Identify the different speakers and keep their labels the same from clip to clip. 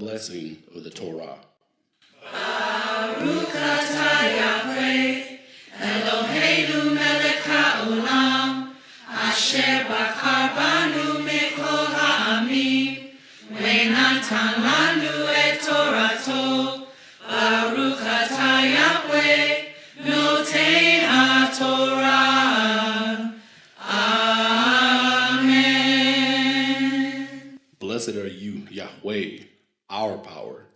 Speaker 1: blessing of the Torah.
Speaker 2: Baruch atah Yahweh, Eloheinu melech haolam, asher bakar banu mikol ha'amim, ve'natan lanu et torato. Baruch atah Yahweh, noten haTorah. Amen.
Speaker 1: Blessed are you, Yahweh, our power,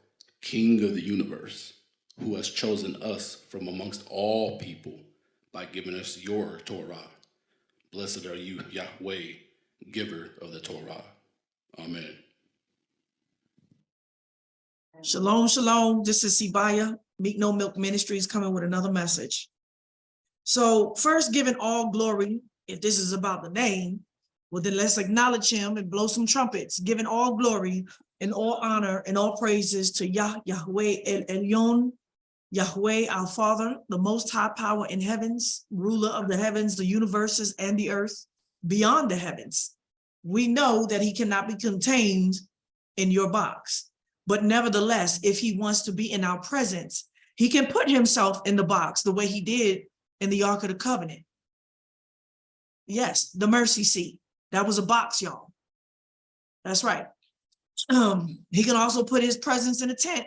Speaker 1: King of the universe, who has chosen us from amongst all people by giving us your Torah. Blessed are you, Yahweh, giver of the Torah. Amen.
Speaker 3: Shalom, shalom. This is Sibaya, Meek No Milk Ministries, coming with another message. So first, giving all glory, if this is about the name, well, then let's acknowledge him and blow some trumpets, giving all glory and all honor and all praises to Yahweh El Elyon, Yahweh our Father, the most high power in heavens, ruler of the heavens, the universes, and the earth, beyond the heavens. We know that he cannot be contained in your box. But nevertheless, if he wants to be in our presence, he can put himself in the box the way he did in the Ark of the Covenant. Yes, the mercy seat. That was a box, y'all. That's right. He can also put his presence in a tent.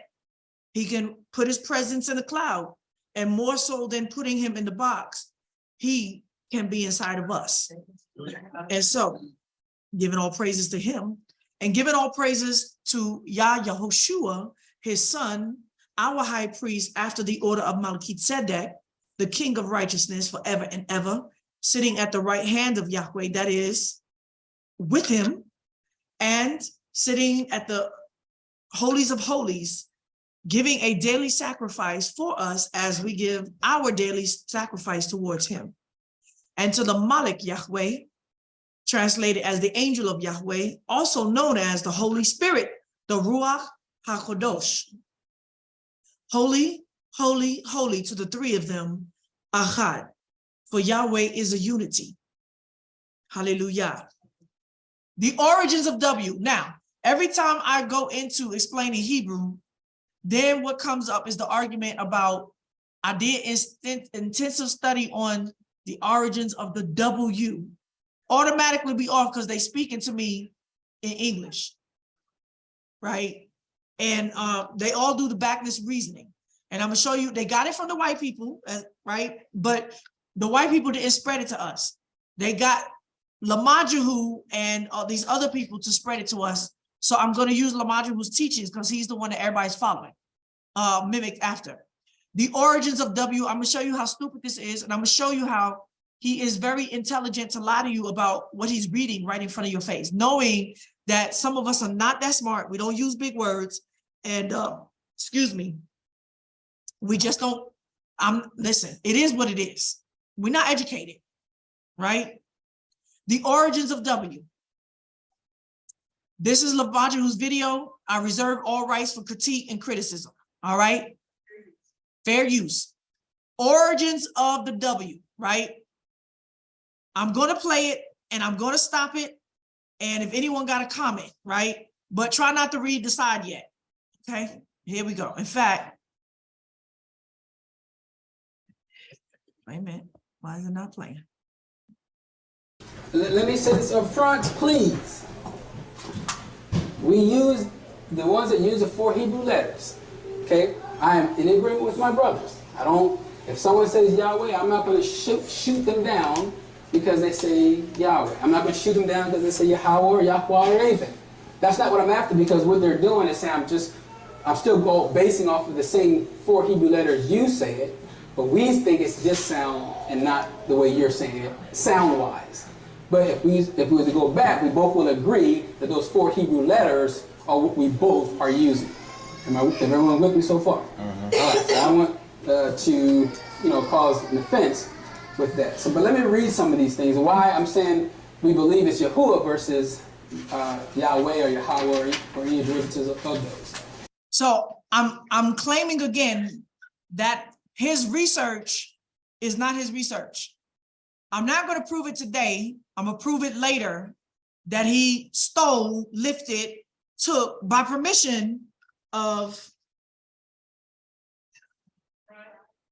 Speaker 3: He can put his presence in a cloud. And more so than putting him in the box, he can be inside of us. And so, giving all praises to him, and giving all praises to Yahushua, his son, our high priest, after the order of Melchizedek, the king of righteousness forever and ever, sitting at the right hand of Yahweh, that is, with him, and sitting at the holies of holies, giving a daily sacrifice for us as we give our daily sacrifice towards him. And to the Malik Yahweh, translated as the angel of Yahweh, also known as the Holy Spirit, the Ruach HaKodosh. Holy, holy, holy to the three of them, Achad, for Yahweh is a unity. Hallelujah. The origins of W. Now, every time I go into explaining Hebrew, then what comes up is the argument about, I did intensive study on the origins of the W. Automatically be off because they speaking to me in English, right? And they all do the backless reasoning. And I'm gonna show you, they got it from the white people, right? But the white people didn't spread it to us. They got YAHU and these other people to spread it to us. So I'm gonna use YAHU's teachings because he's the one that everybody's following, mimic after. The origins of W, I'm gonna show you how stupid this is, and I'm gonna show you how he is very intelligent to lie to you about what he's reading right in front of your face, knowing that some of us are not that smart. We don't use big words. And excuse me, we just don't, listen, it is what it is. We're not educated, right? The origins of W. This is YAHU's video. I reserve all rights for critique and criticism, all right? Fair use. Origins of the W, right? I'm going to play it and I'm going to stop it. And if anyone got a comment, right? But try not to read the side yet. Okay, here we go. In fact, wait a minute. Why is it not playing?
Speaker 4: Let me say this up front, please. We use the ones that use the 4 Hebrew letters. Okay, I am in agreement with my brothers. I don't, if someone says Yahweh, I'm not going to shoot them down because they say Yahweh. I'm not going to shoot them down because they say YAHUAH or YAHUAH or anything. That's not what I'm after, because what they're doing is saying I'm still basing off of the same 4 Hebrew letters you say it, but we think it's this sound and not the way you're saying it, sound-wise. But if we were to go back, we both will agree that those 4 Hebrew letters are what we both are using. Am everyone with me so far? All right, so I want to cause an offense with that. So, but let me read some of these things. Why I'm saying we believe it's Yahuwah versus Yahweh or YAHUAH or any derivatives of those.
Speaker 3: So I'm claiming again that his research is not his research. I'm not going to prove it today. I'm going to prove it later that he stole, lifted, took by permission of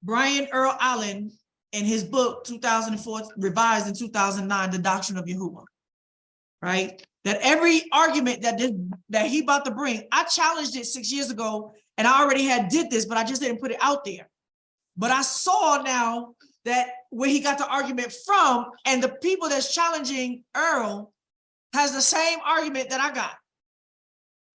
Speaker 3: Brian Earl Allen in his book, 2004, revised in 2009, The Doctrine of Yahuwah, right? That every argument that he about to bring, I challenged it 6 years ago, and I already did this, but I just didn't put it out there. But I saw now that where he got the argument from, and the people that's challenging Earl has the same argument that I got.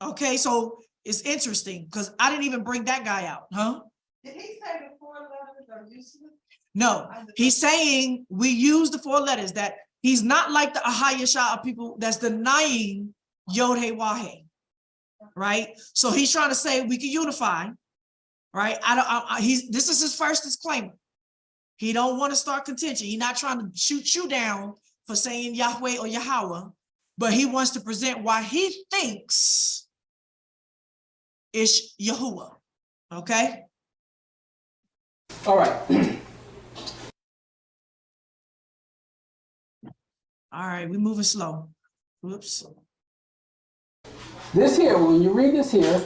Speaker 3: Okay, so it's interesting because I didn't even bring that guy out, huh?
Speaker 2: Did he say the 4 letters are useless?
Speaker 3: No, he's saying we use the 4 letters, that he's not like the YAHUAH of people that's denying YAHWeh, right? So he's trying to say we can unify, right? This is his first disclaimer. He don't want to start contention. He's not trying to shoot you down for saying Yahweh or Yahweh, but he wants to present why he thinks it's Yahuwah, okay?
Speaker 4: All right.
Speaker 3: All right, we're moving slow. Whoops.
Speaker 4: This here, when you read this here,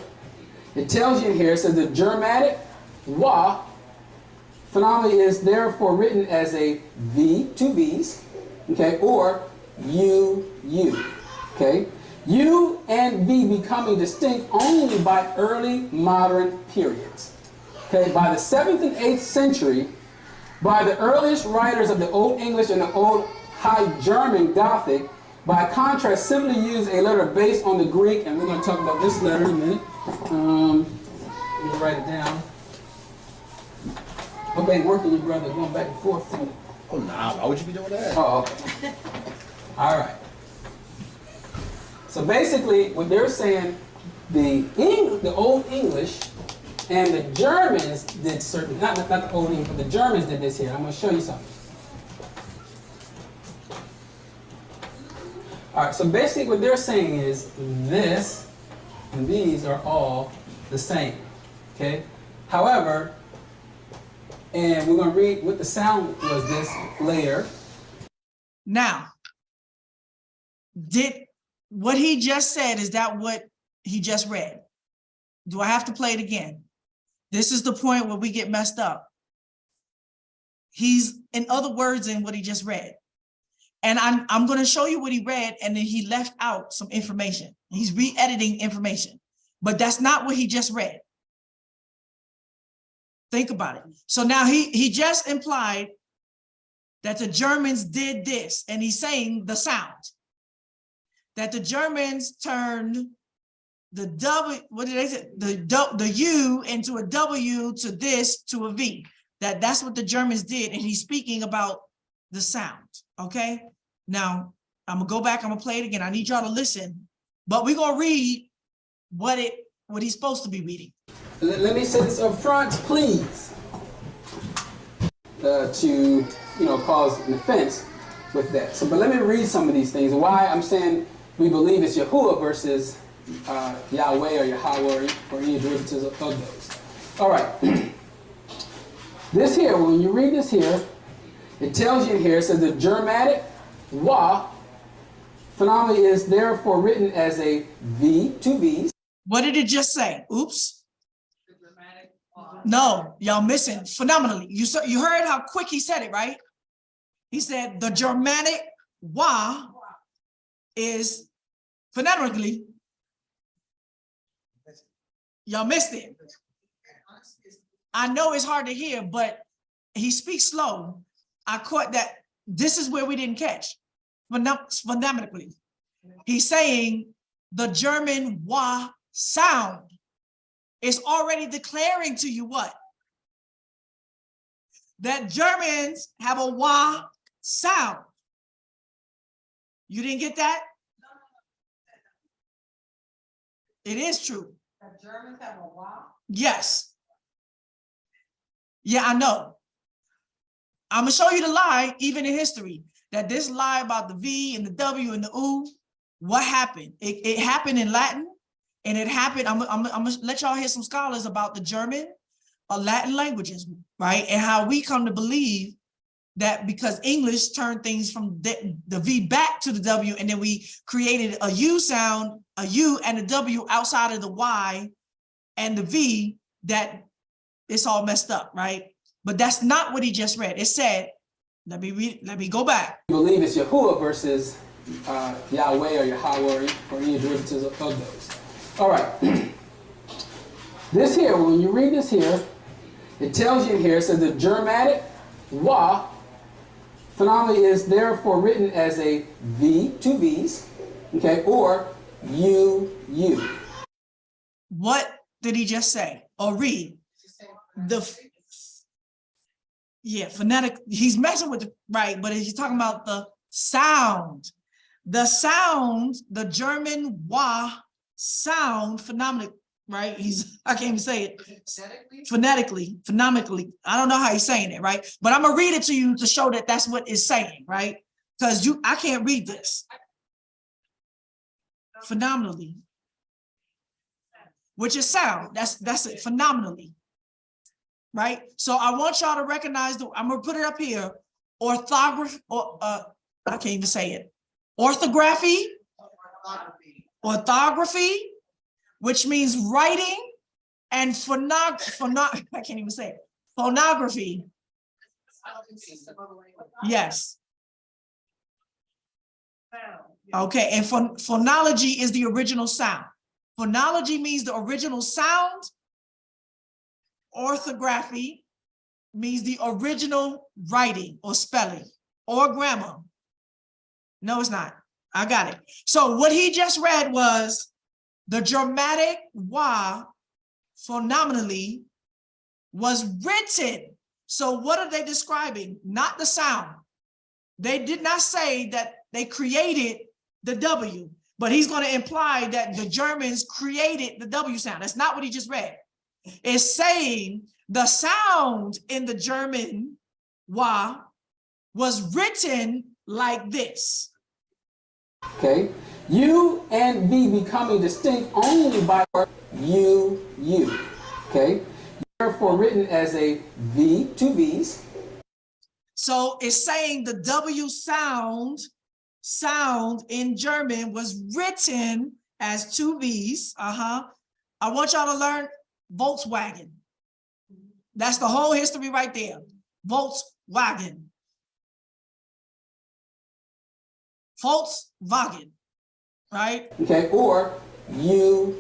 Speaker 4: it tells you here, it says the Germanic YAHUAH phenomenon is therefore written as a V, 2 V's, okay, or U, okay? U and V becoming distinct only by early modern periods. Okay, by the 7th and 8th century, by the earliest writers of the Old English and the Old High German Gothic, by contrast, simply use a letter based on the Greek, and we're going to talk about this letter in a minute. Let me write it down. Okay, working your brother, going back and forth.
Speaker 1: Oh, nah, why would you be doing that?
Speaker 4: Oh, okay. All right. So basically, what they're saying, the Old English and the Germans did certain, not the Old English, but the Germans did this here. I'm going to show you something. All right, so basically what they're saying is this and these are all the same, okay? However, and we're going to read what the sound was this later.
Speaker 3: Now, what he just said, is that what he just read? Do I have to play it again? This is the point where we get messed up. He's, in other words, in what he just read. And I'm going to show you what he read, and then he left out some information. He's re-editing information, but that's not what he just read. Think about it. So now he just implied that the Germans did this, and he's saying the sound. That the Germans turned the W, what did they say? The U into a W, to this, to a V. That's what the Germans did, and he's speaking about the sound, okay? Now, I'm gonna go back, I'm gonna play it again. I need y'all to listen, but we're gonna read what he's supposed to be reading.
Speaker 4: Let me say this up front, please, to cause an offense with that. So, but let me read some of these things. Why I'm saying we believe it's Yahuwah versus Yahweh or Yahweh or any derivatives of those. All right. This here, when you read this here, it tells you here, it says the Germanic YAHUAH phenomenon is therefore written as a V, 2 V's.
Speaker 3: What did it just say? Oops. No, y'all missing phenomenally. You heard how quick he said it, right? He said the Germanic YAHUAH is phonetically. Y'all missed it. I know it's hard to hear, but he speaks slow. I caught that. This is where we didn't catch. Phonetically. He's saying the German YAH sound is already declaring to you what? That Germans have a YAH sound. You didn't get that? It is true.
Speaker 2: The Germans have a YAH?
Speaker 3: Yes. Yeah, I know. I'm gonna show you the lie, even in history, that this lie about the V and the W and the U, what happened? It happened in Latin, and it happened. I'm gonna let y'all hear some scholars about the German or Latin languages, right? And how we come to believe that because English turned things from the V back to the W, and then we created a U sound, a U and a W outside of the Y, and the V, that it's all messed up, right? But that's not what he just read. It said, let me go back.
Speaker 4: I believe it's Yahuwah versus Yahweh or Yahweh or any derivatives of those. All right. This here, when you read this here, it tells you in here, it says the Germanic YAHUAH phenomenally is therefore written as a V, two V's, okay, or U.
Speaker 3: What did he just say? Or read? Phonetic, he's messing with the, right, but he's talking about the sound. The sound, the German YAH sound, phenomenally, right? I can't even say it. Phonetically. I don't know how he's saying it, right? But I'm gonna read it to you to show that that's what it's saying, right? Because I can't read this. Phenomenally. Which is sound. That's it, phenomenally. Right? So I want y'all to recognize I'm gonna put it up here. Orthography, or I can't even say it. Orthography, which means writing, and I can't even say it. Phonography. Yes. Okay, and phonology is the original sound. Phonology means the original sound. Orthography means the original writing or spelling or grammar. No, it's not. I got it. So what he just read was the Germanic YAH phenomenally was written. So what are they describing? Not the sound. They did not say that they created the W, but he's going to imply that the Germans created the W sound. That's not what he just read. It's saying the sound in the German YAH was written like this.
Speaker 4: Okay, U and V becoming distinct only by U. Okay, therefore written as a V, two V's.
Speaker 3: So it's saying the W sound in German was written as two V's. I want y'all to learn Volkswagen. That's the whole history right there. Volkswagen. Volkswagen, right? Okay,
Speaker 4: or U.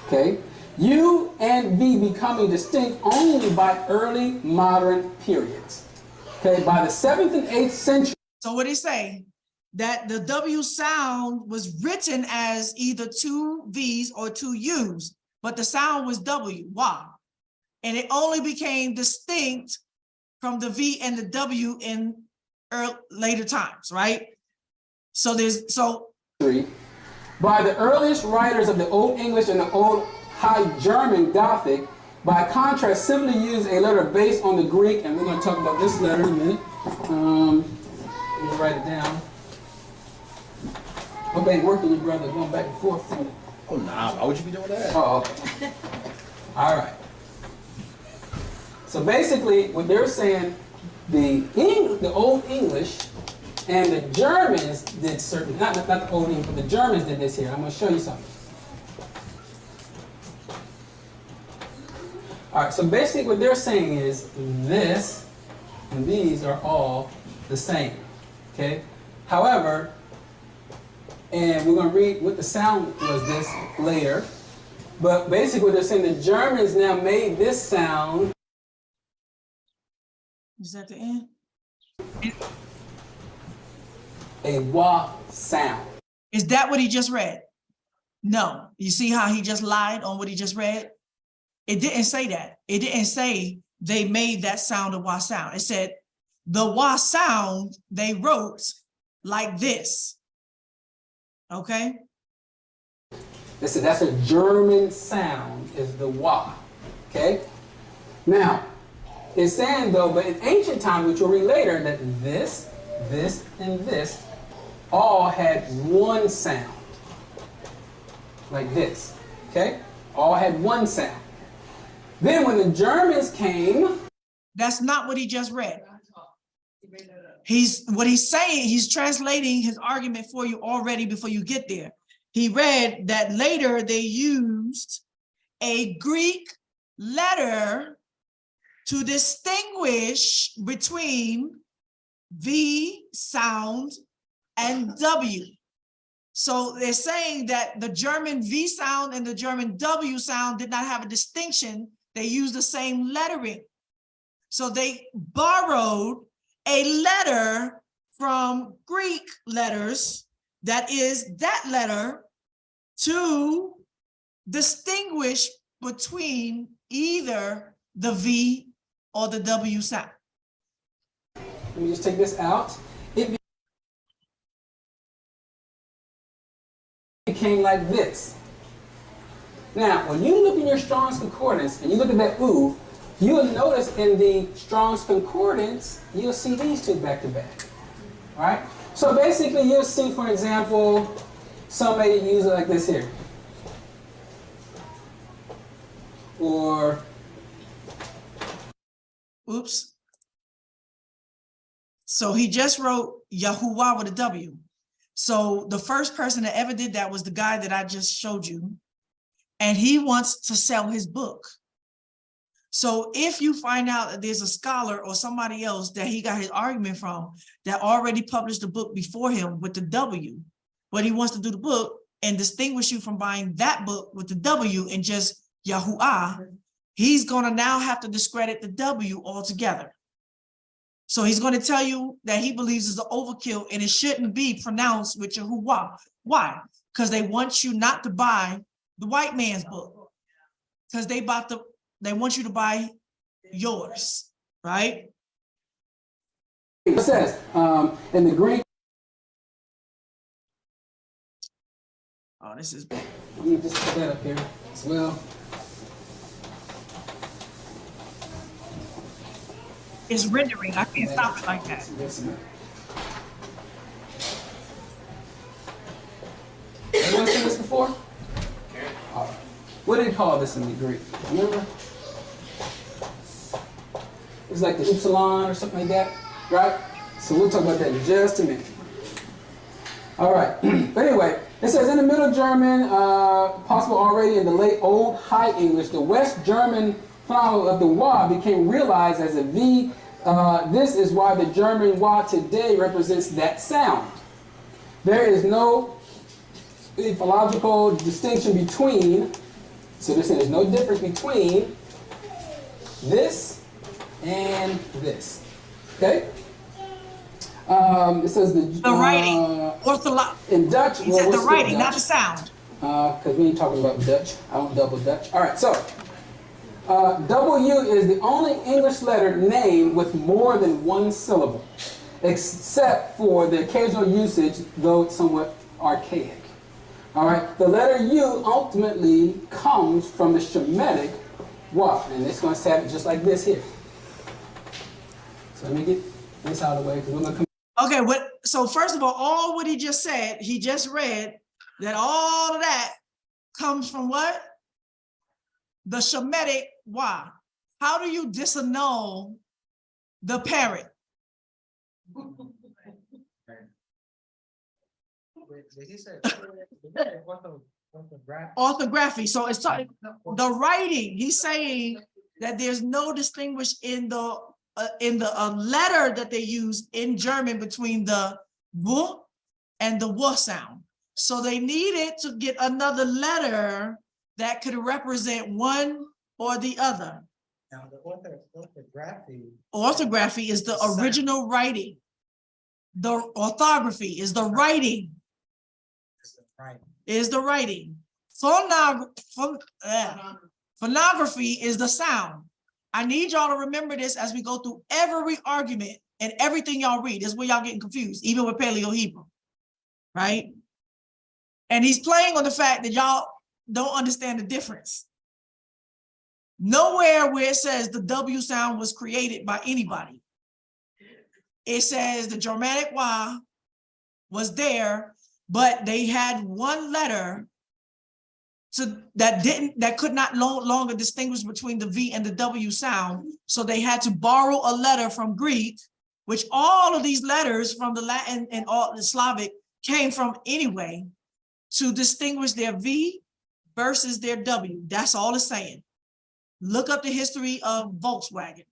Speaker 4: Okay, U and V becoming distinct only by early modern periods. Okay, by the 7th and 8th century.
Speaker 3: So what he's saying, that the W sound was written as either two V's or two U's, but the sound was W, YAH. And it only became distinct from the V and the W in later times, right? So
Speaker 4: by the earliest writers of the Old English and the Old High German Gothic, by contrast, simply use a letter based on the Greek, and we're going to talk about this letter in a minute. Let me write it down. Hope ain't working, your brother, going back and forth from it.
Speaker 1: Oh, nah, why would you be doing that?
Speaker 4: Oh, okay. All right. So basically, what they're saying, the Old English and the Germans did certain, not the Old English, but the Germans did this here. I'm going to show you something. All right, so basically what they're saying is this and these are all the same, okay? However, and we're going to read what the sound was this later, but basically what they're saying, the Germans now made this sound.
Speaker 3: Is that the end?
Speaker 4: A YAH sound.
Speaker 3: Is that what he just read? No. You see how he just lied on what he just read? It didn't say that. It didn't say they made that sound a YAH sound. It said the YAH sound they wrote like this. Okay?
Speaker 4: Listen, that's a German sound, is the YAH. Okay? Now, it's saying though, but in ancient times, which we'll read later, that this, and this all had one sound. Like this. Okay? All had one sound. Then when the Germans came.
Speaker 3: That's not what he just read. What he's saying, he's translating his argument for you already before you get there. He read that later they used a Greek letter to distinguish between V sound and W. So they're saying that the German V sound and the German W sound did not have a distinction. They used the same lettering. So they borrowed a letter from Greek letters, that is that letter, to distinguish between either the V or the W sound.
Speaker 4: Let me just take this out. It became like this. Now, when you look in your Strong's Concordance and you look at that ooh, you'll notice in the Strong's Concordance, you'll see these two back to back. All right? So basically, you'll see, for example, somebody use it like this here. Or,
Speaker 3: oops. So he just wrote YAHUAH with a W. So the first person that ever did that was the guy that I just showed you. And he wants to sell his book. So if you find out that there's a scholar or somebody else that he got his argument from that already published the book before him with the W, but he wants to do the book and distinguish you from buying that book with the W and just YAHUAH, he's going to now have to discredit the W altogether. So he's going to tell you that he believes it's an overkill and it shouldn't be pronounced with YAHUAH. Why? Because they want you not to buy the white man's book, because they want you to buy yours, right?
Speaker 4: it says, in the Greek,
Speaker 3: Oh, this is bad.
Speaker 4: let me just put that up here as well.
Speaker 3: It's rendering. I can't stop it like that.
Speaker 4: Anyone seen this before? All right. What do they call this in the Greek? Remember? It's like the upsilon or something like that, right? So we'll talk about that in just a minute. All right. But anyway, it says in the Middle German, possible already in the late Old High English, the West German final of the wa became realized as a V. This is why the German wa today represents that sound. There is no ethological distinction between, so they're saying there's no difference between this and this. Okay? It says
Speaker 3: The writing,
Speaker 4: in Dutch.
Speaker 3: He said the writing, not the sound.
Speaker 4: Because we ain't talking about Dutch. I don't double Dutch. All right, so W is the only English letter name with more than one syllable, except for the occasional usage, though it's somewhat archaic. All right, the letter U ultimately comes from the Shemitic wa, and it's going to say it just like this here. So let me get this out of the way because we're going to come.
Speaker 3: Okay, so first of all what he just said, he just read that all of that comes from what? The Shemitic wa. How do you disannul the parent? Orthography. So it's the writing. He's saying that there's no distinguish in the letter that they use in German between the V and the W sound. So they needed to get another letter that could represent one or the other.
Speaker 5: Now the orthography.
Speaker 3: Orthography is the original writing. The orthography is the writing. Is the writing. Phonography is the sound. I need y'all to remember this as we go through every argument and everything y'all read. This is where y'all getting confused, even with Paleo Hebrew, right? And he's playing on the fact that y'all don't understand the difference. Nowhere where it says the W sound was created by anybody. It says the Germanic wa was there, but they had one letter that could not no longer distinguish between the V and the W sound. So they had to borrow a letter from Greek, which all of these letters from the Latin and all the Slavic came from anyway, to distinguish their V versus their W. That's all it's saying. Look up the history of Volkswagen.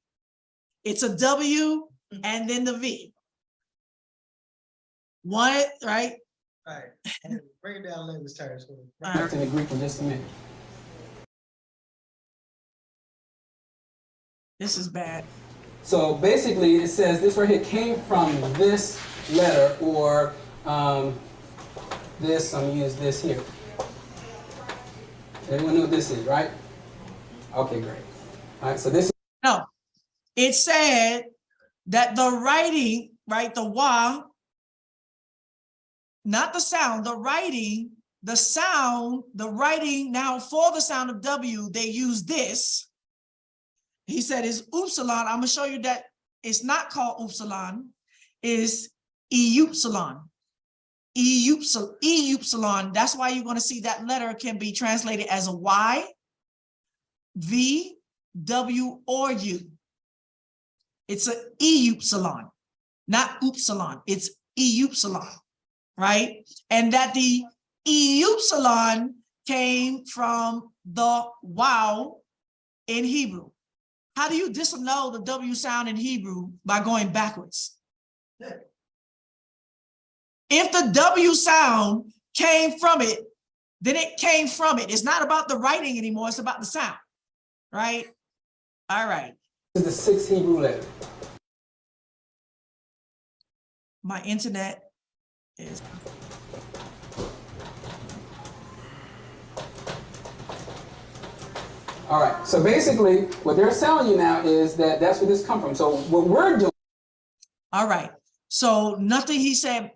Speaker 3: It's a W and then the V. One, right?
Speaker 5: All right, and break it down, language terms.
Speaker 4: Back to the Greek in just a minute.
Speaker 3: This is bad.
Speaker 4: So basically, it says this right here came from this letter, or this. I'm gonna use this here. Everyone know what this is, right? Okay, great. All right, so this.
Speaker 3: No, it said that the writing, right, the YAHU, not the sound, the writing, the sound, the writing. Now for the sound of W, they use this. He said it's upsilon. I'm gonna show you that it's not called upsilon, it's eupsilon. Eupsilon. That's why you're gonna see that letter can be translated as a Y, V, W, or U. It's a eupsilon, not upsilon. It's eupsilon, right? And that the eupsilon came from the YAHU in Hebrew. How do you disannul the W sound in Hebrew? By going backwards. If the W sound came from it, then it came from it. It's not about the writing anymore. It's about the sound, right? All right.
Speaker 4: This is the 6th Hebrew letter.
Speaker 3: My internet is.
Speaker 4: All right, so basically what they're telling you now is that that's where this comes from. So what we're doing.
Speaker 3: All right, so nothing he said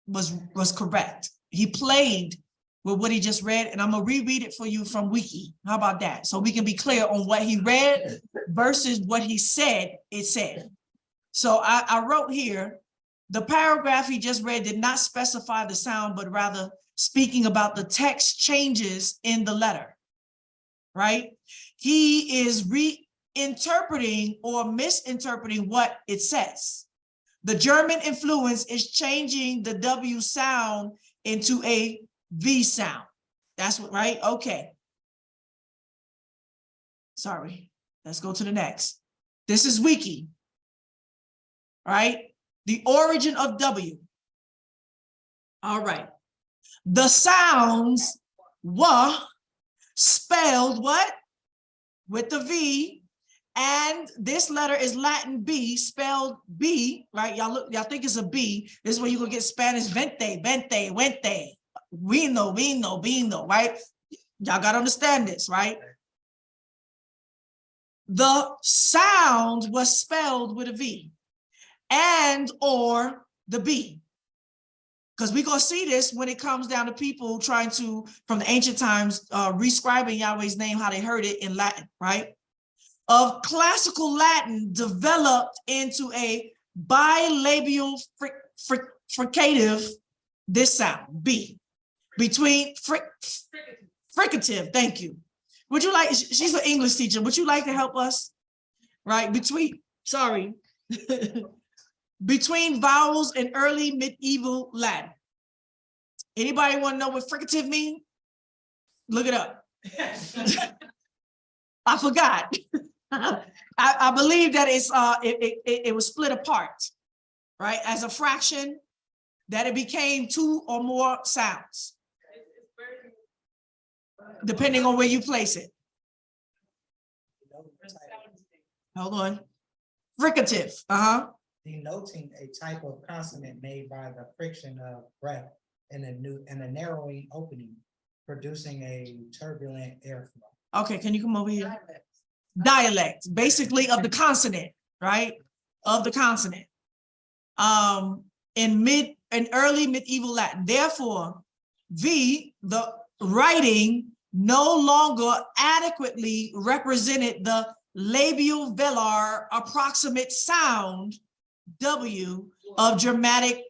Speaker 3: was correct. He played with what he just read, and I'm gonna reread it for you from Wiki. How about that? So we can be clear on what he read versus what he said it said. So I wrote here, the paragraph he just read did not specify the sound, but rather speaking about the text changes in the letter. Right? He is reinterpreting or misinterpreting what it says. The German influence is changing the W sound into a V sound. That's what, right? Okay. Sorry. Let's go to the next. This is Wiki. Right? The origin of W. All right. The sounds YAHU spelled what? With the V, and this letter is Latin B, spelled B, right? Y'all look, y'all think it's a B. This is where you gonna get Spanish vente, vente, vino, right? Y'all gotta understand this, right? The sound was spelled with a V and or the B. Because we're going to see this when it comes down to people trying to, from the ancient times, rescribing Yahweh's name, how they heard it in Latin, right? Of classical Latin developed into a bilabial fricative, this sound, B, between fricative, thank you. Would you like, she's an English teacher, would you like to help us? Right, between vowels in early medieval Latin. Anybody want to know what fricative means? Look it up. I forgot. I believe that it's it was split apart, right? As a fraction, that it became 2 or more sounds, depending on where you place it. Hold on. Fricative.
Speaker 5: Denoting a type of consonant made by the friction of breath in a narrowing opening, producing a turbulent airflow.
Speaker 3: Okay, can you come over here? Dialect, basically of the consonant, right? Of the consonant. In early medieval Latin. Therefore, V, the writing, no longer adequately represented the labial velar approximate sound W of Germanic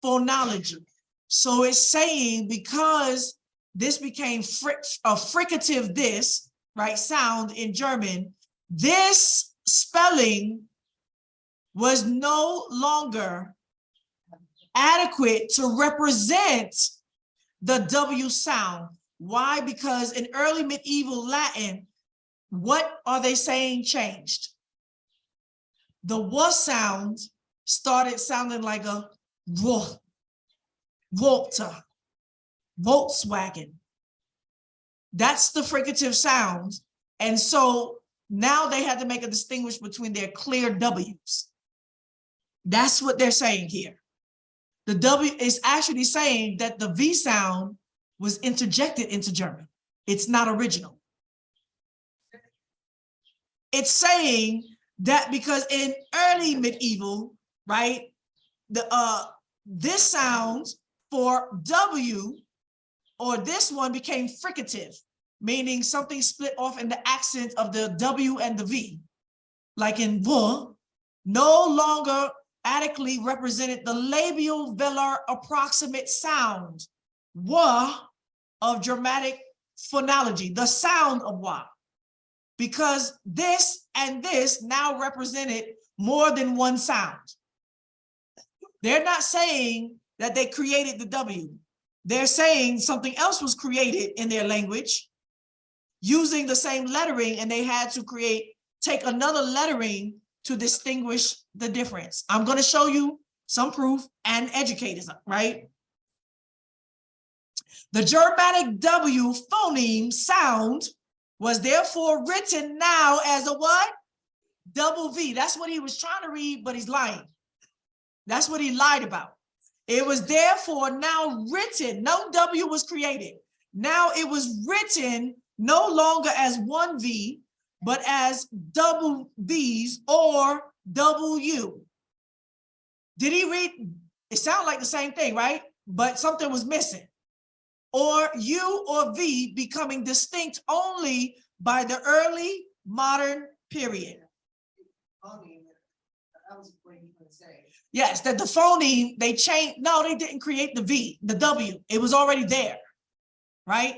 Speaker 3: phonology. So it's saying because this became a fricative this, right, sound in German, this spelling was no longer adequate to represent the W sound. Why? Because in early medieval Latin, what are they saying changed? The W sound started sounding like a W, Walter, Volkswagen. That's the fricative sound. And so now they had to make a distinguish between their clear W's. That's what they're saying here. The W is actually saying that the V sound was interjected into German. It's not original. It's saying that because in early medieval, right, this sound for W or this one became fricative, meaning something split off in the accent of the W and the V, like in V, no longer adequately represented the labial velar approximate sound, wa, of dramatic phonology, the sound of wa, because this and this now represented more than one sound. They're not saying that they created the W. They're saying something else was created in their language using the same lettering, and they had to take another lettering to distinguish the difference. I'm going to show you some proof and educate us, right? The Germanic W phoneme sound was therefore written now as a what? Double V. That's what he was trying to read, but he's lying. That's what he lied about. It was therefore now written, no W was created. Now it was written no longer as one V, but as double V's or W. Did he read? It sounded like the same thing, right? But something was missing. Or U or V becoming distinct only by the early modern period. Yes, that the phoneme, they changed. No, they didn't create the V, the W. It was already there, right?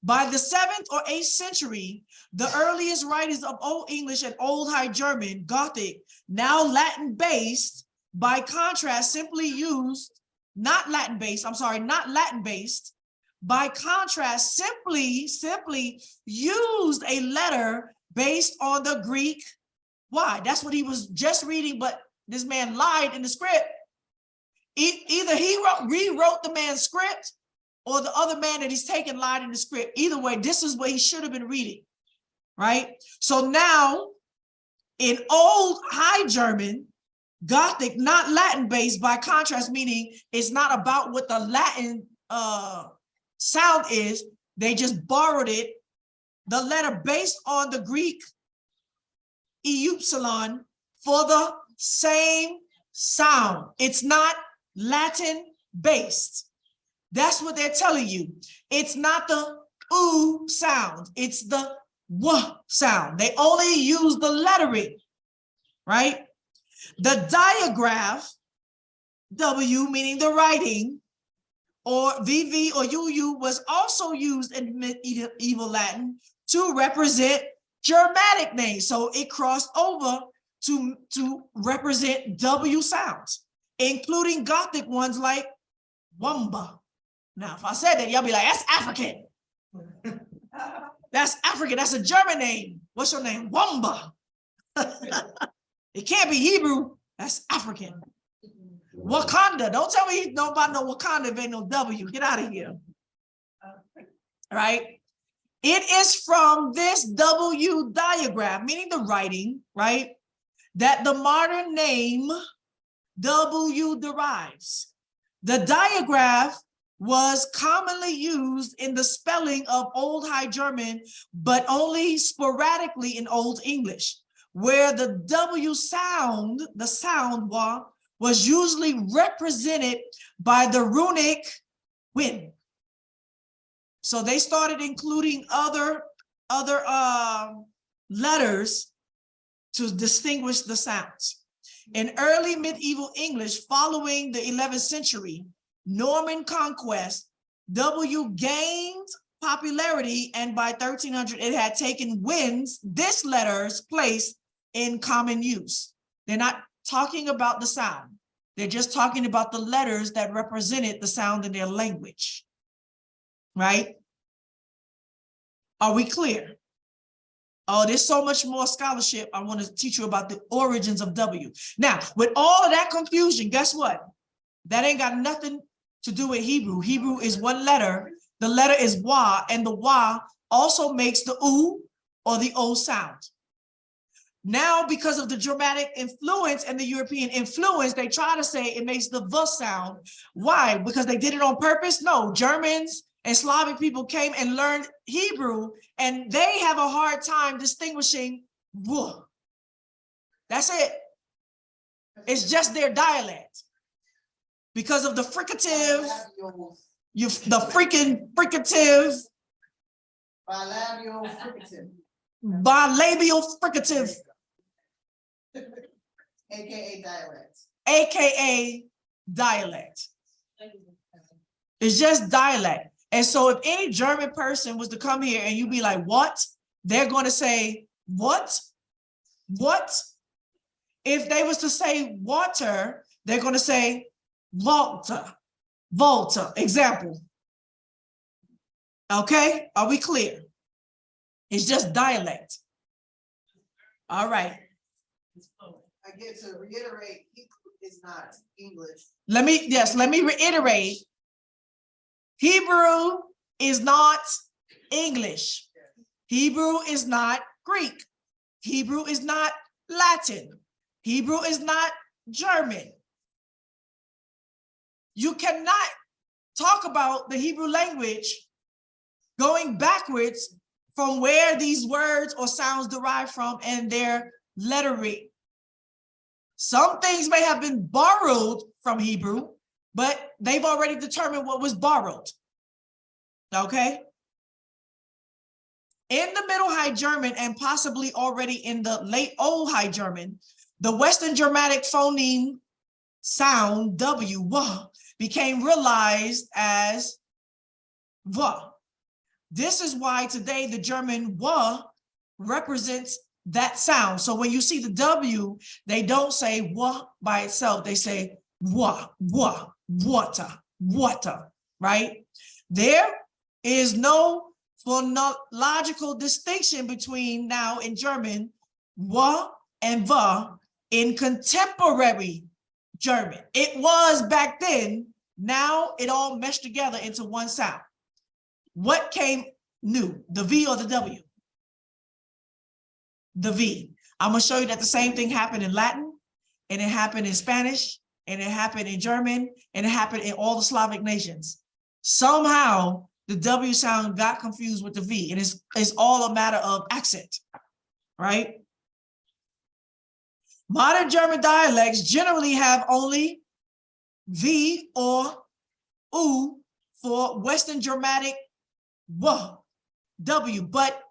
Speaker 3: By the 7th or 8th century, the earliest writers of Old English and Old High German, Gothic, now Latin-based, by contrast, simply used, not Latin-based, by contrast, simply used a letter based on the Greek Y. That's what he was just reading, but this man lied in the script. Either he rewrote the man's script, or the other man that he's taken lied in the script. Either way, this is what he should have been reading, right? So now, in Old High German, Gothic, not Latin-based, by contrast, meaning it's not about what the Latin sound is, they just borrowed it, the letter based on the Greek Eupsilon for the same sound. It's not Latin-based. That's what they're telling you. It's not the oo sound. It's the w sound. They only use the lettering, right? The diagraph, W, meaning the writing, or VV or UU, was also used in medieval Latin to represent Germanic names. So it crossed over to represent W sounds, including Gothic ones like Wamba. Now, if I said that, y'all be like, that's African. That's African. That's a German name. What's your name? Wamba. It can't be Hebrew. That's African. Wakanda. Don't tell me nobody know Wakanda if ain't no W. Get out of here. Right? It is from this W diagram, meaning the writing, right, that the modern name W derives. The diagraph was commonly used in the spelling of Old High German, but only sporadically in Old English, where the W sound, the sound wa, was usually represented by the runic win. So they started including other letters to distinguish the sounds. In early medieval English, following the 11th century, Norman conquest, W gained popularity, and by 1300 it had taken this letter's place in common use. They're not talking about the sound. They're just talking about the letters that represented the sound in their language, right? Are we clear? Oh, there's so much more scholarship. I want to teach you about the origins of W. Now, with all of that confusion, guess what? That ain't got nothing to do with Hebrew. Hebrew is one letter. The letter is Wah, and the Wah also makes the U or the O sound. Now, because of the Germanic influence and the European influence, they try to say it makes the V sound. Why? Because they did it on purpose? No, Germans and Slavic people came and learned Hebrew, and they have a hard time distinguishing W. That's it. It's just their dialect. Because of the fricative, the freaking fricative,
Speaker 2: Bilabial fricative,
Speaker 3: bilabial fricative,
Speaker 2: AKA dialect.
Speaker 3: AKA dialect. It's just dialect. And so if any German person was to come here and you be like, what? They're going to say, what? What? If they was to say water, they're going to say Volta. Volta. Example. Okay? Are we clear? It's just dialect. All right.
Speaker 2: Again, to reiterate, Hebrew is not English.
Speaker 3: Let me reiterate. Hebrew is not English. Hebrew is not Greek. Hebrew is not Latin. Hebrew is not German. You cannot talk about the Hebrew language going backwards from where these words or sounds derive from and their lettering. Some things may have been borrowed from Hebrew, but they've already determined what was borrowed. Okay? In the Middle High German and possibly already in the late Old High German, the Western Germanic phoneme sound W, wah, became realized as wah. This is why today the German wah represents that sound. So when you see the W, they don't say wah by itself. They say wah, wah, water, water, right? There is no phonological distinction between now in German, wah and va in contemporary German. It was back then. Now it all meshed together into one sound. What came new, the V or the W? The V. I'm going to show you that the same thing happened in Latin, and it happened in Spanish, and it happened in German, and it happened in all the Slavic nations. Somehow the W sound got confused with the V, and it's all a matter of accent, right? Modern German dialects generally have only V or U for Western Germanic W, but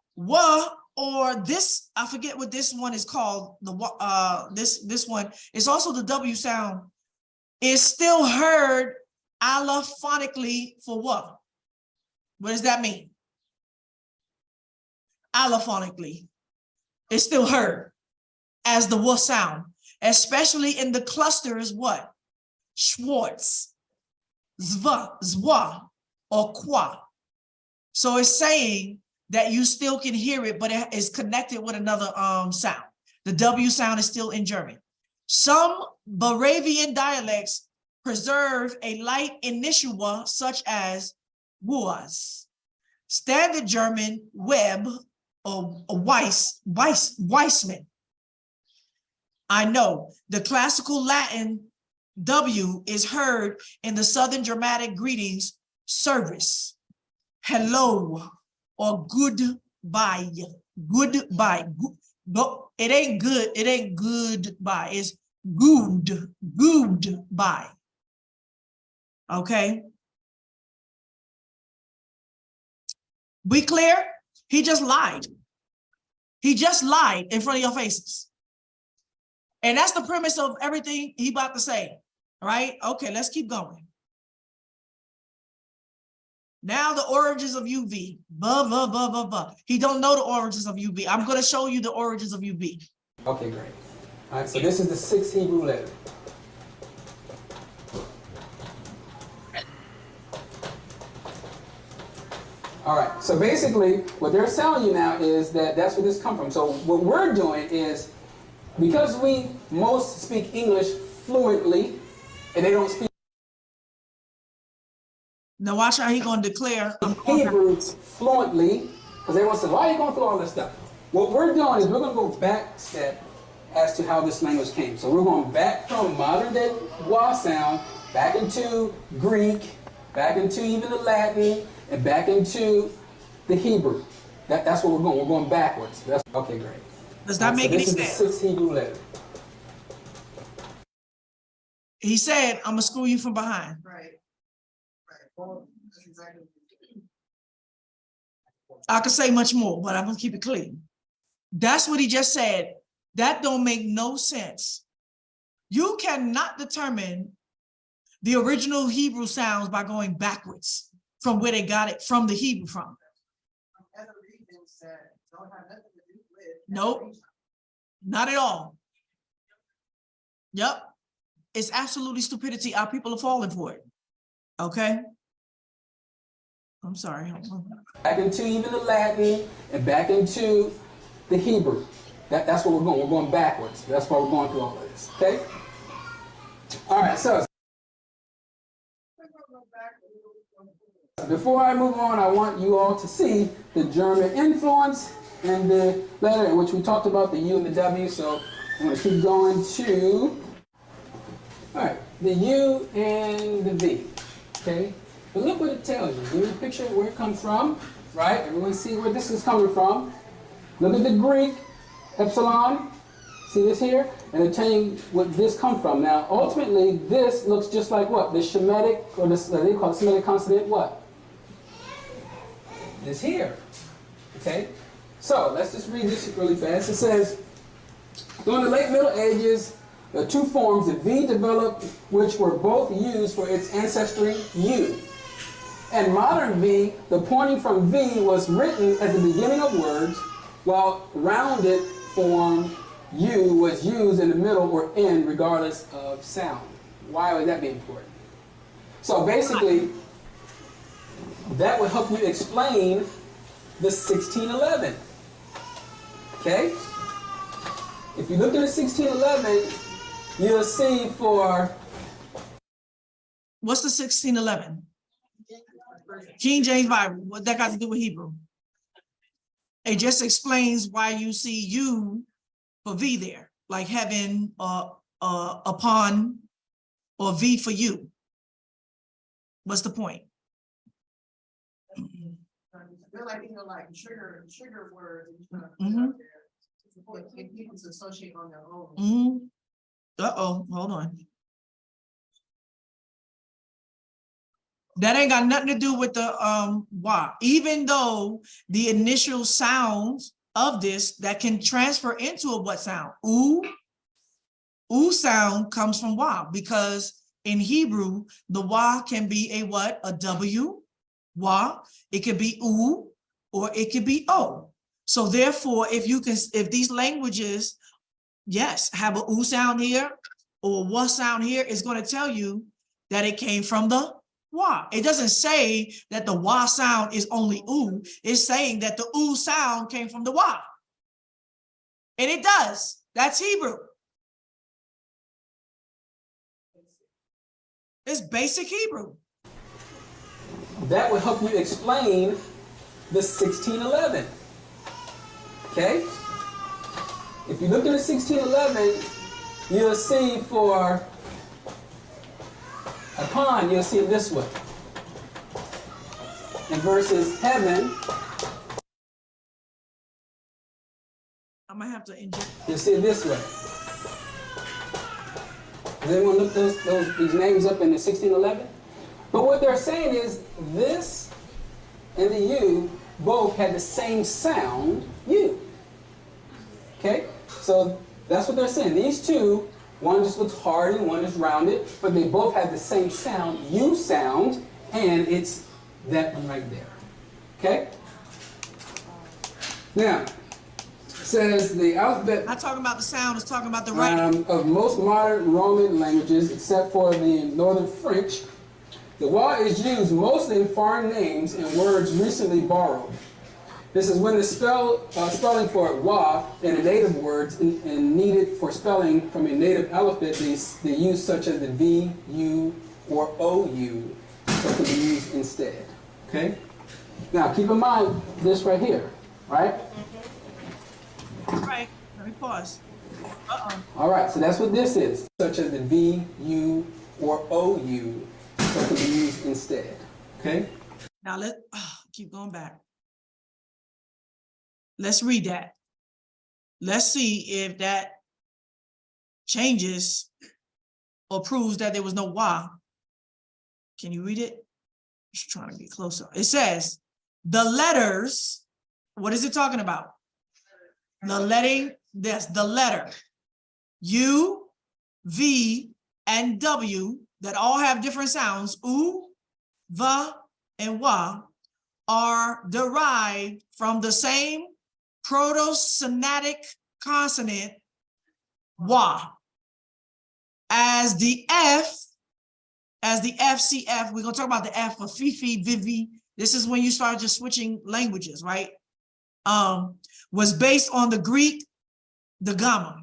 Speaker 3: or this, I forget what this one is called, this one is also the W sound, is still heard allophonically for what? What does that mean? Allophonically. It's still heard as the W sound, especially in the clusters, what? Schwartz, Zwa, Zwa, or Qua. So it's saying that you still can hear it, but it is connected with another sound. The W sound is still in German. Some Bavarian dialects preserve a light initial W, such as was. Standard German, Web, or Weissman. I know the classical Latin W is heard in the Southern Germanic greetings service. Hello or goodbye. Goodbye. No, it ain't good. It ain't goodbye. It's goodbye. Okay. We clear? He just lied. He just lied in front of your faces. And that's the premise of everything he about to say, right? Okay, let's keep going. Now the origins of UV. He don't know the origins of UV. I'm going to show you the origins of UV.
Speaker 4: Okay, great. All right, so this is the 6th Hebrew letter. All right, so basically what they're telling you now is that that's where this comes from. So what we're doing is, because we most speak English fluently and they don't speak
Speaker 3: Now watch how he gonna declare.
Speaker 4: Hebrew fluently, because everyone says, why are you going through all this stuff? What we're doing is we're going to go back step as to how this language came. So we're going back from modern day YAHU sound, back into Greek, back into even the Latin, and back into the Hebrew. That's what we're going. We're going backwards. That's okay, great.
Speaker 3: Does that make any sense?
Speaker 4: This is the 6th Hebrew letter.
Speaker 3: He said, I'm gonna screw you from behind.
Speaker 2: Right. Right. Well, that's exactly.
Speaker 3: I could say much more, but I'm gonna keep it clean. That's what he just said. That don't make no sense. You cannot determine the original Hebrew sounds by going backwards from where they got it from the Hebrew from.
Speaker 2: Other regions that don't have nothing to do with.
Speaker 3: Nope. Not at all. Yep. It's absolutely stupidity. Our people are falling for it. Okay. I'm sorry.
Speaker 4: Back into even the Latin and back into the Hebrew. That's what we're going. We're going backwards. That's why we're going through all of this. Okay? All right, so before I move on, I want you all to see the German influence in the letter in which we talked about the U and the W. So I'm going to keep going to, all right, the U and the V. Okay? But look what it tells you. Give me a picture of where it comes from, right? Everyone see where this is coming from. Look at the Greek, epsilon. See this here? And it'll tell you what this comes from. Now, ultimately, this looks just like what? The Shemitic, or this, they call it Semitic consonant, what? This here. Okay? So, let's just read this really fast. It says, during the late Middle Ages, the two forms of V developed, which were both used for its ancestry, U. And modern V, the pointing from V was written at the beginning of words, while rounded form U was used in the middle or end, regardless of sound. Why would that be important? So basically, that would help you explain the 1611. Okay? If you look at the 1611, you'll see for...
Speaker 3: What's the 1611? King James Bible. What that got to do with Hebrew? It just explains why you see U for V there, like heaven, upon, or V for you. What's the point?
Speaker 2: I feel like, like trigger words. Get people to associate on their own.
Speaker 3: Uh-oh, hold on. That ain't got nothing to do with the YAHU. Even though the initial sounds of this that can transfer into a what sound? Ooh sound comes from YAHU, because in Hebrew, the YAHU can be a what? A W, YAHU. It could be oo, or it could be O. So therefore, if these languages, yes, have a oo sound here or a WA sound here, it's going to tell you that it came from the YAHU. It doesn't say that the YAHU sound is only oo. It's saying that the oo sound came from the YAHU. And it does. That's Hebrew. It's basic Hebrew.
Speaker 4: That would help you explain the 1611. Okay? If you look at the 1611, you'll see for upon, you'll see it this way. And versus heaven,
Speaker 3: I'm gonna have to inject.
Speaker 4: you'll see it this way. Does anyone look these names up in the 1611? But what they're saying is this and the U both had the same sound, U. Okay? So that's what they're saying. These two, one just looks hard and one is rounded, but they both have the same sound, U sound, and it's that one right there. Okay? Now, it says the alphabet.
Speaker 3: Not talking about the sound, it's talking about the writing.
Speaker 4: Of most modern Roman languages, except for the Northern French, The YAHUAH is used mostly in foreign names and words recently borrowed. This is when the spelling for YAHUAH in a native words and needed for spelling from a native alphabet they use such as the V, U, or OU, so can be used instead. Okay? Now keep in mind this right here, right?
Speaker 3: Right, let me pause.
Speaker 4: All right, so that's what this is, such as the V, U, or OU, so can be used instead. Okay?
Speaker 3: Now keep going back. Let's read that. Let's see if that changes or proves that there was no YAHUAH. Can you read it? Just trying to get closer. It says, the letters, what is it talking about? The letter U, V, and W that all have different sounds, U, V, and WA, are derived from the same proto-Semitic consonant WA as the FCF. We're gonna talk about the F for Fifi, Vivi. This is when you start just switching languages, right? Was based on the Greek, the gamma.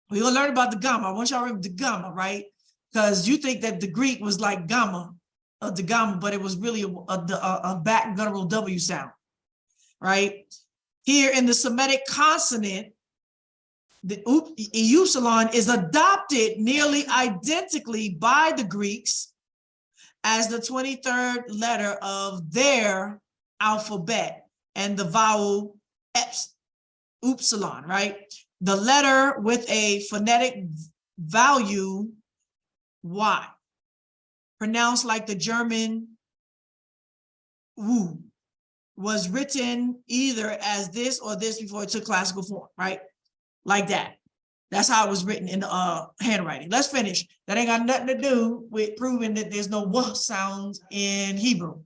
Speaker 3: We're gonna learn about the gamma. I want y'all to remember the gamma, right? Because you think that the Greek was like gamma, the gamma, but it was really a back guttural W sound, right? Here in the Semitic consonant, the Eusalon is adopted nearly identically by the Greeks as the 23rd letter of their alphabet and the vowel upsilon, right? The letter with a phonetic value Y, pronounced like the German Wu, was written either as this or this before it took classical form, right? Like that. That's how it was written in the handwriting. Let's finish. That ain't got nothing to do with proving that there's no W sound in Hebrew.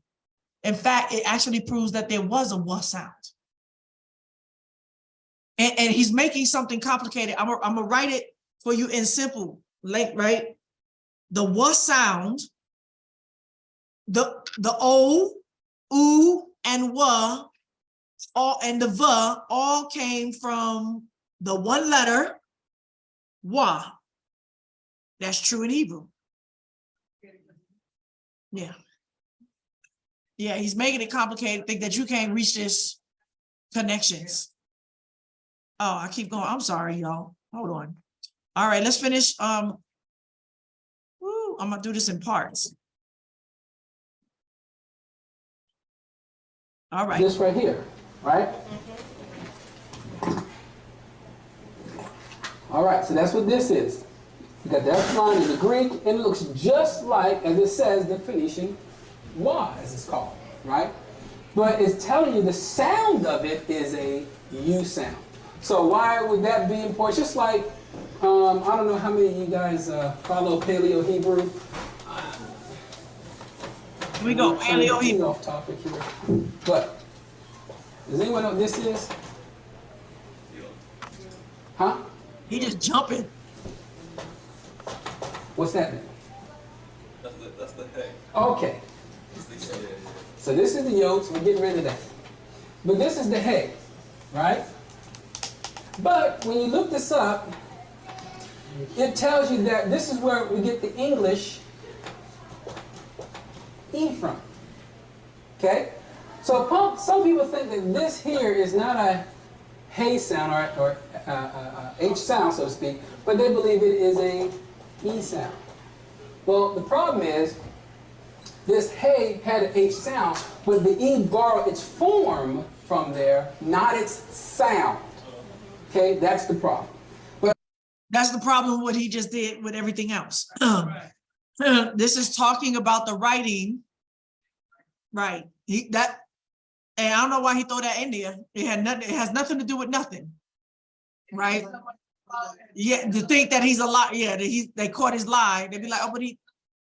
Speaker 3: In fact, it actually proves that there was a W sound. And he's making something complicated. I'm gonna write it for you in simple, like, right? The W sound, the O, U, and W, and the V all came from the one letter Wa. That's true in Hebrew. Yeah. Yeah, he's making it complicated, think that you can't reach this connections. Oh, I keep going. I'm sorry, y'all. Hold on. All right, let's finish. I'm gonna do this in parts. All right.
Speaker 4: This right here, right? All right, so that's what this is. You got that line in the Greek, and it looks just like, as it says, the Phoenician Y, as it's called, right? But it's telling you the sound of it is a U sound. So why would that be important? Just like, I don't know how many of you guys follow Paleo Hebrew.
Speaker 3: Here we go, Paleo Hebrew.
Speaker 4: Off topic here, but does anyone know what this is? Huh?
Speaker 3: He just jumping.
Speaker 4: What's that then?
Speaker 6: That's the hay.
Speaker 4: Okay. So this is the yolks, we're getting rid of that. But this is the hay, right? But when you look this up, it tells you that this is where we get the English E from. Okay? So some people think that this here is not a hay sound or H sound, so to speak, but they believe it is a E sound. Well, the problem is this hay had an H sound, but the E borrowed its form from there, not its sound. Okay, that's the problem. But
Speaker 3: That's the problem with what he just did with everything else. This is talking about the writing, right? And I don't know why he threw that in there. It has nothing to do with nothing, right? Yeah, to think that he's a lie. Yeah, that they caught his lie. They'd be like, oh, but he.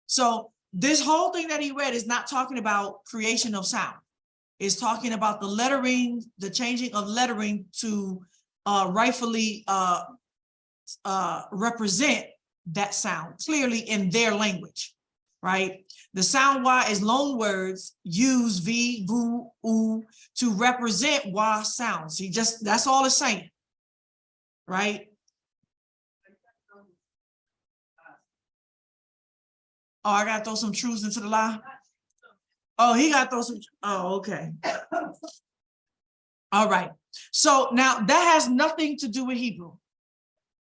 Speaker 3: So this whole thing that he read is not talking about creation of sound. It's talking about the lettering, the changing of lettering to rightfully represent that sound clearly in their language, right? The sound Y is loan words use V, vu, U to represent Y sounds. That's all it's saying, right? Oh, I gotta throw some truths into the lie. Oh, he gotta throw some, oh, okay. All right. So now that has nothing to do with Hebrew.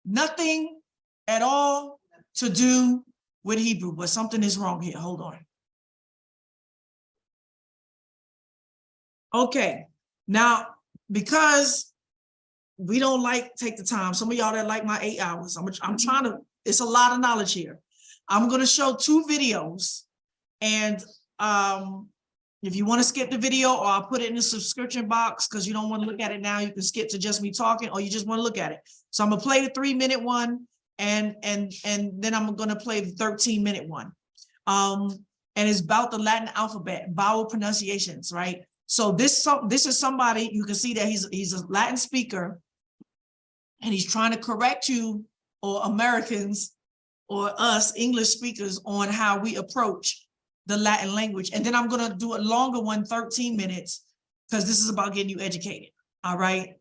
Speaker 3: Nothing at all to do with Hebrew, but something is wrong here. Hold on. Okay. Now, because we don't take the time, some of y'all that like my 8 hours, I'm trying to, it's a lot of knowledge here. I'm going to show 2 videos, and if you want to skip the video, or I'll put it in the subscription box because you don't want to look at it now, you can skip to just me talking, or you just want to look at it. So I'm gonna play the 3-minute one, and then I'm gonna play the 13-minute one. And it's about the Latin alphabet, vowel pronunciations, right? So this is somebody, you can see that he's a Latin speaker, and he's trying to correct you, or Americans, or us English speakers, on how we approach the Latin language. And then I'm going to do a longer one, 13 minutes, because this is about getting you educated. All right.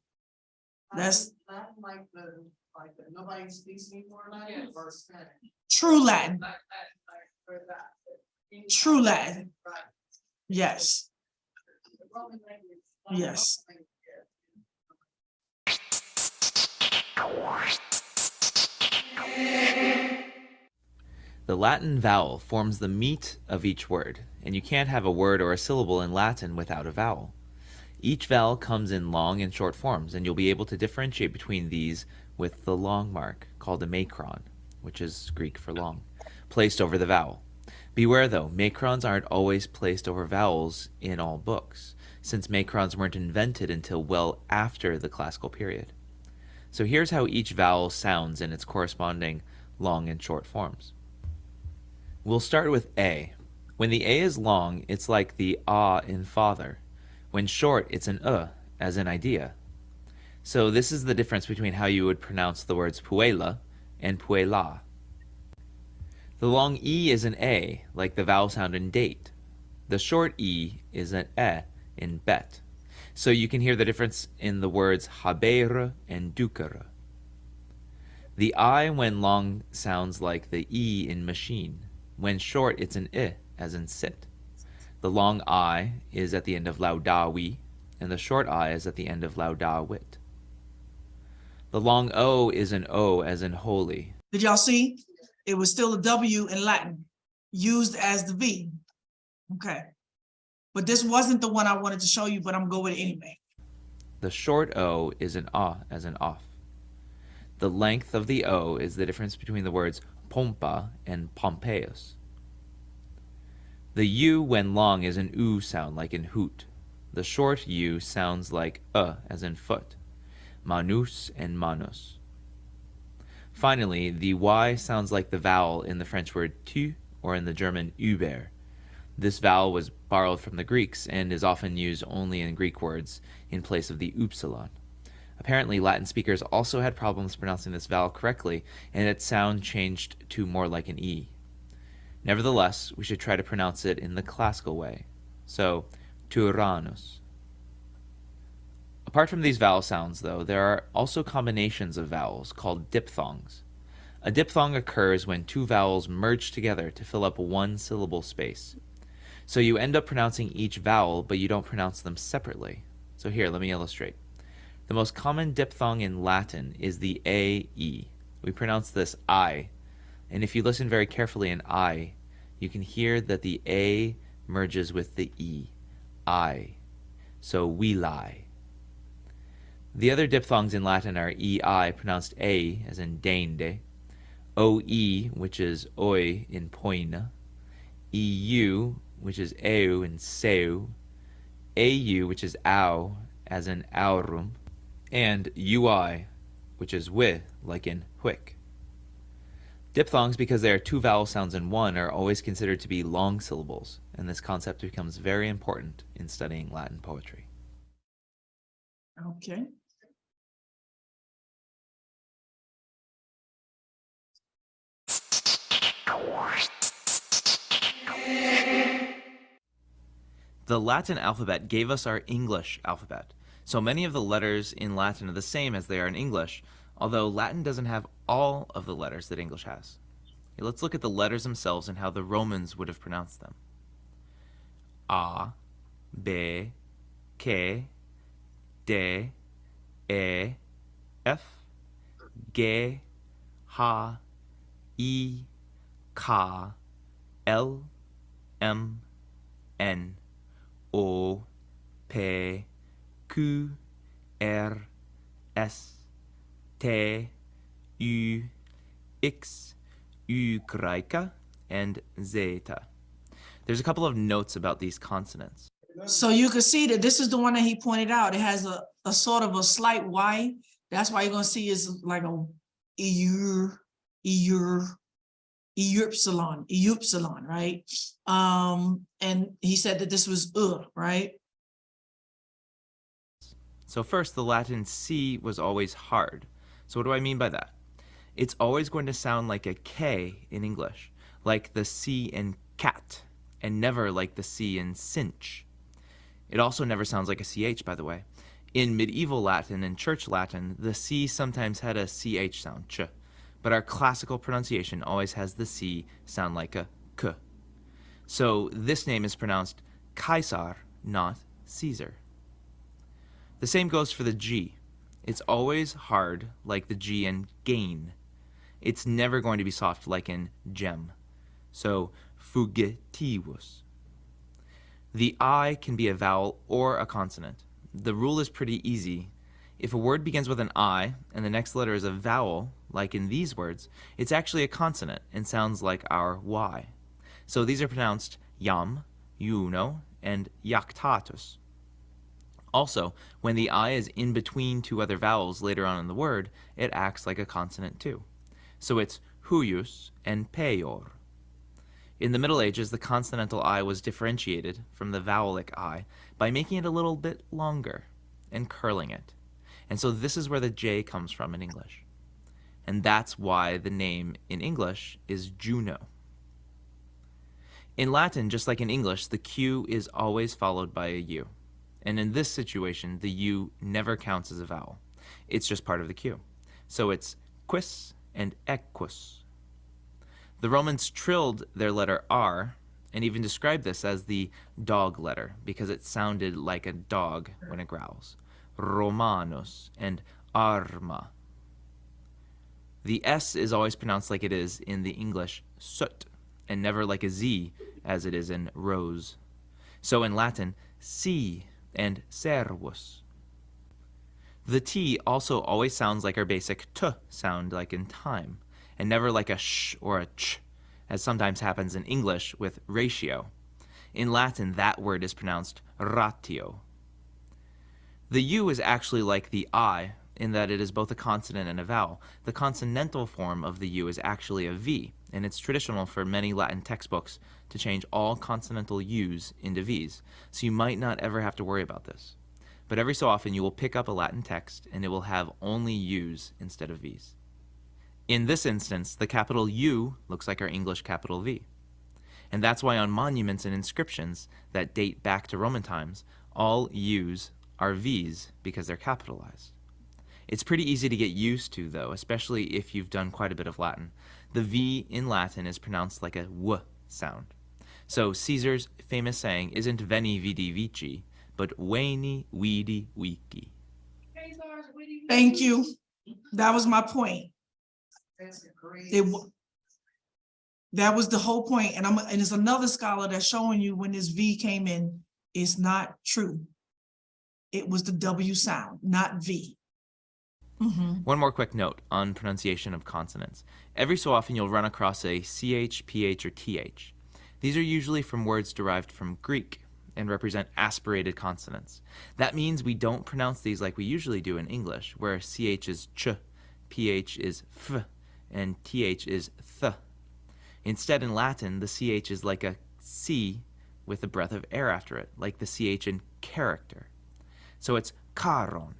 Speaker 3: That's
Speaker 2: like the nobody speaks anymore Latin or Spanish.
Speaker 3: true Latin. True Latin. Yes. Yes.
Speaker 7: The Latin vowel forms the meat of each word, and you can't have a word or a syllable in Latin without a vowel. Each vowel comes in long and short forms, and you'll be able to differentiate between these with the long mark, called a macron, which is Greek for long, placed over the vowel. Beware though, macrons aren't always placed over vowels in all books, since macrons weren't invented until well after the classical period. So here's how each vowel sounds in its corresponding long and short forms. We'll start with A. When the A is long, it's like the ah in father. When short, it's an as in idea. So this is the difference between how you would pronounce the words puella and puella. The long E is an A, like the vowel sound in date. The short E is an in bet. So you can hear the difference in the words haber and duker. The I when long sounds like the E in machine. When short, it's an as in sit. The long I is at the end of laudawi, and the short I is at the end of laudawit. The long O is an O as in holy.
Speaker 3: Did y'all see? It was still a W in Latin, used as the V. Okay. But this wasn't the one I wanted to show you, but I'm going to go with it anyway.
Speaker 7: The short O is an as in off. The length of the O is the difference between the words pompa and Pompeius. The U when long is an U sound like in hoot. The short U sounds like as in foot. Manus and manus. Finally, the Y sounds like the vowel in the French word tu or in the German über. This vowel was borrowed from the Greeks and is often used only in Greek words in place of the upsilon. Apparently, Latin speakers also had problems pronouncing this vowel correctly, and its sound changed to more like an E. Nevertheless, we should try to pronounce it in the classical way. So, Tyrannus. Apart from these vowel sounds, though, there are also combinations of vowels called diphthongs. A diphthong occurs when 2 vowels merge together to fill up 1 syllable space. So you end up pronouncing each vowel, but you don't pronounce them separately. So here, let me illustrate. The most common diphthong in Latin is the A-E. We pronounce this I, and if you listen very carefully in I, you can hear that the A merges with the E, I. So we lie. The other diphthongs in Latin are EI, pronounced A, as in dende, OE, which is oi in poina, EU, which is eu in seu, AU, which is au, as in aurum, and UI, which is wi, like in huic. Diphthongs, because they are 2 vowel sounds in one, are always considered to be long syllables, and this concept becomes very important in studying Latin poetry.
Speaker 3: Okay.
Speaker 7: The Latin alphabet gave us our English alphabet. So many of the letters in Latin are the same as they are in English, although Latin doesn't have all of the letters that English has. Okay, let's look at the letters themselves and how the Romans would have pronounced them. A, B, K, D, E, F, G, H, I, K, L, M, N, O, P, Q, R, S, T, U, X, Y, and Zeta. There's a couple of notes about these consonants.
Speaker 3: So you can see that this is the one that he pointed out. It has a sort of a slight Y. That's why you're gonna see it's like a Eupsilon, right? And he said that this was right?
Speaker 7: So first, the Latin C was always hard. So what do I mean by that? It's always going to sound like a K in English, like the C in cat, and never like the C in cinch. It also never sounds like a CH, by the way. In medieval Latin and church Latin, the C sometimes had a CH sound, ch, but our classical pronunciation always has the C sound like a k. So this name is pronounced Caesar, not Caesar. The same goes for the G. It's always hard like the G in gain. It's never going to be soft like in gem. So fugitivus. The I can be a vowel or a consonant. The rule is pretty easy. If a word begins with an I and the next letter is a vowel, like in these words, it's actually a consonant and sounds like our Y. So these are pronounced yam, yuno, and yaktatus. Also, when the I is in between two other vowels later on in the word, it acts like a consonant too. So it's huius and peor. In the Middle Ages, the consonantal I was differentiated from the vowelic I by making it a little bit longer and curling it. And so this is where the J comes from in English. And that's why the name in English is Juno. In Latin, just like in English, the Q is always followed by a U. And in this situation, the U never counts as a vowel. It's just part of the Q. So it's quis and equus. The Romans trilled their letter R and even described this as the dog letter because it sounded like a dog when it growls. Romanus and arma. The S is always pronounced like it is in the English sut and never like a Z as it is in rose. So in Latin, si and servus. The T also always sounds like our basic T sound like in time, and never like a sh or a ch, as sometimes happens in English with ratio. In Latin, that word is pronounced ratio. The U is actually like the I in that it is both a consonant and a vowel. The consonantal form of the U is actually a V, and it's traditional for many Latin textbooks to change all consonantal U's into V's, so you might not ever have to worry about this. But every so often you will pick up a Latin text and it will have only U's instead of V's. In this instance, the capital U looks like our English capital V. And that's why on monuments and inscriptions that date back to Roman times, all U's are V's because they're capitalized. It's pretty easy to get used to, though, especially if you've done quite a bit of Latin. The V in Latin is pronounced like a W sound. So Caesar's famous saying isn't veni vidi vici, but veni vidi vici.
Speaker 3: Thank you. That was my point.
Speaker 2: That's great.
Speaker 3: That was the whole point. And there's another scholar that's showing you when this V came in, it's not true. It was the W sound, not V.
Speaker 7: One more quick note on pronunciation of consonants. Every so often you'll run across a CH, PH, or TH. These are usually from words derived from Greek and represent aspirated consonants. That means we don't pronounce these like we usually do in English, where CH is ch, PH is f, and TH is th. Instead, in Latin, the CH is like a C with a breath of air after it, like the CH in character. So it's charon.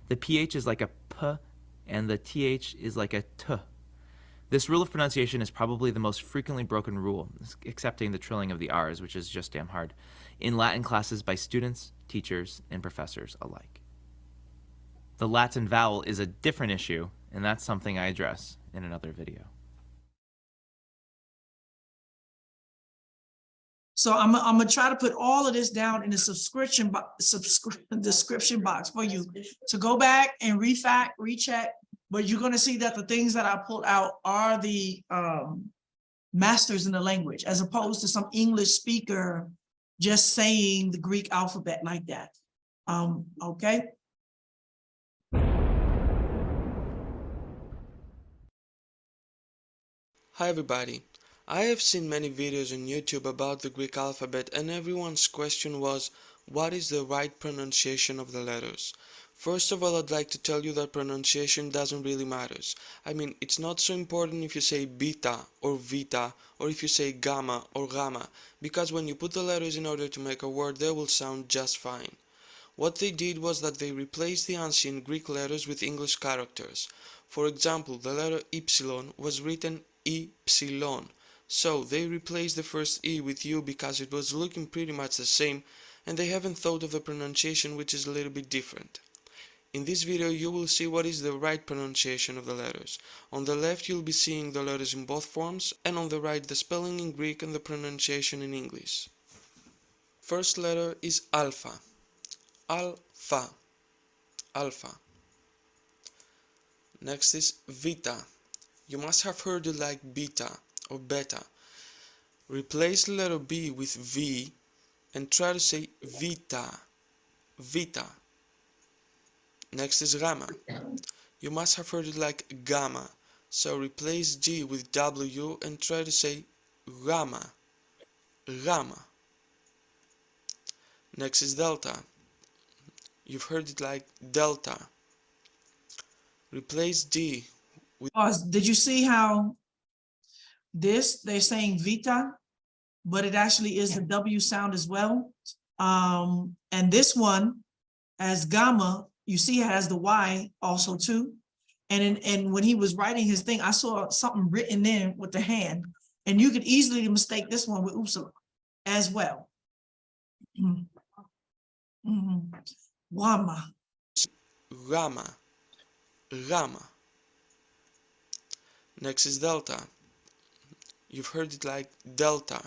Speaker 7: The PH is like a P, and the TH is like a T. This rule of pronunciation is probably the most frequently broken rule, excepting the trilling of the R's, which is just damn hard, in Latin classes by students, teachers, and professors alike. The Latin vowel is a different issue, and that's something I address in another video.
Speaker 3: So I'm gonna try to put all of this down in the description box for you to go back and recheck. But you're gonna see that the things that I pulled out are the masters in the language, as opposed to some English speaker just saying the Greek alphabet like that. Okay.
Speaker 8: Hi everybody. I have seen many videos on YouTube about the Greek alphabet, and everyone's question was, what is the right pronunciation of the letters? First of all, I'd like to tell you that pronunciation doesn't really matter. I mean, it's not so important if you say beta or vita, or if you say gamma or gamma, because when you put the letters in order to make a word, they will sound just fine. What they did was that they replaced the ancient Greek letters with English characters. For example, the letter Y was written Y, so they replaced the first E with U because it was looking pretty much the same, and they haven't thought of the pronunciation, which is a little bit different. In this video you will see what is the right pronunciation of the letters. On the left you'll be seeing the letters in both forms, and on the right the spelling in Greek and the pronunciation in English. First letter is alpha. Alpha. Alpha. Next is vita. You must have heard it like beta or beta. Replace the letter B with V and try to say vita. Vita. Next is gamma. You must have heard it like gamma. So replace G with W and try to say gamma. Gamma. Next is delta. You've heard it like delta. Replace D.
Speaker 3: Did you see how they're saying vita, but it actually is the W sound as well? And this one as gamma, you see it has the Y also too. And when he was writing his thing, I saw something written in with the hand, and you could easily mistake this one with upsilon as well. Wama.
Speaker 8: Gamma. Gamma. Next is delta. You've heard it like delta.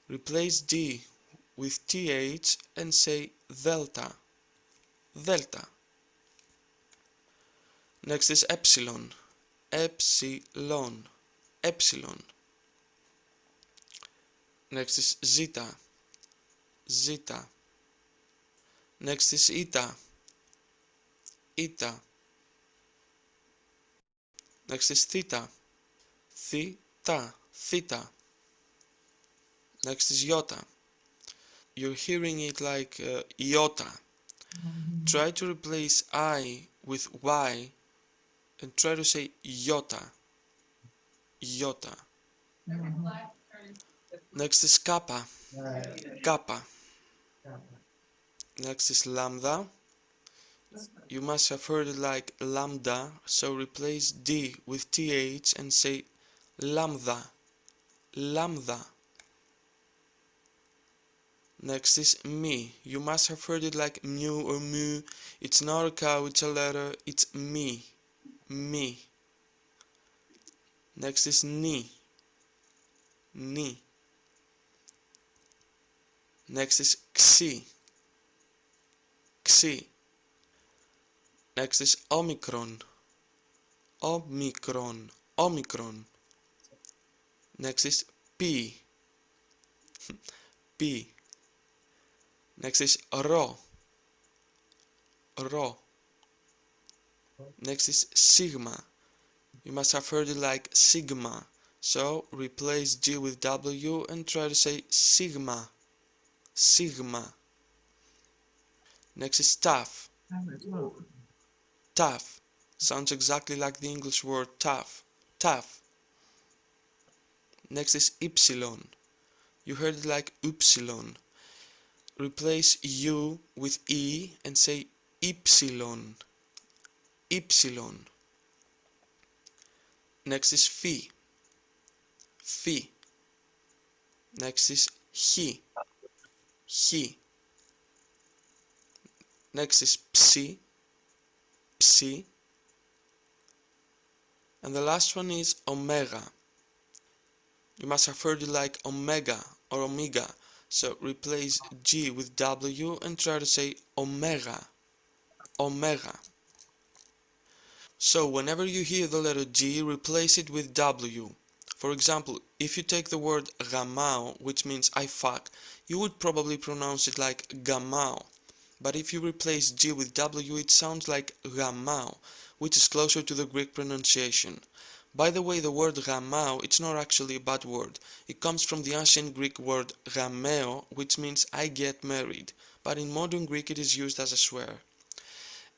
Speaker 8: Replace D with TH and say delta. Delta. Next is epsilon. Epsilon. Epsilon. Next is zeta. Zeta. Next is eta. Eta. Next is theta. Theta. Theta. Next is iota. You're hearing it like iota. Try to replace I with Y and try to say iota. Iota. Next is kappa. Kappa. Next is lambda. You must have heard it like lambda, so replace D with TH and say lambda. Lambda. Next is me. You must have heard it like mu or mu. It's not a cow, it's a letter. It's me. Me. Next is ni. Ni. Next is xi. Xi. Next is omicron. Omicron. Omicron. Next is P. P. Next is rho. Rho. Next is sigma. You must have heard it like sigma. So replace G with W and try to say sigma. Sigma. Next is tough. Tough. Sounds exactly like the English word tough. Tough. Next is ypsilon. You heard it like upsilon. Replace U with E and say ypsilon. Ypsilon. Next is Fi. Fi. Next is He. He. Next is Psi. Psi. And the last one is Omega. You must have heard it like Omega or Omega. So replace G with W and try to say Omega. Omega. So whenever you hear the letter G, replace it with W. For example, if you take the word Gamao, which means I fuck, you would probably pronounce it like Gamao. But if you replace G with W, it sounds like Gamao, which is closer to the Greek pronunciation. By the way, the word Gamao, it's not actually a bad word. It comes from the ancient Greek word Gameo, which means I get married. But in modern Greek it is used as a swear.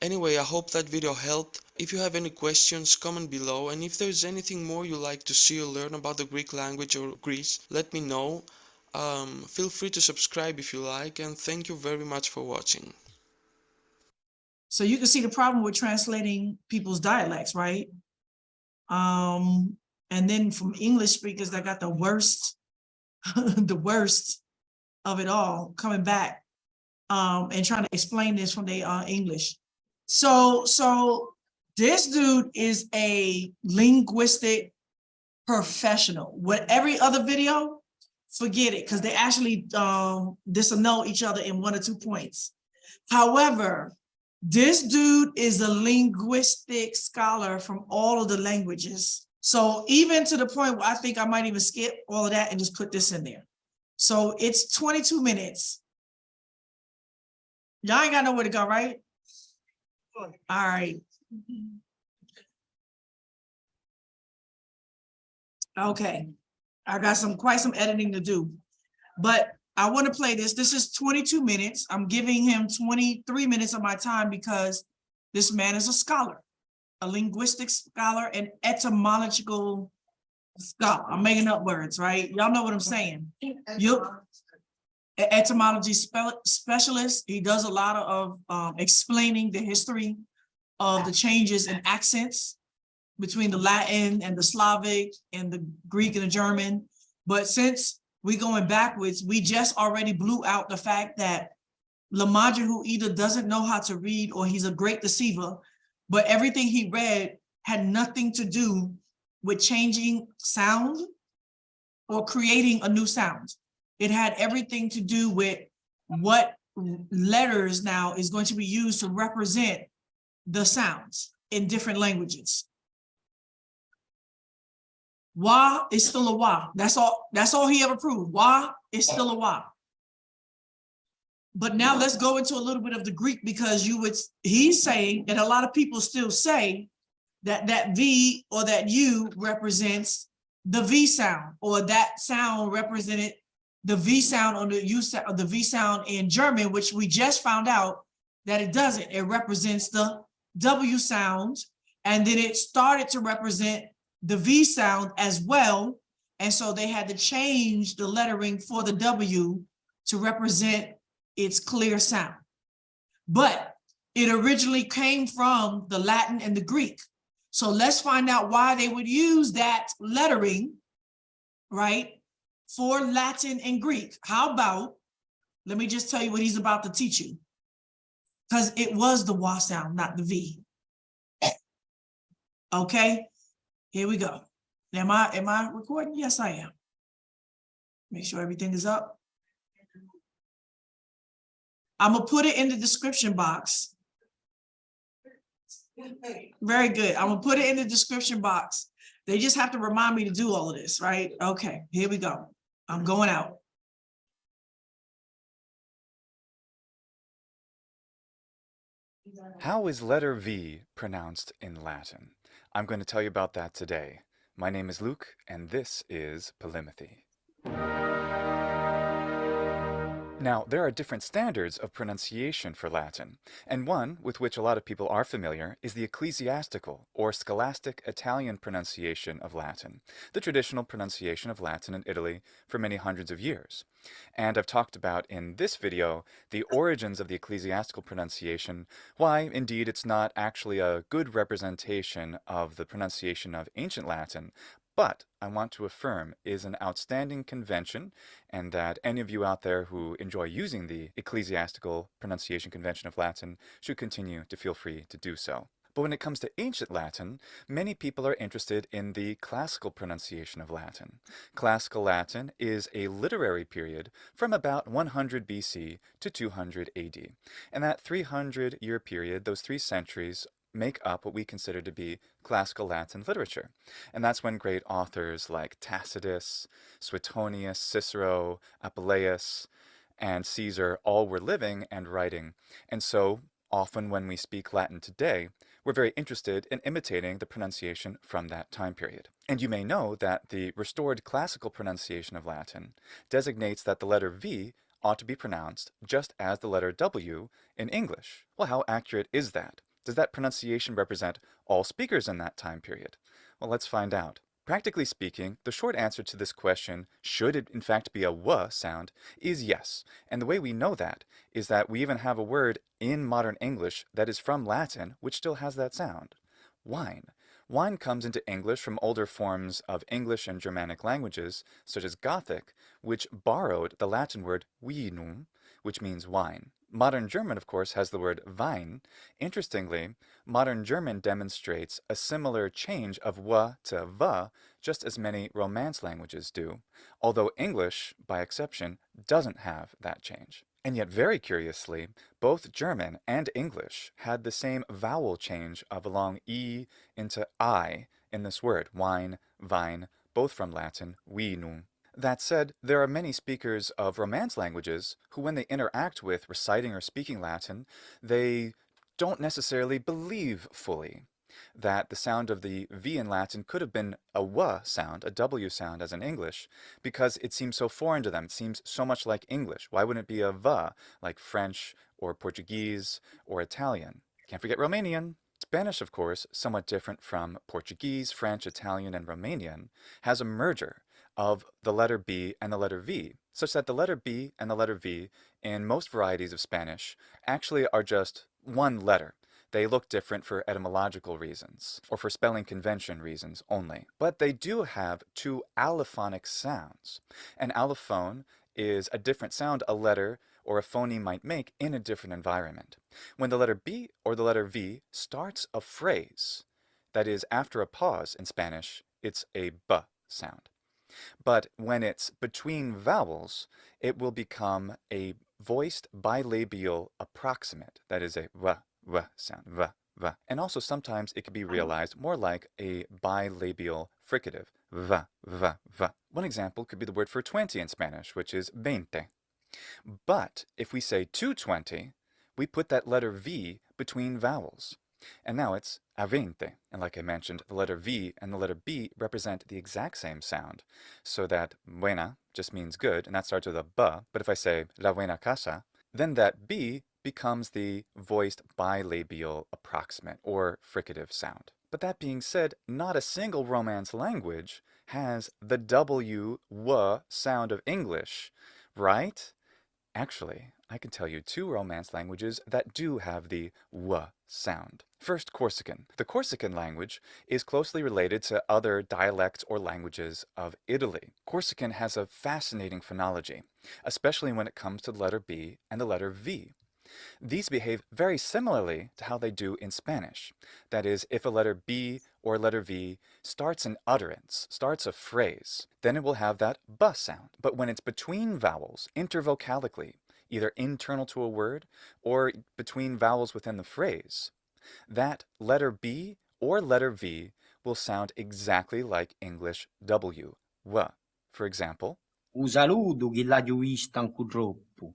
Speaker 8: Anyway, I hope that video helped. If you have any questions, comment below, and if there's anything more you'd like to see or learn about the Greek language or Greece, let me know. Feel free to subscribe if you like, and thank you very much for watching.
Speaker 3: So you can see the problem with translating people's dialects, right? And then from English speakers that got the worst, the worst of it all coming back, and trying to explain this from their English. So this dude is a linguistic professional. With every other video, forget it, because they actually disannul each other in 1 or 2 points. However, this dude is a linguistic scholar from all of the languages. So even to the point where I think I might even skip all of that and just put this in there. So it's 22 minutes. Y'all ain't got nowhere to go, right? All right. Okay. I got quite some editing to do, but I want to play this. This is 22 minutes. I'm giving him 23 minutes of my time because this man is a scholar, a linguistic scholar, and etymological scholar. I'm making up words, right? Y'all know what I'm saying. Etymology specialist. He does a lot of explaining the history of the changes in accents between the Latin and the Slavic and the Greek and the German. But since we're going backwards, we just already blew out the fact that Lamajah either doesn't know how to read or he's a great deceiver, but everything he read had nothing to do with changing sound or creating a new sound. It had everything to do with what letters now is going to be used to represent the sounds in different languages. Wah is still a wah. That's all he ever proved. Wah is still a wah. But now let's go into a little bit of the Greek, because he's saying, and a lot of people still say, that V or that U represents the V sound, or that sound represented the V sound or the U sound, or the V sound in German, which we just found out that it doesn't. It represents the W sound, and then it started to represent the V sound as well. And so they had to change the lettering for the W to represent its clear sound. But it originally came from the Latin and the Greek. So let's find out why they would use that lettering, right, for Latin and Greek. How about, let me just tell you what he's about to teach you, because it was the WA sound, not the V. Okay, here we go. Am I recording? Yes, I am. Make sure everything is up. I'm gonna put it in the description box. Very good. I'm gonna put it in the description box. They just have to remind me to do all of this, right? Okay, here we go. I'm going out.
Speaker 9: How is letter V pronounced in Latin? I'm going to tell you about that today. My name is Luke, and this is Polymathy. Now, there are different standards of pronunciation for Latin, and one with which a lot of people are familiar is the ecclesiastical or scholastic Italian pronunciation of Latin, the traditional pronunciation of Latin in Italy for many hundreds of years. And I've talked about in this video the origins of the ecclesiastical pronunciation, why indeed it's not actually a good representation of the pronunciation of ancient Latin, but I want to affirm is an outstanding convention, and that any of you out there who enjoy using the ecclesiastical pronunciation convention of Latin should continue to feel free to do so. But when it comes to ancient Latin, many people are interested in the classical pronunciation of Latin. Classical Latin is a literary period from about 100 BC to 200 AD. And that 300-year period, those 3 centuries, make up what we consider to be classical Latin literature. And that's when great authors like Tacitus, Suetonius, Cicero, Apuleius, and Caesar all were living and writing. And so often when we speak Latin today, we're very interested in imitating the pronunciation from that time period. And you may know that the restored classical pronunciation of Latin designates that the letter V ought to be pronounced just as the letter W in English. Well, how accurate is that? Does that pronunciation represent all speakers in that time period? Well, let's find out. Practically speaking, the short answer to this question, should it in fact be a W sound, is yes. And the way we know that is that we even have a word in modern English that is from Latin which still has that sound. Wine. Wine comes into English from older forms of English and Germanic languages, such as Gothic, which borrowed the Latin word vinum, which means wine. Modern German, of course, has the word Wein. Interestingly, modern German demonstrates a similar change of W to V, just as many Romance languages do, although English, by exception, doesn't have that change. And yet, very curiously, both German and English had the same vowel change of a long E into I in this word, wine, vine, both from Latin, vinum. That said, there are many speakers of Romance languages who, when they interact with reciting or speaking Latin, they don't necessarily believe fully that the sound of the V in Latin could have been a W sound, a W sound as in English, because it seems so foreign to them. It seems so much like English. Why wouldn't it be a V, like French or Portuguese or Italian? Can't forget Romanian. Spanish, of course, somewhat different from Portuguese, French, Italian, and Romanian, has a merger of the letter B and the letter V, such that the letter B and the letter V in most varieties of Spanish actually are just one letter. They look different for etymological reasons, or for spelling convention reasons only. But they do have 2 allophonic sounds. An allophone is a different sound a letter or a phoneme might make in a different environment. When the letter B or the letter V starts a phrase, that is, after a pause in Spanish, it's a B sound. But when it's between vowels, it will become a voiced bilabial approximate, that is a v sound, v. And also sometimes it can be realized more like a bilabial fricative, v. One example could be the word for 20 in Spanish, which is 20. But if we say 220, we put that letter V between vowels. And now it's a 20. And like I mentioned, the letter V and the letter B represent the exact same sound. So that buena just means good, and that starts with a B. But if I say la buena casa, then that B becomes the voiced bilabial approximate or fricative sound. But that being said, not a single Romance language has the W sound of English, right? Actually, I can tell you 2 Romance languages that do have the W sound. First, Corsican. The Corsican language is closely related to other dialects or languages of Italy. Corsican has a fascinating phonology, especially when it comes to the letter B and the letter V. These behave very similarly to how they do in Spanish. That is, if a letter B or a letter V starts an utterance, starts a phrase, then it will have that B sound. But when it's between vowels, intervocalically, either internal to a word or between vowels within the phrase, that letter B or letter V will sound exactly like English W. For example,
Speaker 10: Un saludo che la giuistan troppo.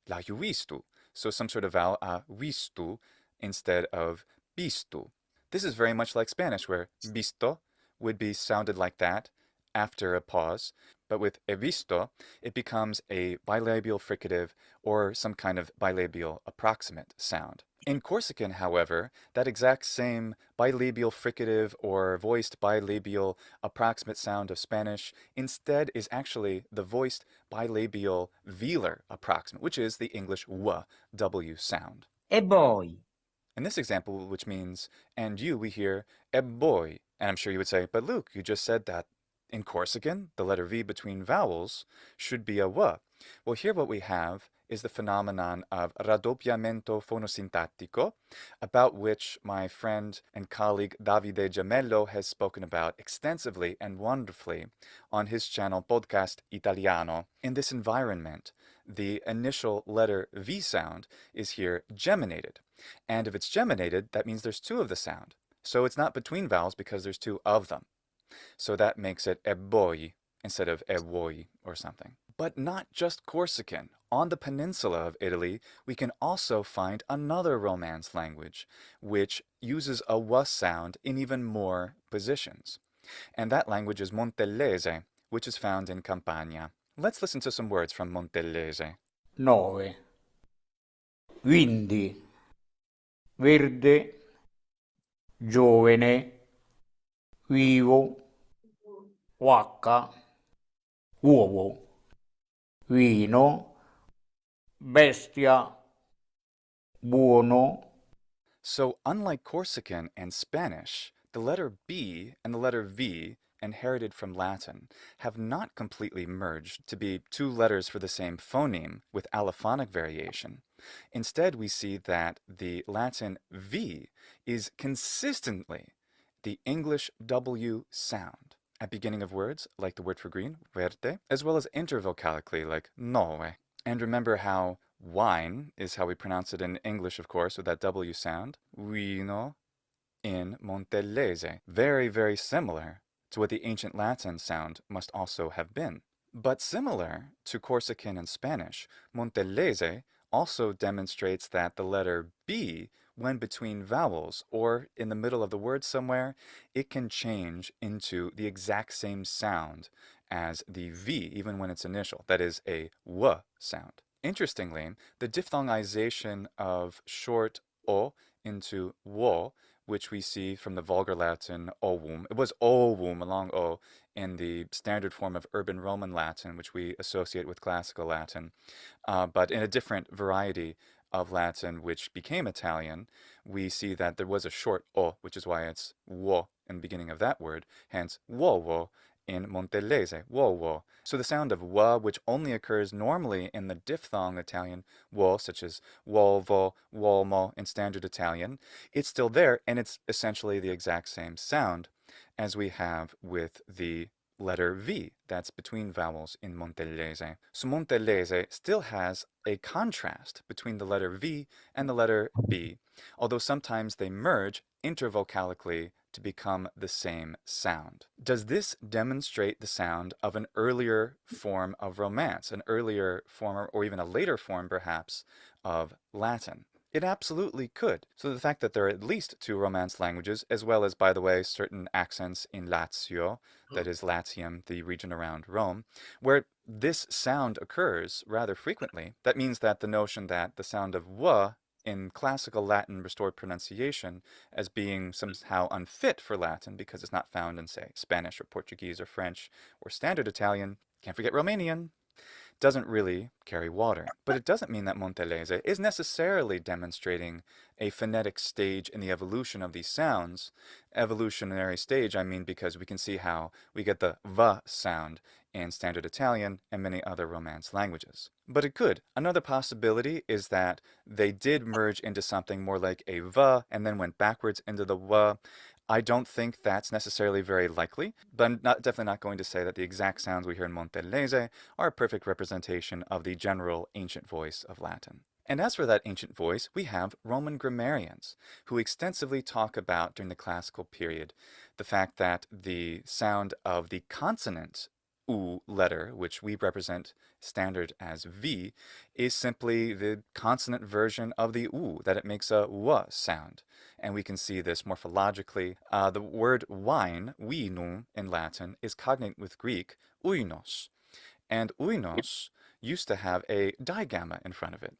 Speaker 9: la juistu. So some sort of vowel, a vistu, instead of bistu. This is very much like Spanish, where visto would be sounded like that, after a pause, but with he visto, it becomes a bilabial fricative or some kind of bilabial approximate sound. In Corsican, however, that exact same bilabial fricative or voiced bilabial approximate sound of Spanish instead is actually the voiced bilabial velar approximate, which is the English W sound.
Speaker 10: E voi?
Speaker 9: In this example, which means and you, we hear e boy. And I'm sure you would say, but Luke, you just said that in Corsican, the letter V between vowels should be a W. Well, here what we have is the phenomenon of raddoppiamento fonosintattico, about which my friend and colleague Davide Gemello has spoken about extensively and wonderfully on his channel Podcast Italiano. In this environment, the initial letter V sound is here geminated. And if it's geminated, that means there's two of the sound. So it's not between vowels because there's two of them. So that makes it ebboi instead of evoi or something. But not just Corsican. On the peninsula of Italy, we can also find another Romance language, which uses a W sound in even more positions. And that language is Montellese, which is found in Campania. Let's listen to some words from Montellese.
Speaker 10: 9. Quindi, verde, giovane, vivo, vacca, uovo, vino, bestia, buono.
Speaker 9: So unlike Corsican and Spanish, the letter B and the letter V, inherited from Latin, have not completely merged to be two letters for the same phoneme with allophonic variation. Instead, we see that the Latin V is consistently the English W sound at beginning of words, like the word for green, verde, as well as intervocalically, like nove. And remember how wine is how we pronounce it in English, of course, with that W sound, vino, in Montellese. Very, very similar to what the ancient Latin sound must also have been. But similar to Corsican and Spanish, Montellese also demonstrates that the letter B, when between vowels or in the middle of the word somewhere, it can change into the exact same sound as the V, even when it's initial. That is a W sound. Interestingly, the diphthongization of short O into wo, which we see from the vulgar Latin ovum. It was ovum, a long O, in the standard form of urban Roman Latin, which we associate with classical Latin. But in a different variety of Latin, which became Italian, we see that there was a short O, which is why it's wo in the beginning of that word, hence uovo in Montellese, uovo. So the sound of wa, which only occurs normally in the diphthong Italian wo, such as uovo, uomo in standard Italian, it's still there, and it's essentially the exact same sound as we have with the letter V that's between vowels in Montellese. So Montellese still has a contrast between the letter V and the letter B, although sometimes they merge intervocalically to become the same sound. Does this demonstrate the sound of an earlier form of Romance, an earlier form or even a later form perhaps of Latin? It absolutely could. So the fact that there are at least two Romance languages, as well as, by the way, certain accents in Lazio, that is Latium, the region around Rome, where this sound occurs rather frequently, that means that the notion that the sound of w in classical Latin restored pronunciation as being somehow unfit for Latin because it's not found in, say, Spanish or Portuguese or French or Standard Italian, can't forget Romanian, doesn't really carry water. But it doesn't mean that Montellese is necessarily demonstrating a phonetic stage in the evolution of these sounds. Evolutionary stage, I mean, because we can see how we get the V sound in Standard Italian and many other Romance languages. But it could. Another possibility is that they did merge into something more like a V and then went backwards into the W. I don't think that's necessarily very likely, but I'm definitely not going to say that the exact sounds we hear in Montellese are a perfect representation of the general ancient voice of Latin. And as for that ancient voice, we have Roman grammarians who extensively talk about, during the classical period, the fact that the sound of the consonant U letter, which we represent standard as V, is simply the consonant version of the U, that it makes a W sound. And we can see this morphologically. The word wine, vinum in Latin, is cognate with Greek, uinos. And uinos used to have a digamma in front of it.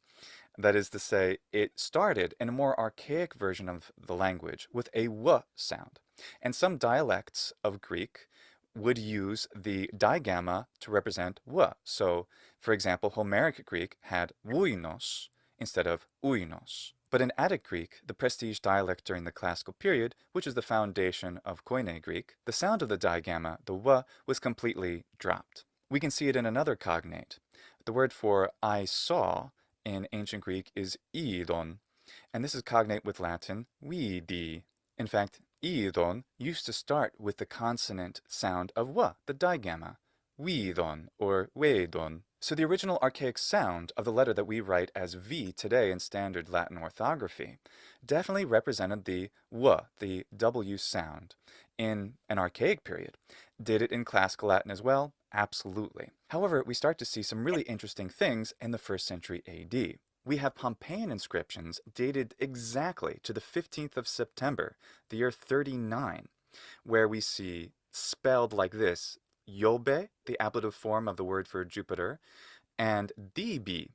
Speaker 9: That is to say, it started in a more archaic version of the language with a W sound. And some dialects of Greek would use the digamma to represent W. So, for example, Homeric Greek had wuinos instead of uinos. But in Attic Greek, the prestige dialect during the classical period, which is the foundation of Koine Greek, the sound of the digamma, the W, was completely dropped. We can see it in another cognate. The word for I saw in ancient Greek is idon, and this is cognate with Latin vidi. In fact, idon used to start with the consonant sound of W, the digamma, vidon or wedon. So the original archaic sound of the letter that we write as V today in standard Latin orthography definitely represented the W, the W sound, in an archaic period. Did it in classical Latin as well? Absolutely. However, we start to see some really interesting things in the 1st century AD. We have Pompeian inscriptions dated exactly to the 15th of September, the year 39, where we see spelled like this, Yobe, the ablative form of the word for Jupiter, and DB.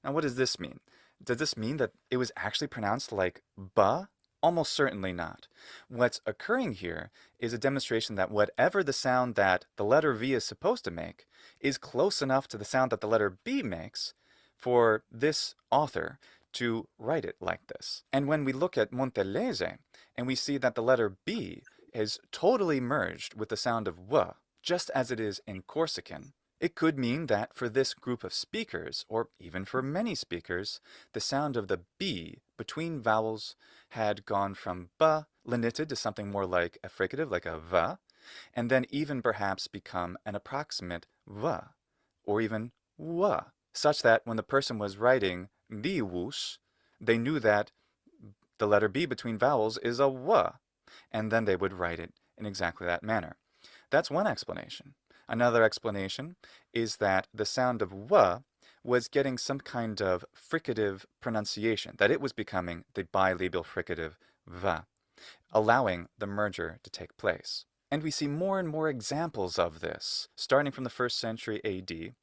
Speaker 9: Now, what does this mean? Does this mean that it was actually pronounced like ba? Almost certainly not. What's occurring here is a demonstration that whatever the sound that the letter V is supposed to make is close enough to the sound that the letter B makes for this author to write it like this. And when we look at Montelese and we see that the letter B is totally merged with the sound of W, just as it is in Corsican, it could mean that for this group of speakers, or even for many speakers, the sound of the B between vowels had gone from B lenited to something more like a fricative, like a V, and then even perhaps become an approximate V, or even W, such that when the person was writing diwus, they knew that the letter B between vowels is a W, and then they would write it in exactly that manner. That's one explanation. Another explanation is that the sound of W was getting some kind of fricative pronunciation, that it was becoming the bilabial fricative V, allowing the merger to take place. And we see more and more examples of this, starting from the 1st century AD,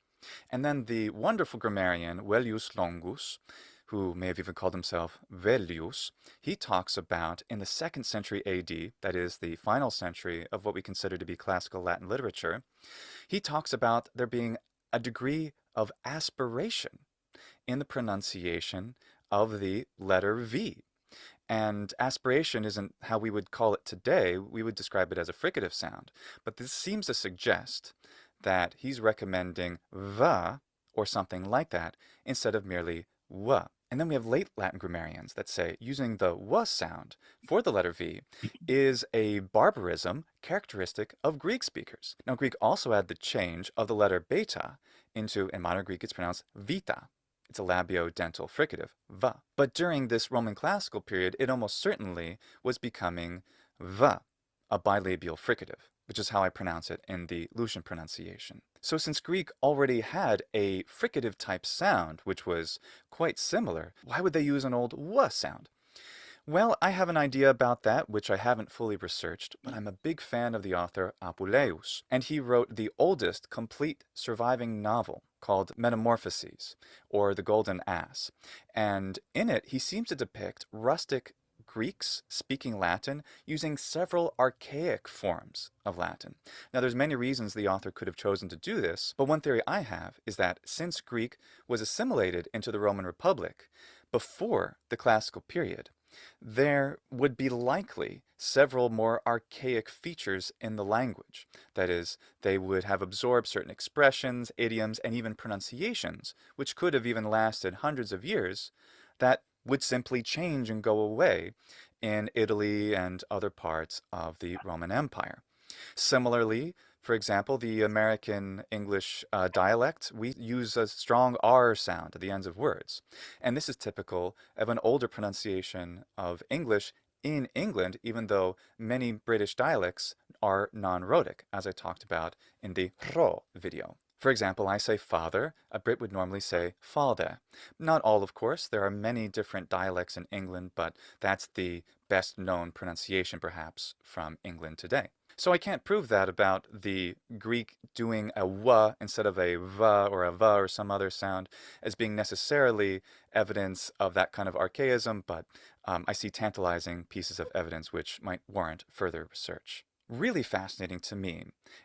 Speaker 9: and then the wonderful grammarian Velleius Longus, who may have even called himself Velleius, he talks about in the 2nd century AD, that is the final century of what we consider to be classical Latin literature, he talks about there being a degree of aspiration in the pronunciation of the letter V. And aspiration isn't how we would call it today. We would describe it as a fricative sound. But this seems to suggest that he's recommending V or something like that instead of merely W. And then we have late Latin grammarians that say using the W sound for the letter V is a barbarism characteristic of Greek speakers. Now, Greek also had the change of the letter beta into, in modern Greek, it's pronounced vita. It's a labiodental fricative, V. But during this Roman classical period, it almost certainly was becoming V, a bilabial fricative, which is how I pronounce it in the Lucian pronunciation. So since Greek already had a fricative type sound, which was quite similar, why would they use an old W sound? Well, I have an idea about that, which I haven't fully researched, but I'm a big fan of the author Apuleius, and he wrote the oldest complete surviving novel called Metamorphoses, or The Golden Ass. And in it, he seems to depict rustic Greeks speaking Latin using several archaic forms of Latin. Now, there's many reasons the author could have chosen to do this, but one theory I have is that since Greek was assimilated into the Roman Republic before the classical period, there would be likely several more archaic features in the language. That is, they would have absorbed certain expressions, idioms, and even pronunciations, which could have even lasted hundreds of years, that would simply change and go away in Italy and other parts of the Roman Empire. Similarly, for example, the American English dialect, we use a strong R sound at the ends of words. And this is typical of an older pronunciation of English in England, even though many British dialects are non-rhotic, as I talked about in the ro video. For example, I say father, a Brit would normally say father. Not all, of course, there are many different dialects in England, but that's the best known pronunciation perhaps from England today. So I can't prove that about the Greek doing a w instead of a v or a v or some other sound as being necessarily evidence of that kind of archaism, but I see tantalizing pieces of evidence which might warrant further research. Really fascinating to me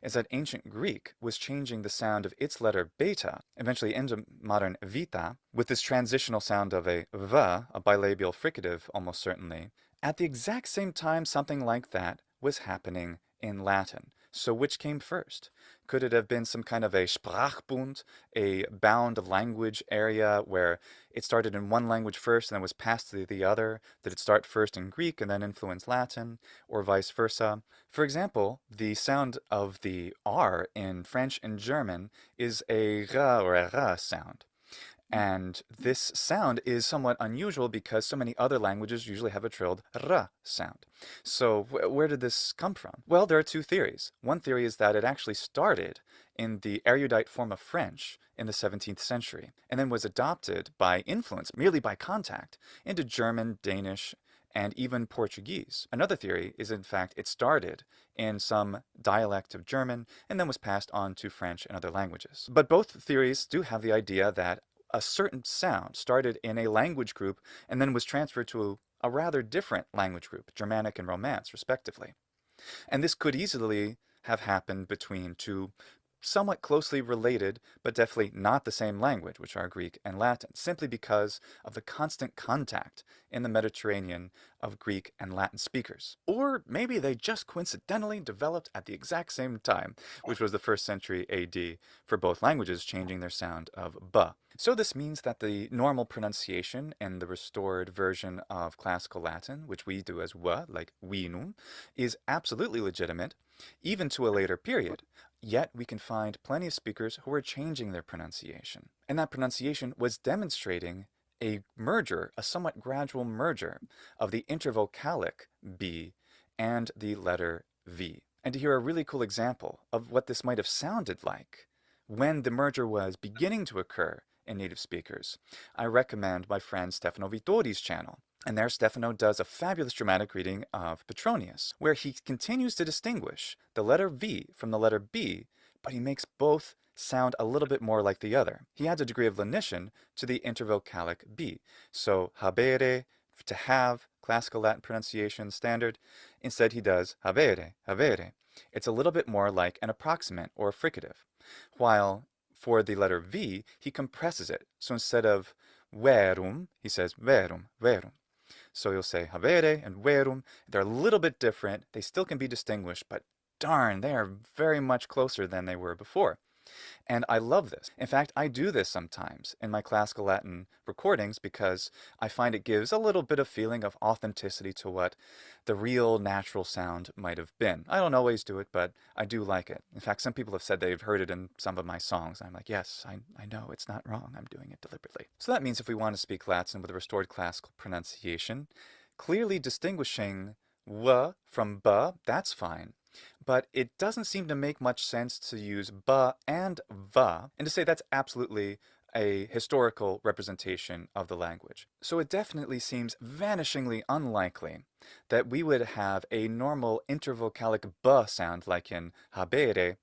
Speaker 9: is that ancient Greek was changing the sound of its letter beta, eventually into modern vita, with this transitional sound of a v, a bilabial fricative almost certainly, at the exact same time something like that was happening in Latin. So which came first? Could it have been some kind of a Sprachbund, a bound language area where it started in one language first and then was passed to the other? Did it start first in Greek and then influence Latin, or vice versa? For example, the sound of the R in French and German is a R or a R sound. And this sound is somewhat unusual because so many other languages usually have a trilled R sound. So where did this come from? Well, there are two theories. One theory is that it actually started in the erudite form of French in the 17th century, and then was adopted by influence, merely by contact, into German, Danish, and even Portuguese. Another theory is, in fact, it started in some dialect of German and then was passed on to French and other languages. But both theories do have the idea that a certain sound started in a language group and then was transferred to a rather different language group, Germanic and Romance, respectively. And this could easily have happened between two somewhat closely related, but definitely not the same language, which are Greek and Latin, simply because of the constant contact in the Mediterranean of Greek and Latin speakers. Or maybe they just coincidentally developed at the exact same time, which was the 1st century AD, for both languages changing their sound of b. So this means that the normal pronunciation in the restored version of classical Latin, which we do as w, like vinum, is absolutely legitimate, even to a later period. Yet we can find plenty of speakers who are changing their pronunciation. And that pronunciation was demonstrating a merger, a somewhat gradual merger, of the intervocalic B and the letter V. And to hear a really cool example of what this might have sounded like when the merger was beginning to occur in native speakers, I recommend my friend Stefano Vittori's channel. And there Stefano does a fabulous dramatic reading of Petronius, where he continues to distinguish the letter V from the letter B, but he makes both sound a little bit more like the other. He adds a degree of lenition to the intervocalic B. So habere, to have, classical Latin pronunciation standard. Instead he does habere, habere. It's a little bit more like an approximant or a fricative. While for the letter V, he compresses it. So instead of verum, he says verum, verum. So you'll say habere and verum. They're a little bit different. They still can be distinguished, but darn, they are very much closer than they were before. And I love this. In fact, I do this sometimes in my classical Latin recordings because I find it gives a little bit of feeling of authenticity to what the real natural sound might have been. I don't always do it, but I do like it. In fact, some people have said they've heard it in some of my songs. I'm like, yes, I know it's not wrong. I'm doing it deliberately. So that means if we want to speak Latin with a restored classical pronunciation, clearly distinguishing w from b, that's fine. But it doesn't seem to make much sense to use b and v, and to say that's absolutely a historical representation of the language. So it definitely seems vanishingly unlikely that we would have a normal intervocalic b sound like in habere,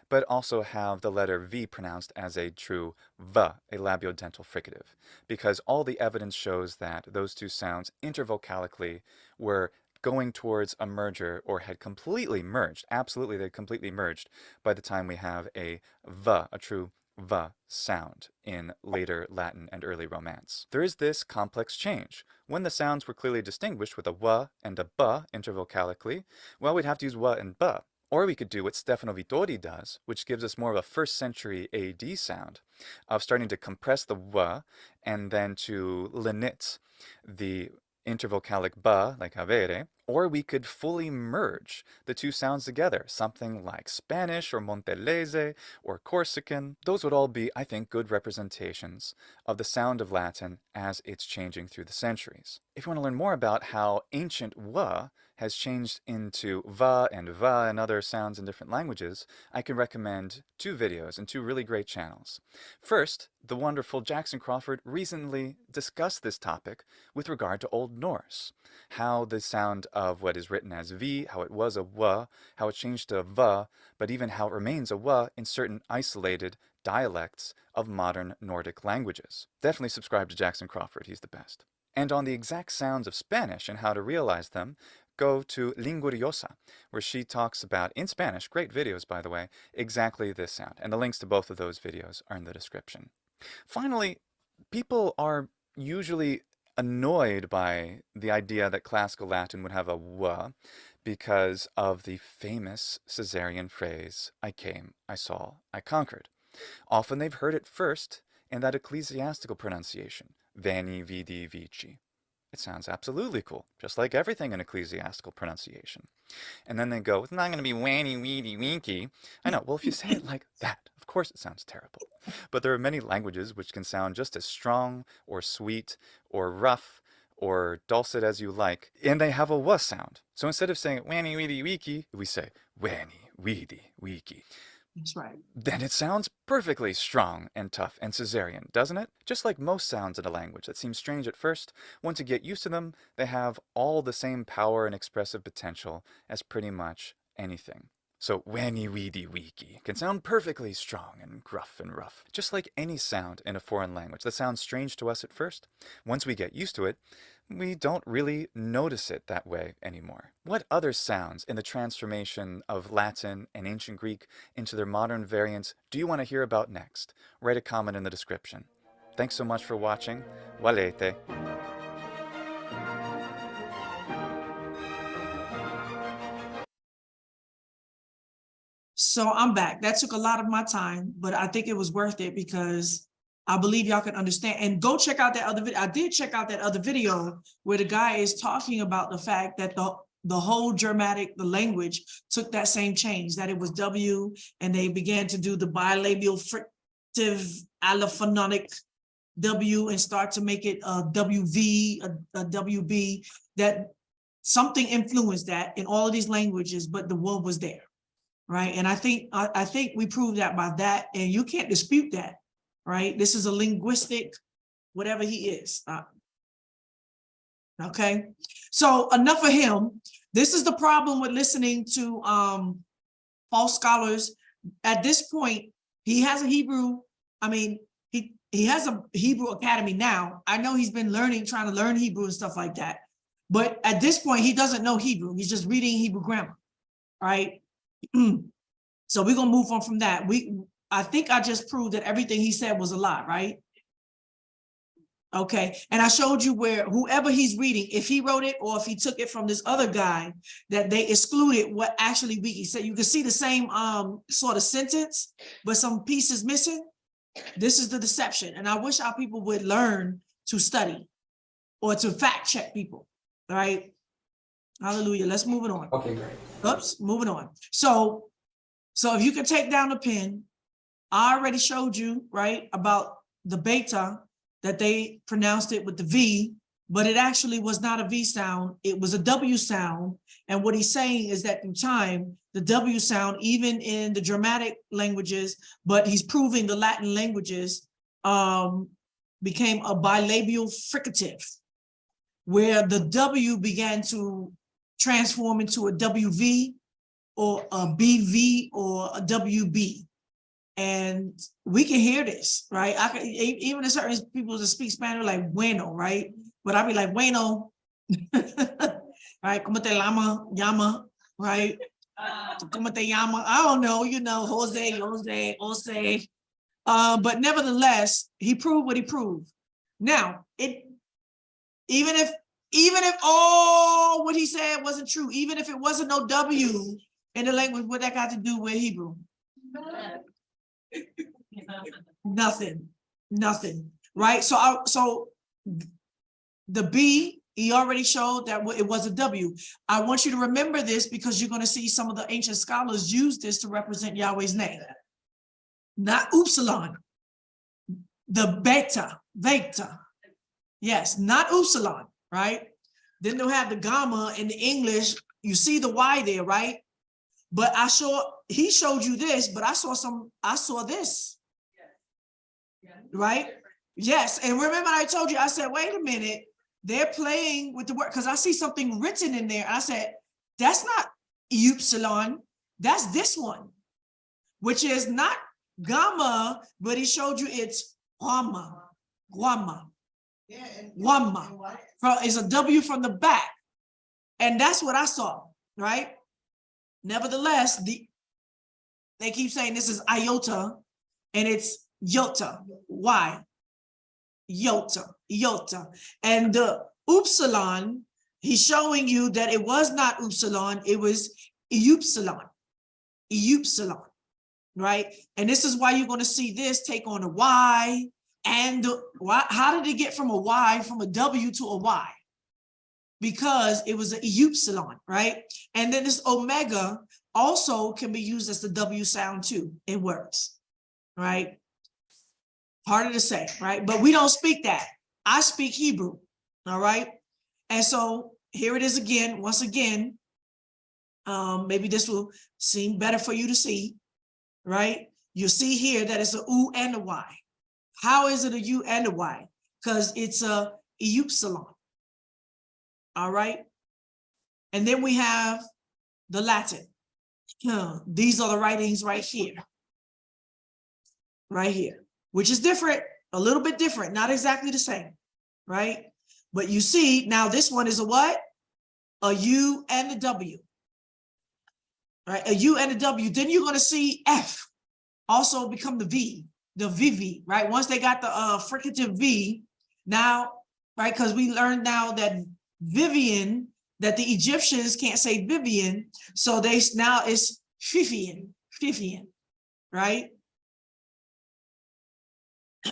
Speaker 9: but also have the letter V pronounced as a true V, a labiodental fricative, because all the evidence shows that those two sounds intervocalically were going towards a merger or had completely merged. Absolutely, they completely merged by the time we have a V, a true V sound in later Latin and early Romance. There is this complex change. When the sounds were clearly distinguished with a W and a B intervocalically, well, we'd have to use W and B. Or we could do what Stefano Vittori does, which gives us more of a 1st century AD sound of starting to compress the W and then to lenit the intervocalic ba, like avere, or we could fully merge the two sounds together, something like Spanish or Montelese or Corsican. Those would all be, I think, good representations of the sound of Latin as it's changing through the centuries. If you want to learn more about how ancient wa has changed into va and other sounds in different languages, I can recommend 2 videos and 2 really great channels. First, the wonderful Jackson Crawford recently discussed this topic with regard to Old Norse, how the sound of what is written as v, how it was a w, how it changed to va, but even how it remains a w in certain isolated dialects of modern Nordic languages. Definitely subscribe to Jackson Crawford, he's the best. And on the exact sounds of Spanish and how to realize them, go to Linguriosa, where she talks about, in Spanish, great videos by the way, exactly this sound. And the links to both of those videos are in the description. Finally, people are usually annoyed by the idea that classical Latin would have a w because of the famous Caesarean phrase, I came, I saw, I conquered. Often they've heard it first in that ecclesiastical pronunciation, veni, vidi, vici. It sounds absolutely cool, just like everything in ecclesiastical pronunciation. And then they go, it's not going to be wanny, weedy, winky. I know, well, if you say it like that, of course it sounds terrible. But there are many languages which can sound just as strong, or sweet, or rough, or dulcet as you like, and they have a w sound. So instead of saying wanny, weedy, weaky, we say wanny, weedy, weaky.
Speaker 3: That's right.
Speaker 9: Then it sounds perfectly strong and tough and Caesarean, doesn't it? Just like most sounds in a language that seem strange at first, once you get used to them, they have all the same power and expressive potential as pretty much anything. So wanny, weedy, weaky can sound perfectly strong and gruff and rough, just like any sound in a foreign language that sounds strange to us at first. Once we get used to it, we don't really notice it that way anymore. What other sounds in the transformation of Latin and ancient Greek into their modern variants do you want to hear about next? Write a comment in the description. Thanks so much for watching. Walete.
Speaker 3: So I'm back. That took a lot of my time, but I think it was worth it because I believe y'all can understand. And go check out that other video. I did check out that other video where the guy is talking about the fact that the whole Germanic, the language, took that same change, that it was W, and they began to do the bilabial frictive allophonic W and start to make it a WV, a WB, that something influenced that in all of these languages, but the W was there, right? And I think we proved that by that, and you can't dispute that. Right? This is a linguistic, whatever he is. Okay. So enough of him. This is the problem with listening to false scholars. At this point, he has a Hebrew. I mean, he has a Hebrew academy now. I know he's been trying to learn Hebrew and stuff like that. But at this point, he doesn't know Hebrew. He's just reading Hebrew grammar. Right? So we're gonna move on from that. I think I just proved that everything he said was a lie, right? Okay, and I showed you where whoever he's reading, if he wrote it or if he took it from this other guy, that they excluded what actually he said. You can see the same sort of sentence, but some pieces missing. This is the deception, and I wish our people would learn to study or to fact check people, all right? Hallelujah, let's move it on.
Speaker 4: Okay, great.
Speaker 3: Oops, moving on. So if you could take down the pen, I already showed you, right, about the beta, that they pronounced it with the V, but it actually was not a V sound. It was a W sound. And what he's saying is that through time, the W sound, even in the Germanic languages, but he's proving the Latin languages, became a bilabial fricative, where the W began to transform into a WV or a BV or a WB. And we can hear this, right? I can, even in certain people that speak Spanish, like bueno, right? But I'll be like, bueno, right? Como te llama, right? Como te llama? I don't know, Jose. But nevertheless, he proved what he proved. Now, even if all what he said wasn't true, even if it wasn't no W in the language, what that got to do with Hebrew? Nothing, right? So the B, he already showed that it was a W. I want you to remember this because you're going to see some of the ancient scholars use this to represent Yahweh's name. Not upsilon, the beta. Yes, not upsilon, right? Then they'll have the gamma in the English you see the Y there, right? But he showed you this, but I saw this, right? Yes, and remember I told you, I said, wait a minute, they're playing with the word, because I see something written in there. And I said, that's not Upsilon, that's this one, which is not gamma, but he showed you it's guama, guama,
Speaker 2: Yeah, and
Speaker 3: guama. It's a W from the back. And that's what I saw, right? Nevertheless, they keep saying this is iota, and it's iota. Why? Iota, iota. And the upsilon, he's showing you that it was not upsilon, it was eupsilon, eupsilon, right? And this is why you're going to see this take on a Y. And how did it get from a Y, from a W to a Y? Because it was an eupsilon, right? And then this omega also can be used as the W sound too in words, right? Harder to say, right? But we don't speak that. I speak Hebrew, all right? And so here it is again, once again, maybe this will seem better for you to see, right? You see here that it's a U and a Y. How is it a U and a Y? Because it's a eupsilon. All right. And then we have the Latin. These are the writings right here. Right here, which is different, a little bit different, not exactly the same, right? But you see, now this one is a what? A U and a W. Right? A U and a W. Then you're going to see F also become the V, the VV, right? Once they got the fricative V, now, right? Because we learned now that Vivian, that the Egyptians can't say Vivian, so now it's Fifian, Fifian, right?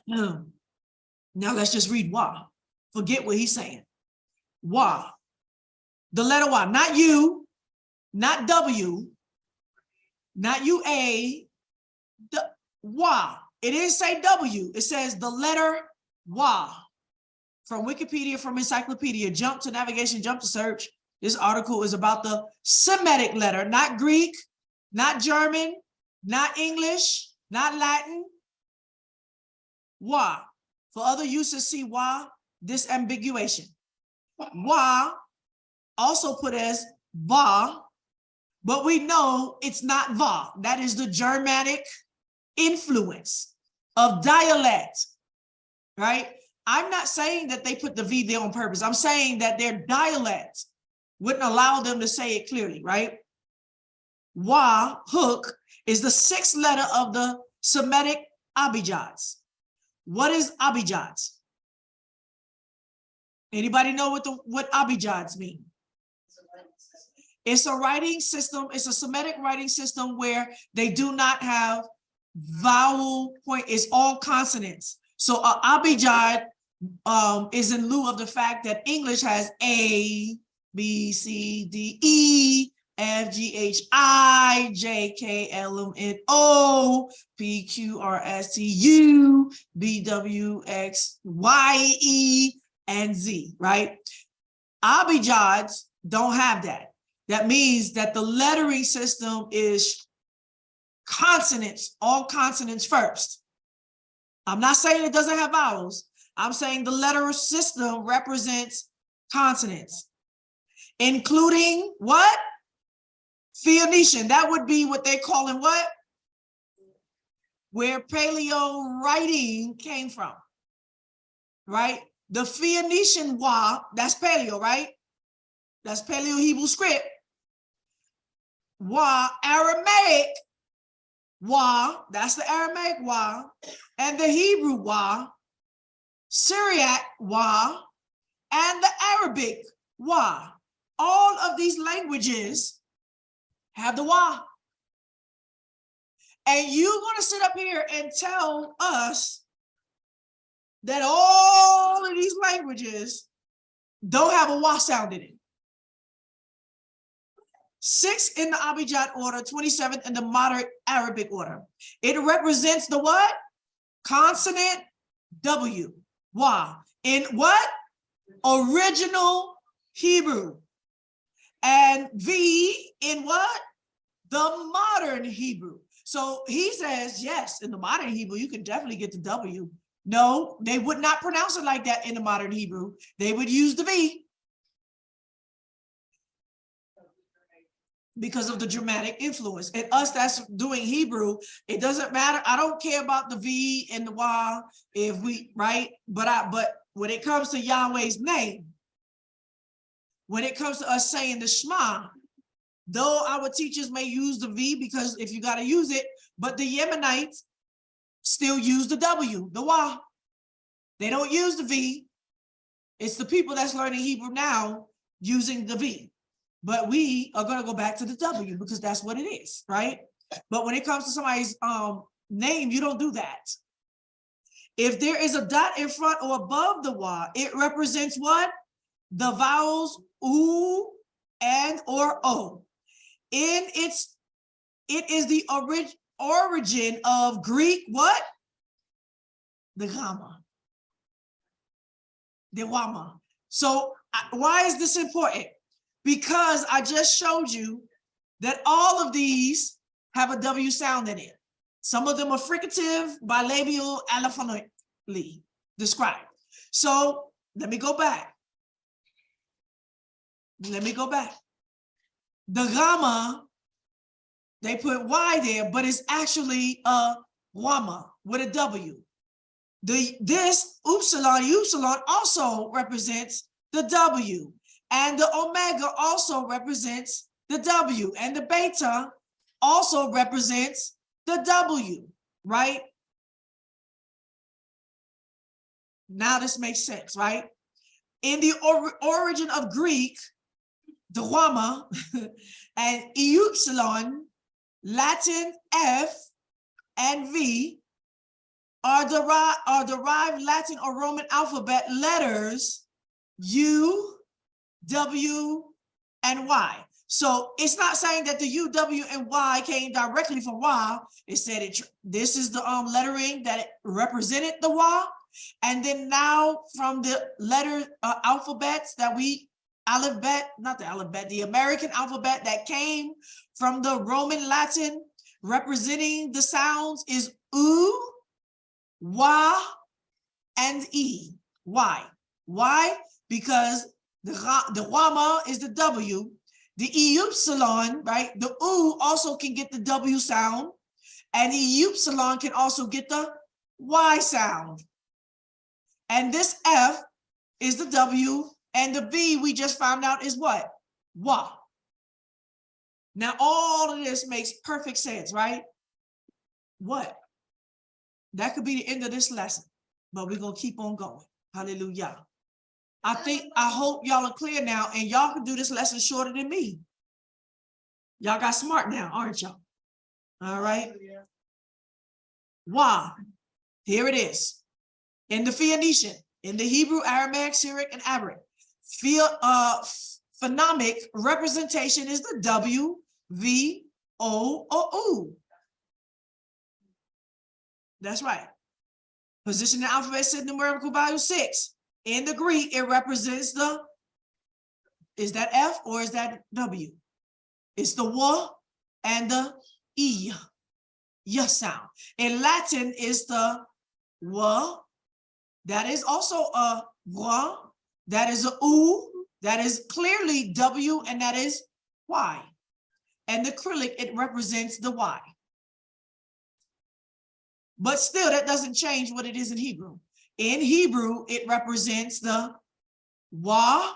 Speaker 3: Now let's just read Wa. Forget what he's saying. Wa. The letter Y, not U, not W, not UA, the Wa. It didn't say W, it says the letter Wa. From Wikipedia, from Encyclopedia, jump to navigation, jump to search. This article is about the Semitic letter, not Greek, not German, not English, not Latin. Wa. For other uses, see Wa, disambiguation. Wa, also put as Va, but we know it's not Va. That is the Germanic influence of dialect, right? I'm not saying that they put the V there on purpose. I'm saying that their dialect wouldn't allow them to say it clearly, right? Wa, hook, is the sixth letter of the Semitic Abijads. What is Abijads? Anybody know what Abijads mean? It's a writing system. It's a Semitic writing system where they do not have vowel point. It's all consonants. So Abijad is in lieu of the fact that English has A, B, C, D, E, F, G, H, I, J, K, L, M, N, O, P, Q, R, S, T, U, B, W, X, Y, E, and Z, right? Abijads don't have that. That means that the lettering system is consonants, all consonants first. I'm not saying it doesn't have vowels. I'm saying the letter system represents consonants, including what? Phoenician. That would be what they're calling what? Where Paleo writing came from, right? The Phoenician Wa, that's Paleo, right? That's Paleo Hebrew script. Wa, Aramaic Wa, that's the Aramaic Wa, and the Hebrew Wa, Syriac Wa, and the Arabic Wa. All of these languages have the Wa. And you're going to sit up here and tell us that all of these languages don't have a Wa sound in it. 6 in the Abjad order, 27th in the modern Arabic order. It represents the what? Consonant W, Wa. In what? Original Hebrew. and V in what? The modern Hebrew. So he says, yes, in the modern Hebrew, you can definitely get the W. No, they would not pronounce it like that in the modern Hebrew. They would use the V because of the Germanic influence. And us that's doing Hebrew, it doesn't matter. I don't care about the V and the Y if we, right? But when it comes to Yahweh's name, when it comes to us saying the Shema, though our teachers may use the V because if you got to use it, but the Yemenites still use the W, the Y. They don't use the V. It's the people that's learning Hebrew now using the V. But we are going to go back to the W because that's what it is, right? But when it comes to somebody's name, you don't do that. If there is a dot in front or above the Y, it represents what? The vowels U and or O. It is the origin of Greek what? The gamma. The wama. So why is this important? Because I just showed you that all of these have a W sound in it. Some of them are fricative, bilabial, allophonically described. So let me go back. The gamma, they put Y there, but it's actually a wama with a W. This upsilon also represents the W, and the omega also represents the W, and the beta also represents the W, right? Now this makes sense, right? In the origin of Greek, the wama and upsilon, Latin F and V are derived Latin or Roman alphabet letters U, W, and Y. So it's not saying that the U, W, and Y came directly from Y. It said this is the lettering that it represented the Y. And then now from the letter alphabets that the American alphabet that came from the Roman Latin representing the sounds is U, Y, and E. Why? Why? Because the wama is the W, the upsilon, right? The U also can get the W sound, and the upsilon can also get the Y sound. And this F is the W, and the V we just found out is what? Wa. Now all of this makes perfect sense, right? What? That could be the end of this lesson, but we're going to keep on going. Hallelujah. I hope y'all are clear now, and y'all can do this lesson shorter than me. Y'all got smart now, aren't y'all? All right. Why? Here it is. In the Phoenician, in the Hebrew, Aramaic, Syriac, and Arabic, phonemic representation is the W, V, O, or U. That's right. Position in the alphabet, set numerical value 6. In the Greek, it represents is that F or is that W? It's the W and the E, Y sound. In Latin, it's the W, that is also a W, that is a U, that is clearly W, and that is Y. And the Cyrillic, it represents the Y. But still, that doesn't change what it is in Hebrew. In Hebrew, it represents the Wa,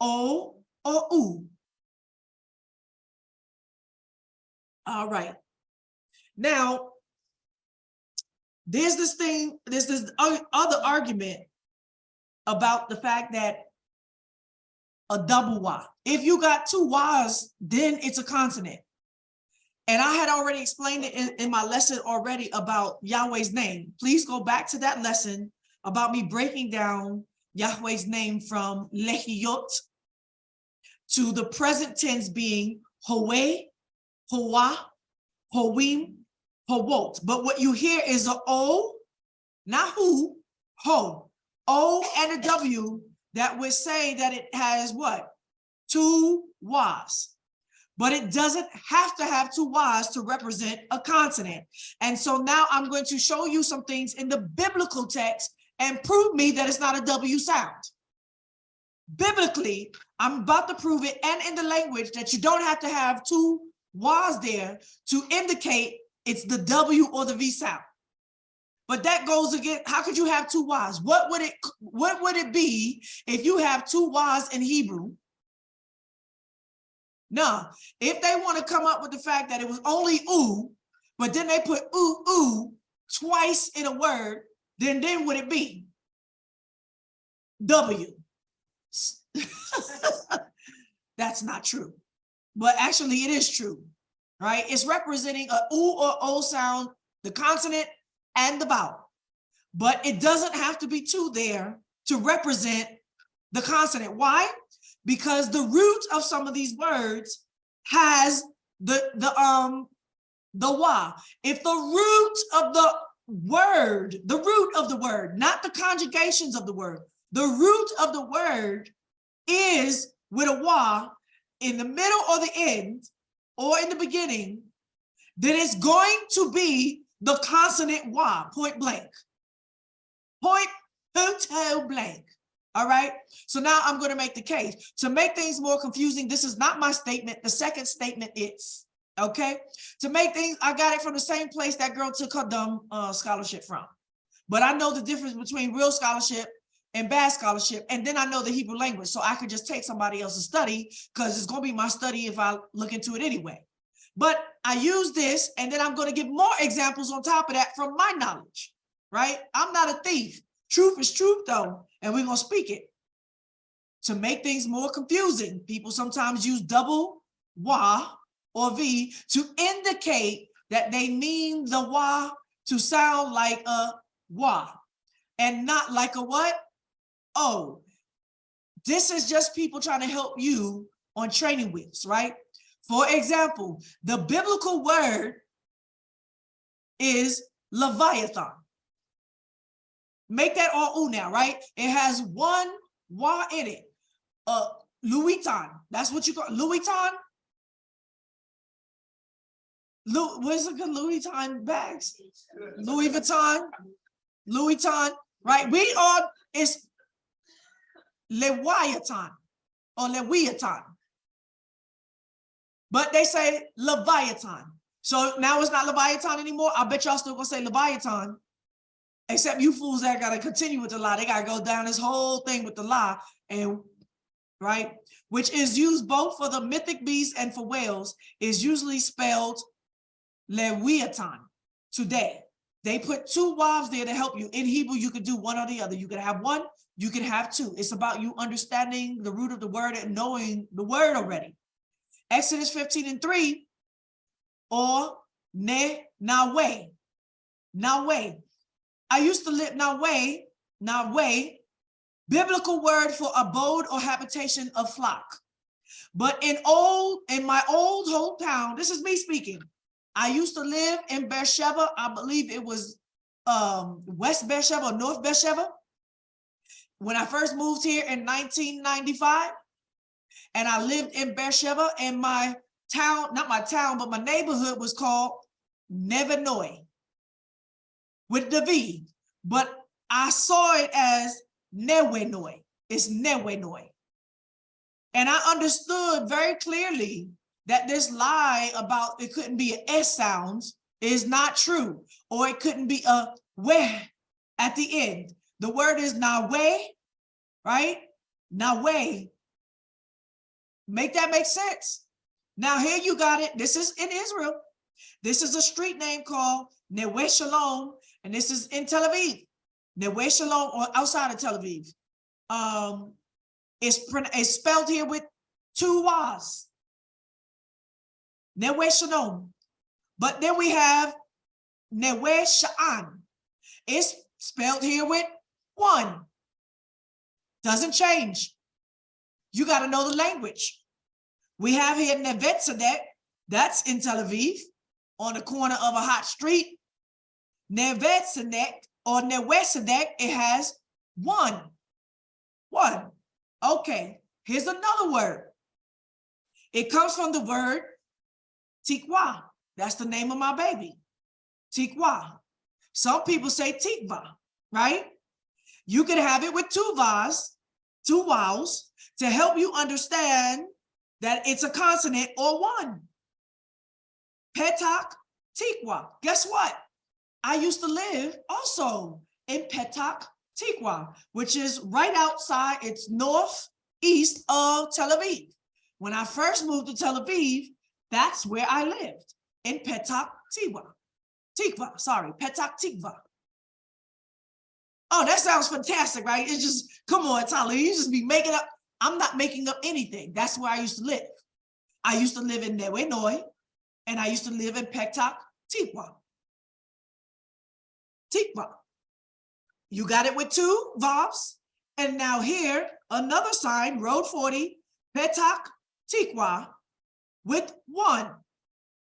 Speaker 3: O, or U. All right. Now, there's this other argument about the fact that a double Y. If you got two Y's, then it's a consonant. And I had already explained it in my lesson already about Yahweh's name. Please go back to that lesson about me breaking down Yahweh's name from Lehiyot to the present tense being Hoeh, Hoah, Hoim, Howot. But what you hear is a O, not who, Ho. O and a W that would say that it has what? Two Y's. But it doesn't have to have 2 Y's to represent a consonant. And so now I'm going to show you some things in the biblical text and prove me that it's not a W sound. Biblically, I'm about to prove it, and in the language, that you don't have to have 2 Y's there to indicate it's the W or the V sound. But that goes again, how could you have 2 Y's? What would it be if you have 2 Y's in Hebrew? No, if they want to come up with the fact that it was only oo, but then they put ooh twice in a word, then would it be W? That's not true, but actually it is true, right? It's representing a oo or o sound, the consonant and the vowel, but it doesn't have to be 2 there to represent the consonant. Why? Because the root of some of these words has the Y. If the root of the word, not the conjugations of the word, the root of the word is with a Y in the middle or the end or in the beginning, then it's going to be the consonant Y, point blank. Point blank. All right. So now I'm going to make the case. To make things more confusing, this is not my statement. The second statement is, okay? To make things, I got it from the same place that girl took her dumb scholarship from. But I know the difference between real scholarship and bad scholarship. And then I know the Hebrew language. So I could just take somebody else's study because it's going to be my study if I look into it anyway. But I use this, and then I'm going to give more examples on top of that from my knowledge, right? I'm not a thief. Truth is truth, though, and we're going to speak it. To make things more confusing, people sometimes use double Y or V to indicate that they mean the Y to sound like a Y and not like a what? O. This is just people trying to help you on training wheels, right? For example, the biblical word is Leviathan. Make that all ooh now, right? It has 1 Y in it. Louis Vuitton. That's what you call Louis Vuitton. Where's the Louis Vuitton bags? Louis Vuitton. Louis Vuitton. Right? We are, it's Leviathan or Leviathan. But they say Leviathan. So now it's not Leviathan anymore. I bet y'all still gonna say Leviathan. Except you fools that gotta continue with the lie. They gotta go down this whole thing with the lie, and right, which is used both for the mythic beasts and for whales, is usually spelled Leviathan today. They put 2 Y's there to help you. In Hebrew, you could do one or the other. You could have 1, you could have 2. It's about you understanding the root of the word and knowing the word already. Exodus 15:3, or Yahweh. Yahweh. I used to live Yahweh, biblical word for abode or habitation of flock. But in my old hometown, this is me speaking. I used to live in Beersheba. I believe it was West Beersheba or North Beersheba. When I first moved here in 1995, and I lived in Beersheba, and my town, not my town, but my neighborhood was called Nevenoi with the V, but I saw it as Newenoi. It's Newenoi. And I understood very clearly that this lie about it couldn't be an S sounds is not true, or it couldn't be a weh at the end. The word is Yahweh, right? Yahweh. Make that make sense. Now here you got it. This is in Israel. This is a street name called Neve Shalom, and this is in Tel Aviv. Neve Shalom, or outside of Tel Aviv. It's spelled here with 2 Y's. Neve Shalom. But then we have Neve Sha'an. It's spelled here with 1. Doesn't change. You got to know the language. We have here Nevet Tzedek. That's in Tel Aviv, on the corner of a hot street. Nevet Tzedek or Neve Tzedek, it has 1. Okay, here's another word. It comes from the word tikwa. That's the name of my baby. Tikwa. Some people say tikva, right? You could have it with two vowels to help you understand that it's a consonant or one. Petak Tikwa. Guess what? I used to live also in Petak Tikwa, which is right outside, it's northeast of Tel Aviv. When I first moved to Tel Aviv, that's where I lived, in Petak Tikva. Petak Tikva. Oh, that sounds fantastic, right? It's just, come on, Tyler, you just be making up. I'm not making up anything. That's where I used to live. I used to live in Newenoi, and I used to live in Petak Tikva. Tikva. You got it with two vowels. And now here, another sign, Road 40, Petak Tikwa, with one.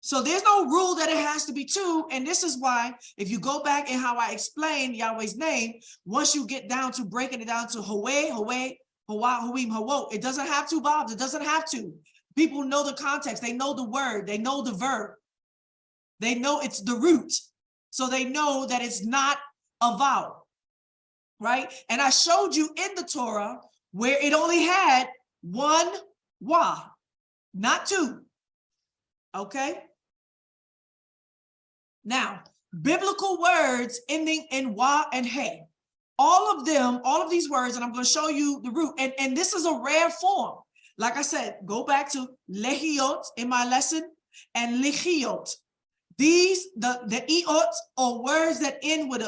Speaker 3: So there's no rule that it has to be two. And this is why, if you go back in how I explained Yahweh's name, once you get down to breaking it down to Yahweh, Yahweh, Yahuim, Yahuah, it doesn't have two vowels. It doesn't have to. People know the context. They know the word. They know the verb. They know it's the root. So they know that it's not a vowel, right? And I showed you in the Torah where it only had one wah, not two, okay? Now, biblical words ending in wah and hey, all of them, all of these words, and I'm going to show you the root, and this is a rare form. Like I said, go back to lehiot in my lesson and lichiot. These, the iot are words that end with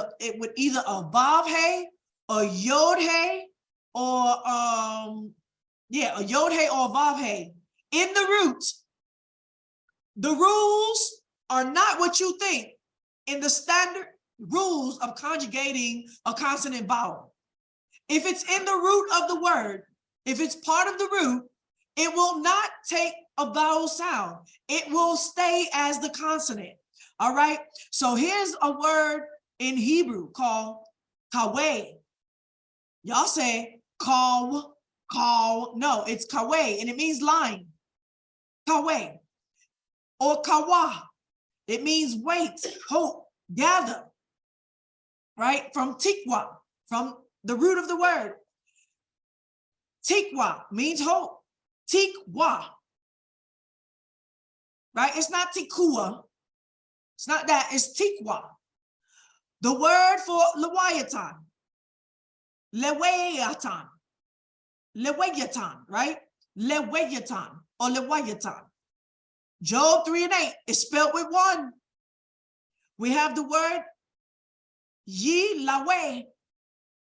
Speaker 3: either a vav hey, a yod hey, or a yod hey or a vav hey. In the root, the rules are not what you think in the standard rules of conjugating a consonant vowel. If it's in the root of the word, if it's part of the root, it will not take a vowel sound. It will stay as the consonant. All right. So here's a word in Hebrew called kaweh. Y'all say kaw. No, it's kaweh, and it means line. Kaweh. Or kawah. It means wait, hope, gather. Right? From tikwa, from the root of the word. Tikwa means hope. Tikwa. Right? It's not tikua. It's not that, it's tikwa. The word for lewayatan, right? Lewayatan or lewayatan. Job 3:8 is spelled with one. We have the word ye lawe,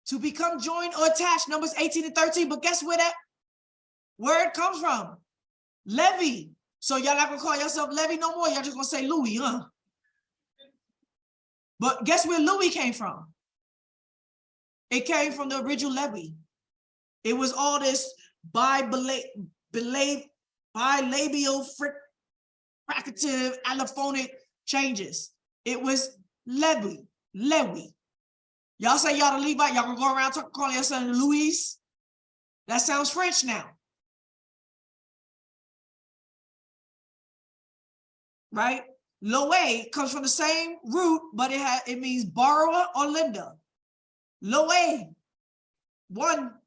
Speaker 3: to become joined or attached, Numbers 18 and 13. But guess where that word comes from? Levi. So y'all not gonna call yourself Levi no more. Y'all just gonna say Louis, huh? But guess where Louis came from? It came from the original Levi. It was all this bilabial, fricative, allophonic changes. It was Levi. Y'all say y'all the Levite, y'all gonna go around calling yourself Louis? That sounds French now. Right? Loe comes from the same root, but it means borrower or lender. Loe, one.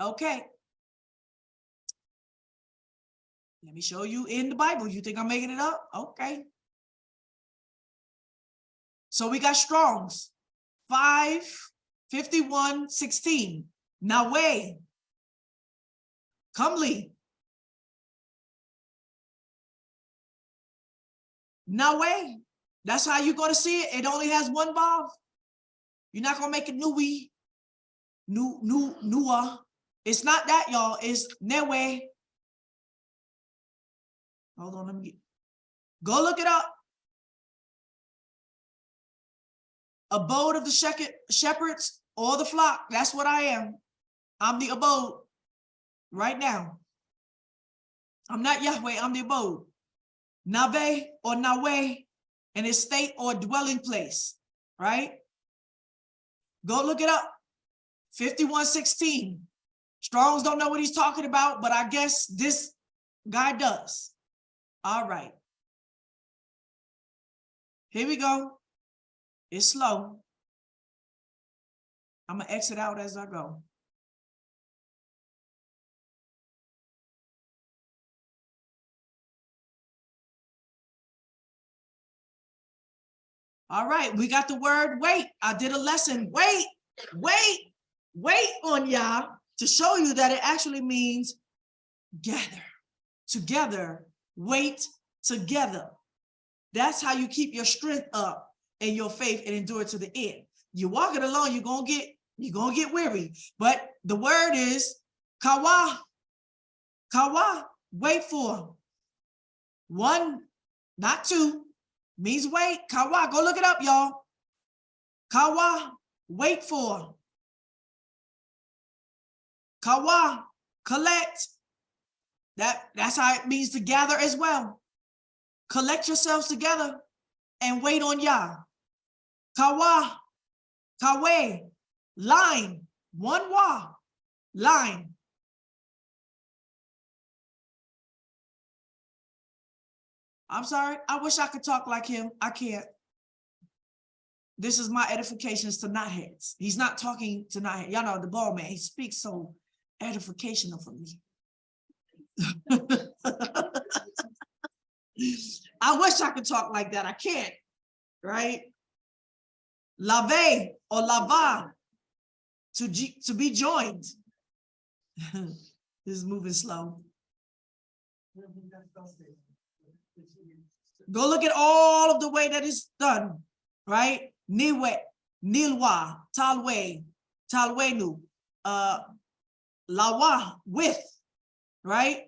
Speaker 3: Okay. Let me show you in the Bible. You think I'm making it up? Okay. So we got Strong's 5:51:16. Nawe, comely. Nawe, that's how you're going to see it. It only has one vowel. You're not going to make it nui, nua. It's not that, y'all. It's newe. Hold on, let me go look it up. Abode of the shepherds or the flock. That's what I am. I'm the abode right now. I'm not Yahweh, I'm the abode. Nave or Nawe, an estate or dwelling place, right? Go look it up. 51:16. Strongs don't know what he's talking about, but I guess this guy does. All right. Here we go. It's slow. I'm gonna exit out as I go. All right, we got the word wait. I did a lesson. Wait on Yah to show you that it actually means gather together, wait together. That's how you keep your strength up and your faith and endure to the end. You walk it along, you're gonna get weary. But the word is kawa. Kawa, wait for. One, not two, means wait. Kawa, go look it up, y'all. Kawa, wait for. Kawa, collect. That's how it means to gather as well. Collect yourselves together and wait on Yah. Kawa, kawe, line, one wa, line. I'm sorry, I wish I could talk like him. I can't. This is my edifications to knotheads. He's not talking to knotheads. Y'all know the ball man, he speaks so edificational for me. I wish I could talk like that. I can't, right? Lave or lava, to be joined. This is moving slow. Go look at all of the way that it's done, right? Niwe, nilwa, talwe, talwenu, lawa, with, right?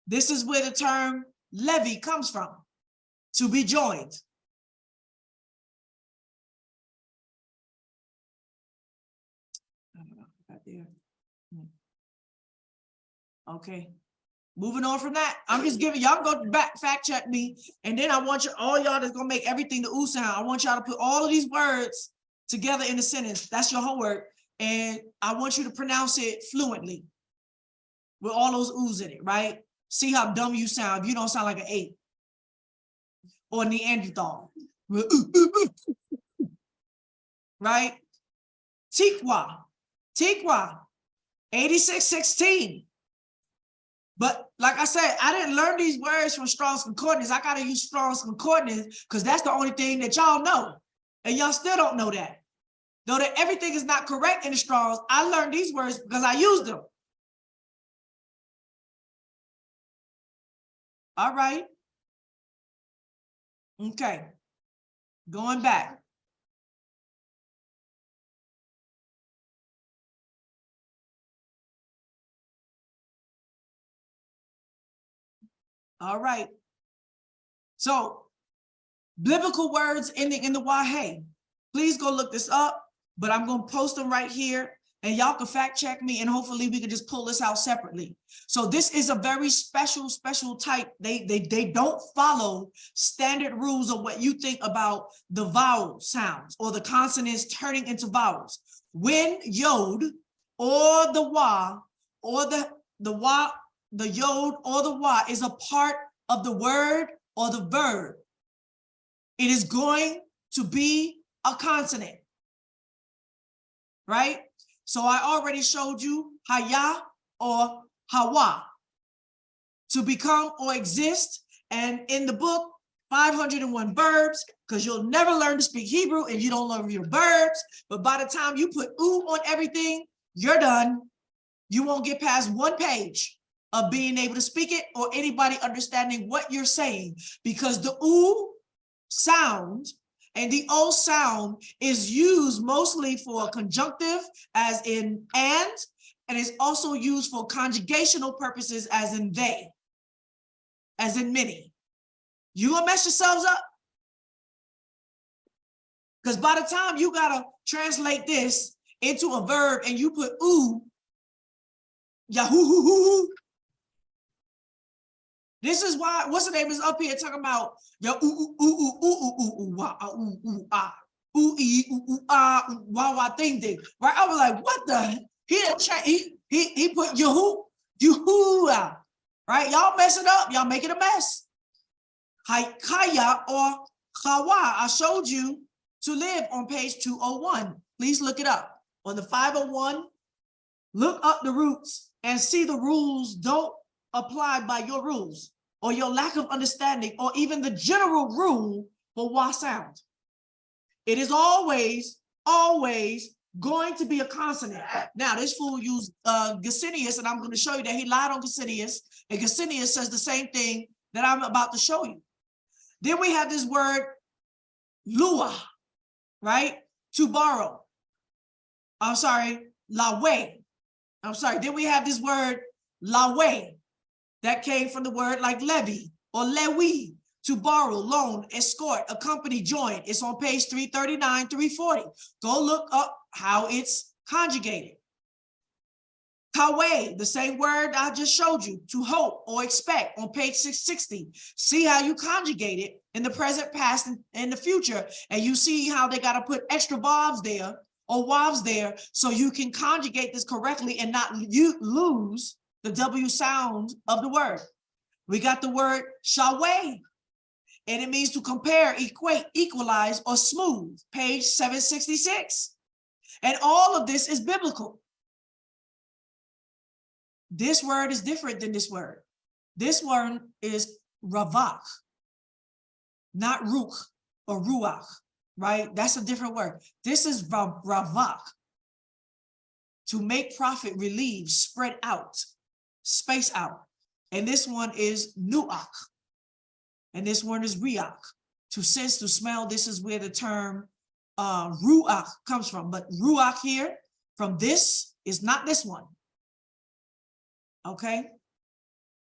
Speaker 3: This is where the term levy comes from, to be joined. Right there. Okay. Moving on from that, I'm just giving y'all go back fact check me, and then I want you all y'all that's gonna make everything the ooh sound. I want y'all to put all of these words together in a sentence. That's your homework, and I want you to pronounce it fluently with all those oohs in it, right? See how dumb you sound if you don't sound like an 8 or Neanderthal, right? Tikwa, 8616. But like I said, I didn't learn these words from Strong's Concordance. I got to use Strong's Concordance because that's the only thing that y'all know. And y'all still don't know that. Though that everything is not correct in the Strong's, I learned these words because I used them. All right. Okay. Going back. All right. So biblical words ending in the YAHU. Please go look this up, but I'm going to post them right here and y'all can fact check me and hopefully we can just pull this out separately. So this is a very special type. They don't follow standard rules of what you think about the vowel sounds or the consonants turning into vowels. When yod or the wa or the wa, the yod or the wa is a part of the word or the verb, it is going to be a consonant, right? So I already showed you YAHUAH or YAHUAH, to become or exist. And in the book, 501 verbs, because you'll never learn to speak Hebrew if you don't learn your verbs. But by the time you put ooh on everything, you're done. You won't get past one page of being able to speak it or anybody understanding what you're saying, because the ooh sound and the o sound is used mostly for conjunctive as in and it's also used for conjugational purposes as in they, as in many. You gonna mess yourselves up? Because by the time you gotta translate this into a verb and you put ooh, YAHUAH. This is why, what's the name is up here talking about your ooh, ooh, ooh, ooh, ooh, ooh, ooh, ooh, ah. ooh, ee, ooh, ah, wah, wah, thing, right? I was like, what the? He put YAHUAH, right? Y'all mess it up. Y'all make it a mess. Kaya or YAHUAH, I showed you to live on page 201. Please look it up. On the 501, look up the roots and see the rules don't apply by your rules or your lack of understanding or even the general rule for YAH sound. It is always going to be a consonant. Now, this fool used Gesenius, and I'm going to show you that he lied on Gesenius, and Gesenius says the same thing that I'm about to show you. Then we have this word, lua, right? To borrow. I'm sorry, lawe. I'm sorry. Then we have this word, lawe, that came from the word like levy or lewi, to borrow, loan, escort, accompany, join. It's on page 339, 340. Go look up how it's conjugated. Kawe, the same word I just showed you, to hope or expect, on page 660. See how you conjugate it in the present, past, and the future, and you see how they got to put extra vowels there or vowels there so you can conjugate this correctly and not lose the W sound of the word. We got the word shaway, and it means to compare, equate, equalize, or smooth, page 766. And all of this is biblical. This word is different than this word. This word is ravak, not ruch or ruach, right? That's a different word. This is ravak, to make profit, relieve, spread out, space out. And this one is nuach. And this one is riach, to sense, to smell. This is where the term ruach comes from. But ruach here, from this, is not this one. Okay?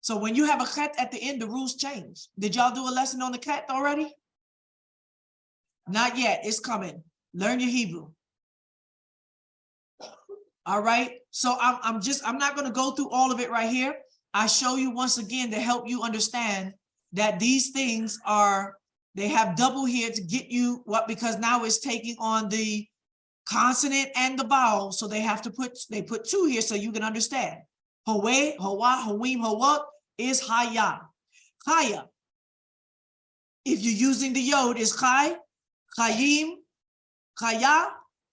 Speaker 3: So when you have a chet at the end, the rules change. Did y'all do a lesson on the chet already? Not yet. It's coming. Learn your Hebrew. All right? So I'm not going to go through all of it right here. I show you once again to help you understand that these things they have double here to get you what, because now it's taking on the consonant and the vowel. So they put two here so you can understand. Howe, Hoa, Hoim, Hoa is Haya. Haya. If you're using the yod, is Chai, Chayim, Chaya,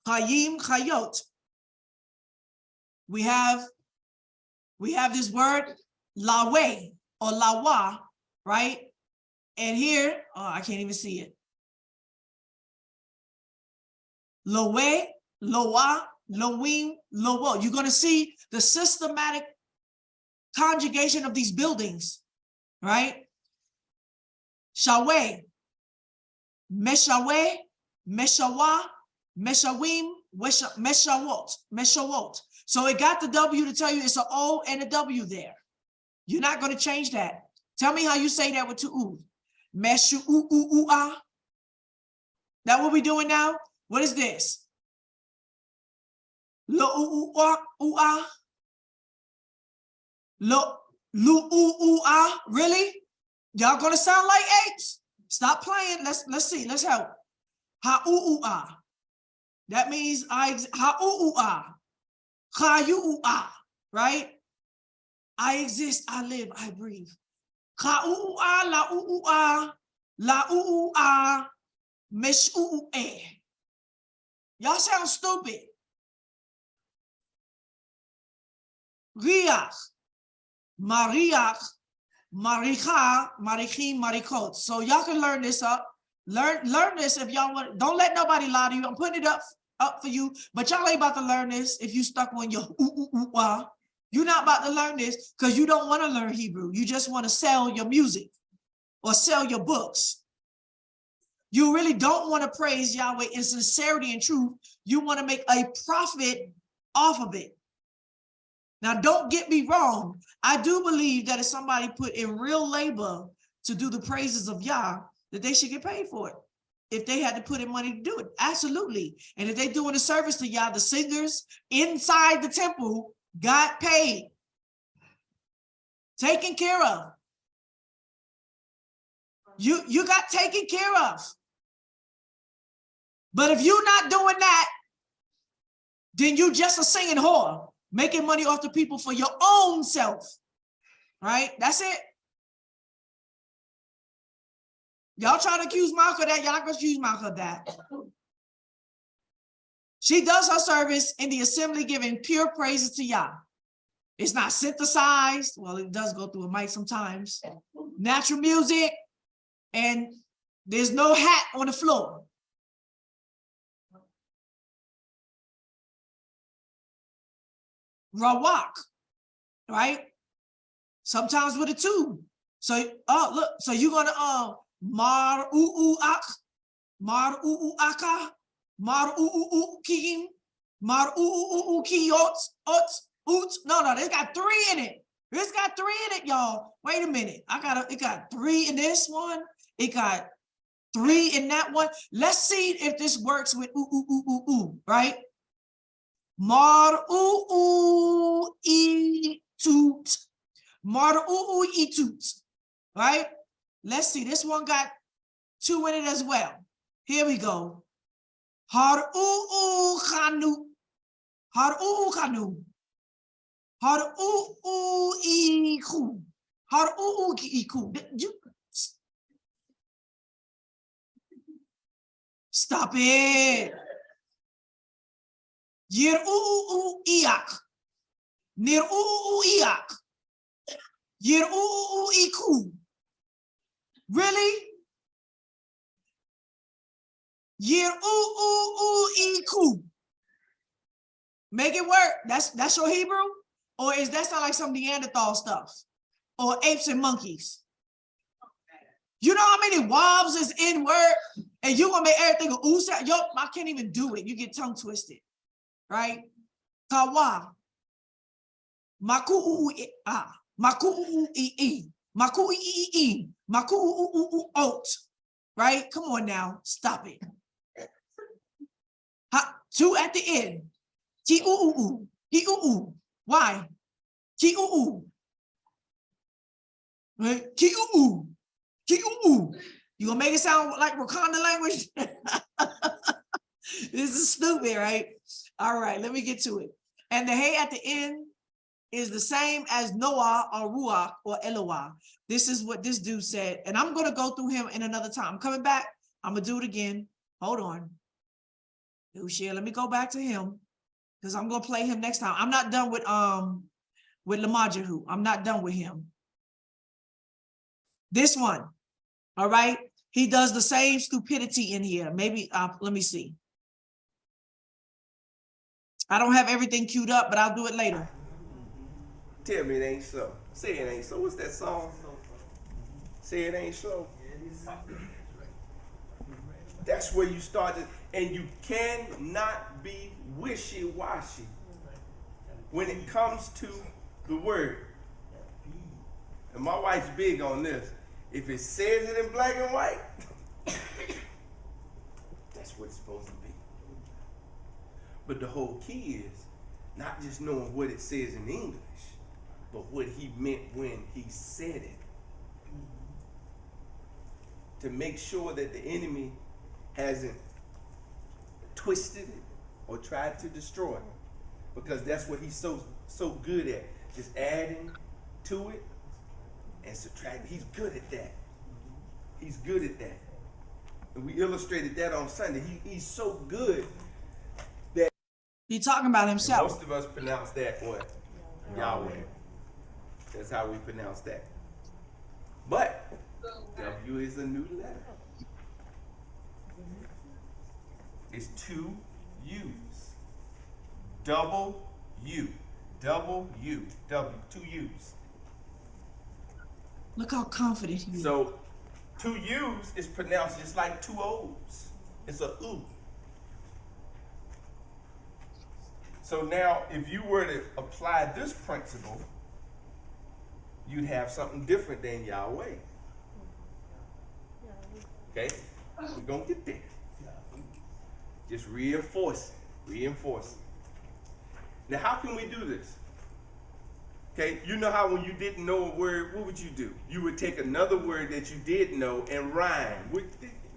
Speaker 3: Chayim, Chayot. We have this word lawe or lawa, right? And here, oh, I can't even see it. Lowe, loa, loim, lowo. You're going to see the systematic conjugation of these buildings, right? Shaweh, meshaweh, meshawa, meshawim, meshawot. So it got the W to tell you it's an O and a W there. You're not going to change that. Tell me how you say that with two U's. Meshu-u-u-u-ah. That what we're doing now? What is this? Lo-u-u-ah. Lu-u-u-ah. Really? Y'all gonna sound like apes? Stop playing. Let's see. Let's help. Ha-u-u-ah. That means ha-u-u-ah. Ha-u-u-ah. Right? I exist, I live, I breathe. Ka-u-u-ah, la-u-u-ah, la-u-u-ah, mesh-u-u-eh. Y'all sound stupid. Riach, mariach, maricha, marichim, marikot. So y'all can learn this up. Learn this if y'all want. Don't let nobody lie to you. I'm putting it up for you, but y'all ain't about to learn this if you stuck on your ooh-ooh-ooh-ah. You're not about to learn this because you don't want to learn Hebrew. You just want to sell your music or sell your books. You really don't want to praise Yahweh in sincerity and truth. You want to make a profit off of it. Now, don't get me wrong. I do believe that if somebody put in real labor to do the praises of Yah, that they should get paid for it. If they had to put in money to do it, absolutely. And if they're doing a service to Yah, the singers inside the temple got paid, taken care of. You got taken care of. But if you're not doing that, then you just a singing whore, making money off the people for your own self. Right? That's it. Y'all try to accuse Malcolm of that. Y'all can accuse Malcolm of that. She does her service in the assembly, giving pure praises to Yah. It's not synthesized. Well, it does go through a mic sometimes. Natural music, and there's no hat on the floor. Rawak, right? Sometimes with a tube. So, oh, look, so you're gonna mar ak, mar aka, mar king, mar kiyots, no, it's got 3 in it. It's got 3 in it, y'all. Wait a minute. It got 3 in this one. It got 3 in that one. Let's see if this works with right? Mar e toot. Mar e toot. Right? Let's see. This one got 2 in it as well. Here we go. Har kanu. Har kanu. Har iku. Har iku. Stop it. Yir iak. Nir iak. Yir iku. Really? Yir iku. Make it work. That's your Hebrew? Or is that sound like some Neanderthal stuff? Or apes and monkeys? You know how many wobs is in word? And you gonna make everything a ooh sound? Yo, I can't even do it. You get tongue twisted. Right? Kawa. Maku ah. Maku Maku Maku oat. Right? Come on now. Stop it. Ha, 2 at the end. Ki Ki Why? Ki Right? Ki Ki You gonna make it sound like Wakanda language? This is stupid, right? All right, let me get to it. And the hey at the end is the same as Noah or Ruach or Eloah. This is what this dude said. And I'm going to go through him in another time. I'm coming back. I'm going to do it again. Hold on. Let me go back to him because I'm going to play him next time. I'm not done with YAHU. I'm not done with him. This one. All right. He does the same stupidity in here. Maybe, let me see. I don't have everything queued up, but I'll do it later.
Speaker 11: Tell me it ain't so. Say it ain't so. What's that song? Say it ain't so. That's where you started, and you cannot be wishy-washy when it comes to the word. And my wife's big on this. If it says it in black and white, that's what it's supposed to be. But the whole key is not just knowing what it says in English, but what he meant when he said it. To make sure that the enemy hasn't twisted it or tried to destroy it. Because that's what he's so good at. Just adding to it and subtracting. He's good at that. He's good at that. And we illustrated that on Sunday. He's so good that
Speaker 3: he's talking about himself.
Speaker 11: Most of us pronounce that what? Yahweh. That's how we pronounce that. But W is a new letter. It's 2 U's. Double U. Double U. W. 2 U's.
Speaker 3: Look how confident he is.
Speaker 11: So 2 U's is pronounced just like 2 O's. It's a U. So now if you were to apply this principle, you'd have something different than Yahweh. Okay? We're going to get there. Just reinforce it. Reinforce it. Now, how can we do this? Okay, you know how when you didn't know a word, what would you do? You would take another word that you did know and rhyme.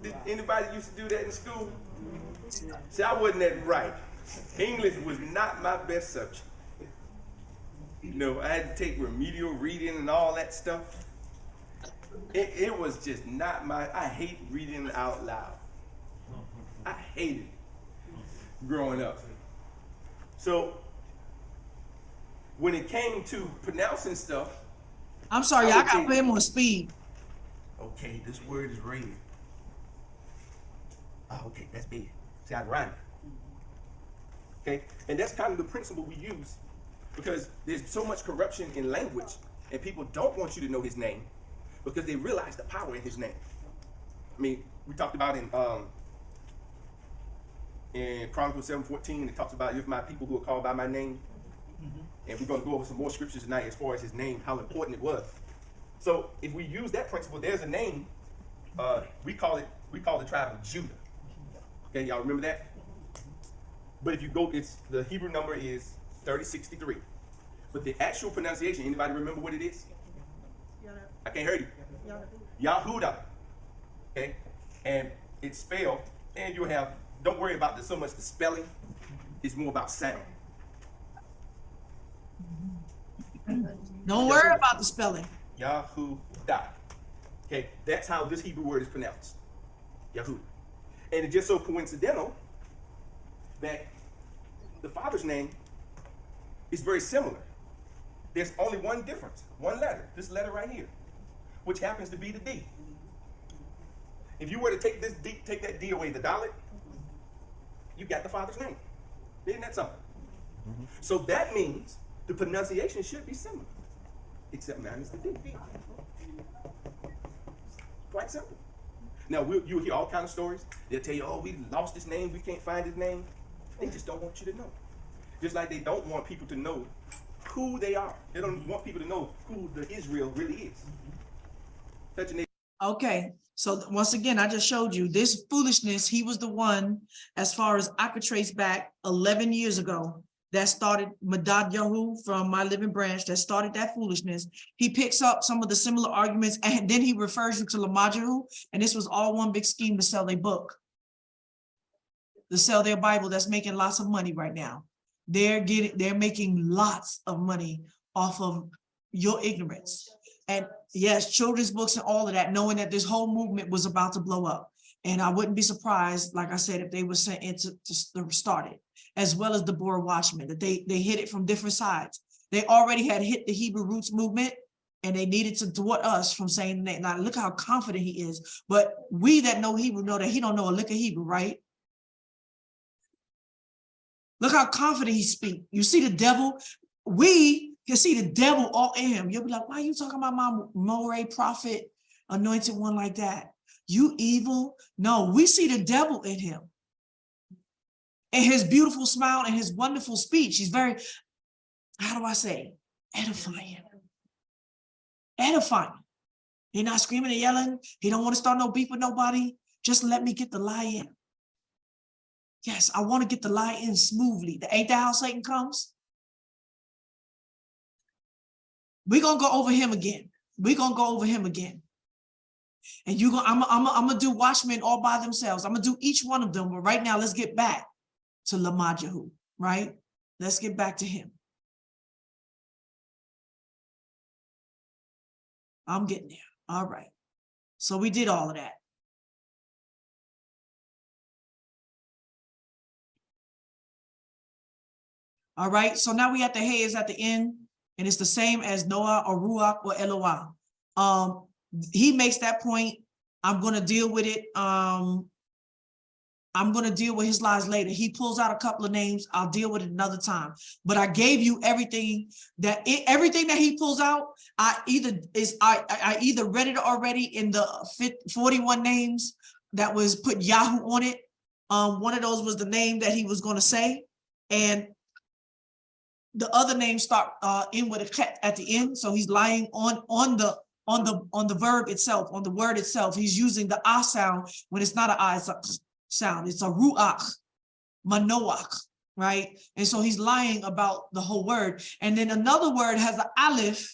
Speaker 11: Did anybody used to do that in school? See, I wasn't that bright. English was not my best subject. You know, I had to take remedial reading and all that stuff. It was just not I hate reading out loud. I hated it growing up. So when it came to pronouncing stuff,
Speaker 3: I'm sorry, I gotta put him on speed.
Speaker 11: okay, this word is red. Oh, okay, that's big. See, I rhyme. Okay, and that's kind of the principle we use because there's so much corruption in language and people don't want you to know his name because they realize the power in his name. I mean, we talked about in Chronicles 7:14, it talks about if my people who are called by my name, and we're going to go over some more scriptures tonight as far as his name, how important it was. So if we use that principle, there's a name, we call the tribe of Judah. Okay, y'all remember that? But if you go, the Hebrew number is 3063. But the actual pronunciation, anybody remember what it is? I can't hear you. YAHUAH. Okay, and it's spelled, and you'll have, don't worry about so much the spelling, it's more about sound.
Speaker 3: Don't worry about the spelling.
Speaker 11: YAHUAH. Okay, that's how this Hebrew word is pronounced. YAHUAH. And it's just so coincidental that the Father's name is very similar. There's only one difference, one letter, this letter right here, which happens to be the D. If you were to take this D, take that D away, the Dalet, you got the Father's name. Isn't that something? So that means the pronunciation should be similar, except minus the D. Quite simple. Now, you'll hear all kinds of stories. They'll tell you, oh, we lost his name, we can't find his name. They just don't want you to know. Just like they don't want people to know who they are. They don't want people to know who the Israel really is. Such a
Speaker 3: Okay, so once again, I just showed you this foolishness. He was the one, as far as I could trace back 11 years ago, that started Madad Yahu from My Living Branch, that started that foolishness. He picks up some of the similar arguments and then he refers you to Lamajahu, and this was all one big scheme to sell their book, to sell their Bible that's making lots of money right now. They're making lots of money off of your ignorance. And yes, children's books and all of that, knowing that this whole movement was about to blow up. And I wouldn't be surprised, like I said, if they were sent in to start it, as well as the Boer Watchmen, that they hit it from different sides. They already had hit the Hebrew Roots movement, and they needed to thwart us from saying that. Now look how confident he is. But we that know Hebrew know that he don't know a lick of Hebrew, right? Look how confident he speaks. You see the devil? We can see the devil all in him. You'll be like, why are you talking about my Moray prophet, anointed one like that? You evil? No, we see the devil in him. And his beautiful smile and his wonderful speech. He's very, how do I say, edifying. Edifying. He's not screaming and yelling. He don't want to start no beef with nobody. Just let me get the lie in. Yes, I want to get the lie in smoothly. Ain't that how Satan comes? We're going to go over him again. We're going to go over him again. And I'm going to do watchmen all by themselves. I'm going to do each one of them. But right now, let's get back to Lamajahu, right? Let's get back to him. I'm getting there. All right. So we did all of that. All right, so now we have the hey is at the end, and it's the same as Noah or Ruach or Eloah. He makes that point. I'm going to deal with it. I'm going to deal with his lies later. He pulls out a couple of names. I'll deal with it another time. But I gave you everything that he pulls out. I either read it already in the 41 names that was put YAHU on it. One of those was the name that he was going to say, and the other names start in with a ket at the end. So he's lying on the verb itself, on the word itself. He's using the ah sound when it's not an ah, it's a sound. It's a ruach, manoach, right? And so he's lying about the whole word. And then another word has an aleph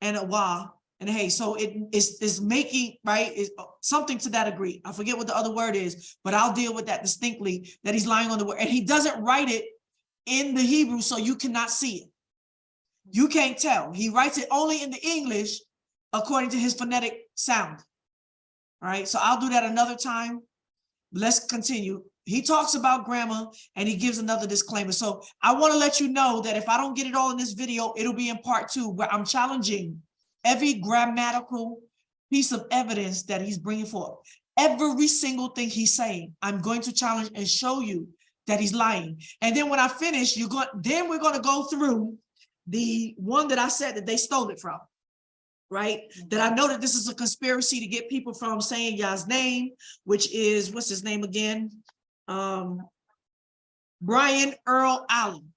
Speaker 3: and a wah, and hey. So it's making, right, is something to that degree. I forget what the other word is, but I'll deal with that distinctly, that he's lying on the word. And he doesn't write it in the Hebrew, so you cannot see it. You can't tell. He writes it only in the English according to his phonetic sound. All right, so I'll do that another time. Let's continue. He talks about grammar and he gives another disclaimer. So I want to let you know that if I don't get it all in this video, it'll be in part 2, where I'm challenging every grammatical piece of evidence that he's bringing forth. Every single thing he's saying, I'm going to challenge and show you that he's lying. And then when I finish, we're going to go through the one that I said that they stole it from. Right? That I know that this is a conspiracy to get people from saying Yah's name, which is, what's his name again? Brian Earl Allen.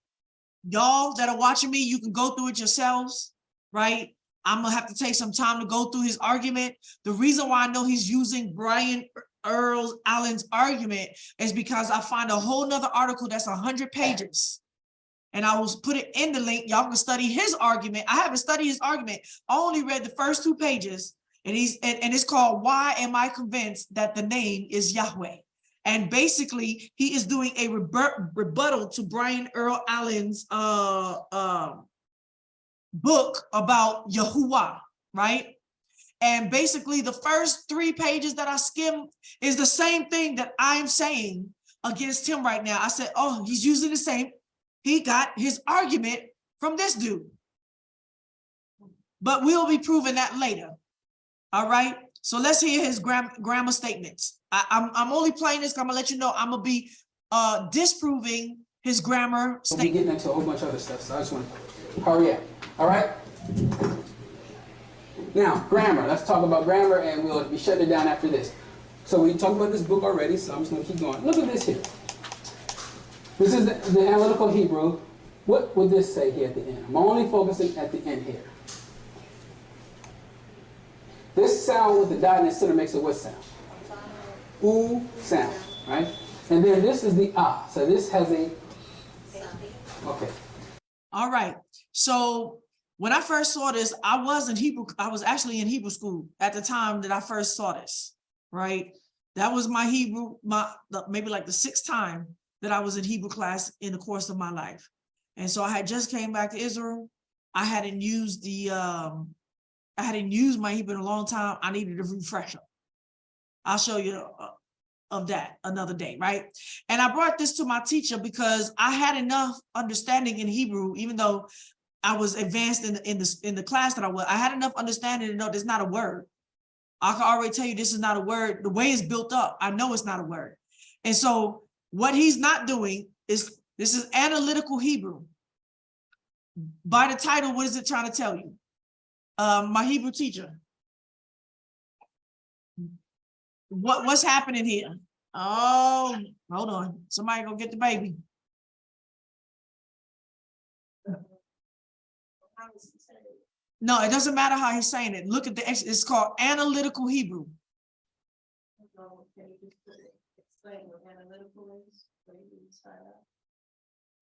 Speaker 3: Y'all that are watching me, you can go through it yourselves, right? I'm gonna have to take some time to go through his argument. The reason why I know he's using Brian Earl Allen's argument is because I find a whole nother article that's 100 pages. And I will put it in the link. Y'all can study his argument. I haven't studied his argument. I only read the first 2 pages, and it's called "Why Am I Convinced That the Name is Yahweh?" And basically, he is doing a rebuttal to Brian Earl Allen's book about YAHUAH, right? And basically, the first 3 pages that I skimmed is the same thing that I'm saying against him right now. I said, oh, he's using the same. He got his argument from this dude. But we'll be proving that later. All right. So let's hear his grammar statements. I'm only playing this because I'm gonna let you know I'm gonna be disproving his grammar statement.
Speaker 4: We'll be getting into a whole bunch of other stuff, so I just want to hurry up. All right. Now, grammar. Let's talk about grammar, and we'll be shutting it down after this. So we talked about this book already, so I'm just gonna keep going. Look at this here. This is the analytical Hebrew. What would this say here at the end? I'm only focusing at the end here. This sound with the dot in the center makes a what sound? Oo sound, right? And then this is the ah. So this has a, okay.
Speaker 3: All right. So when I first saw this, I was actually in Hebrew school at the time that I first saw this, right? That was my Hebrew, maybe like the 6th time that I was in Hebrew class in the course of my life. And so I had just came back to Israel. I hadn't used my Hebrew in a long time. I needed a refresher. I'll show you of that another day, right? And I brought this to my teacher because I had enough understanding in Hebrew, even though I was advanced in the class that I had enough understanding to know there's not a word. I can already tell you this is not a word. The way it's built up, I know it's not a word. And so what he's not doing is, this is analytical Hebrew. By the title, what is it trying to tell you? My Hebrew teacher. What's happening here? Oh, hold on. Somebody go get the baby. No, it doesn't matter how he's saying it. Look at it's called analytical Hebrew.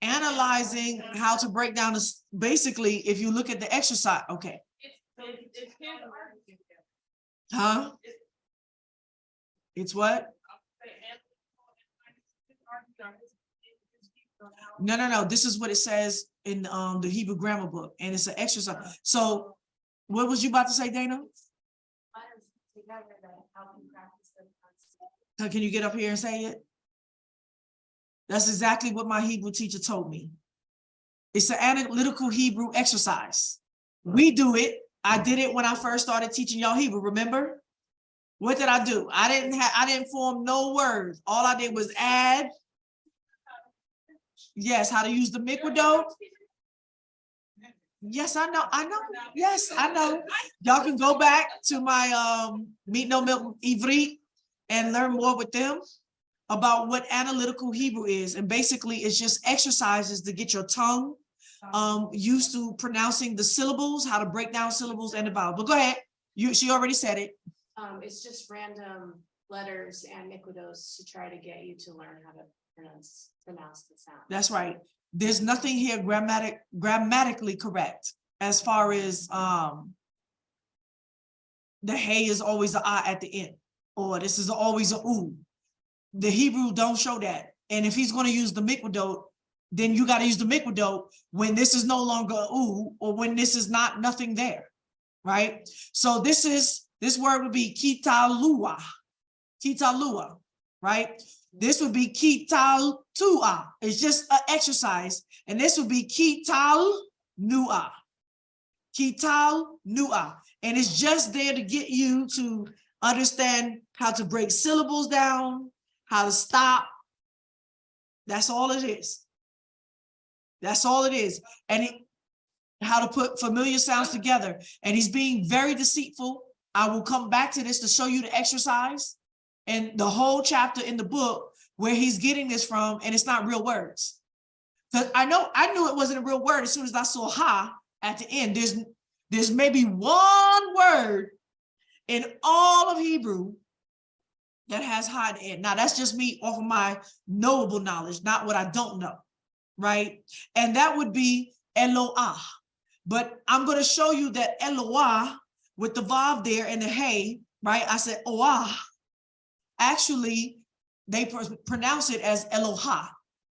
Speaker 3: Analyzing how to break down this. Basically, if you look at the exercise, okay. Huh? It's what? No. This is what it says in the Hebrew grammar book, and it's an exercise. So, what was you about to say, Dana? Can you get up here and say it? That's exactly what my Hebrew teacher told me. It's an analytical Hebrew exercise. We do it. I did it when I first started teaching y'all Hebrew. Remember? What did I do? I didn't form no words. All I did was add. Yes, how to use the miquado. Yes, I know. Yes, I know. Y'all can go back to my Meet No Milk Ivrit and learn more with them about what analytical Hebrew is. And basically it's just exercises to get your tongue used to pronouncing the syllables, how to break down syllables and the vowels. But go ahead. She already said it.
Speaker 12: It's just random letters and miquados to try to get you to learn how to pronounce the sound.
Speaker 3: That's right. There's nothing here grammatically correct as far as the hey is always a ah at the end, or this is always a ooh. The Hebrew don't show that. And if he's going to use the mikvadot, then you got to use the mikvadot when this is no longer a ooh, or when this is not nothing there, right? So this word would be kitalua, right? This would be kital tua. It's just an exercise. And this would be kital nua. Kital nua. And it's just there to get you to understand how to break syllables down, how to stop. That's all it is. That's all it is. And how to put familiar sounds together. And he's being very deceitful. I will come back to this to show you the exercise and the whole chapter in the book where he's getting this from, and it's not real words. Because I knew it wasn't a real word as soon as I saw ha at the end. There's maybe one word in all of Hebrew that has ha at the end. Now that's just me off of my knowable knowledge, not what I don't know, right? And that would be Eloah. But I'm going to show you that Eloah with the vav there and the hey, right? I said oah. Actually, they pronounce it as Eloha.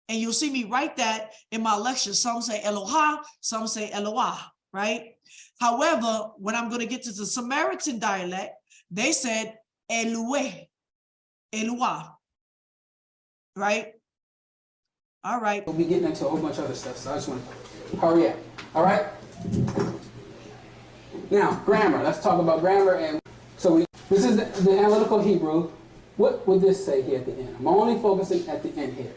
Speaker 3: And you'll see me write that in my lecture. Some say Eloha, some say Eloah, right? However, when I'm going to get to the Samaritan dialect, they said Elueh, Eluah, right? All right.
Speaker 4: We'll be getting into a whole bunch of other stuff, so I just want to hurry up. All right? Now, grammar. Let's talk about grammar. And so this is the analytical Hebrew. What would this say here at the end? I'm only focusing at the end here.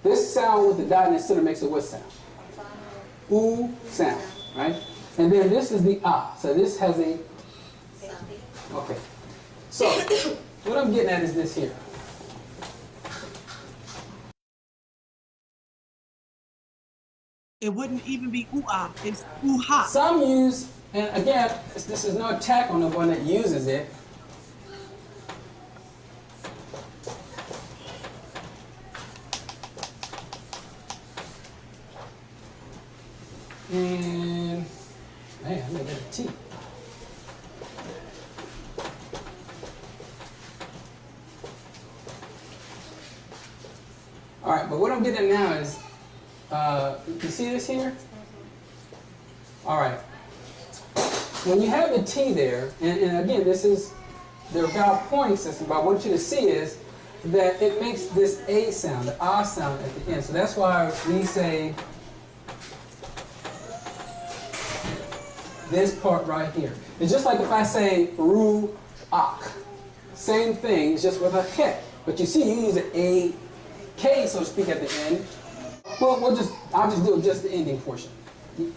Speaker 4: This sound with the dot in the center makes a what sound? Ooh sound, right? And then this is the ah. So this has a, okay. So what I'm getting at is this here.
Speaker 3: It wouldn't even be ooh-ah, it's ooh-ha.
Speaker 4: Some use, and again, this is no attack on the one that uses it. And, man, I made that a T. All right, but what I'm getting at now is, you see this here? All right. When you have the T there, and again, this is, there are valid points that I want you to see is that it makes this A sound, the ah sound at the end. So that's why we say this part right here. It's just like if I say ru-ak. Same thing, it's just with a he. But you see, you use an A-K, so to speak, at the end. Well, I'll just do just the ending portion.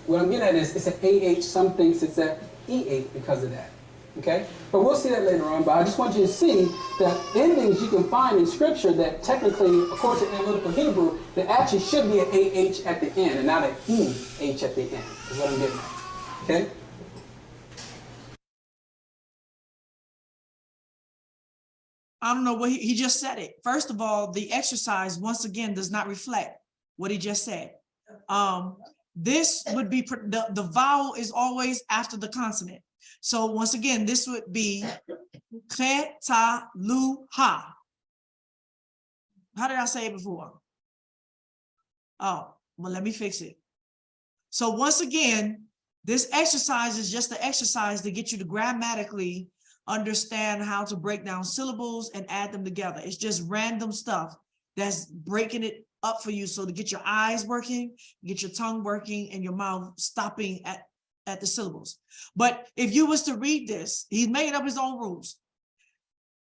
Speaker 4: What I'm getting at is it's an AH, some things it's an EH because of that. Okay? But we'll see that later on, but I just want you to see that endings you can find in scripture that technically, according to analytical Hebrew, there actually should be an AH at the end and not an EH at the end, is what I'm getting at. Okay?
Speaker 3: I don't know what he just said it. First of all, the exercise, once again, does not reflect what he just said. This would be, the vowel is always after the consonant. So once again, this would be khe, ta, lu, ha. How did I say it before? Oh, well, let me fix it. So once again, this exercise is just the exercise to get you to grammatically understand how to break down syllables and add them together. It's just random stuff that's breaking it up for you. So to get your eyes working, get your tongue working, and your mouth stopping at the syllables. But if you was to read this, he's making up his own rules.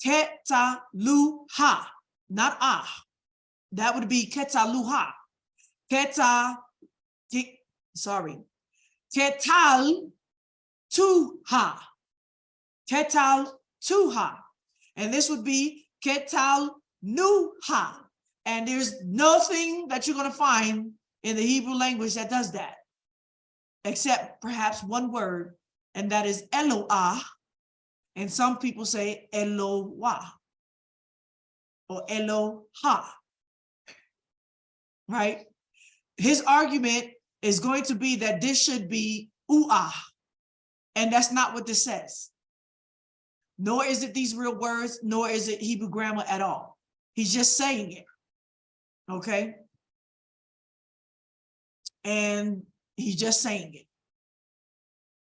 Speaker 3: Keta lu ha, not ah. That would be keta lu ha. Ketal tu ha. Ketal tu ha. And this would be ketal nu ha. And there's nothing that you're going to find in the Hebrew language that does that, except perhaps one word, and that is Eloah. And some people say Eloah or Eloha, right? His argument is going to be that this should be Uah. And that's not what this says. Nor is it these real words, nor is it Hebrew grammar at all. He's just saying it. Okay? And he's just saying it.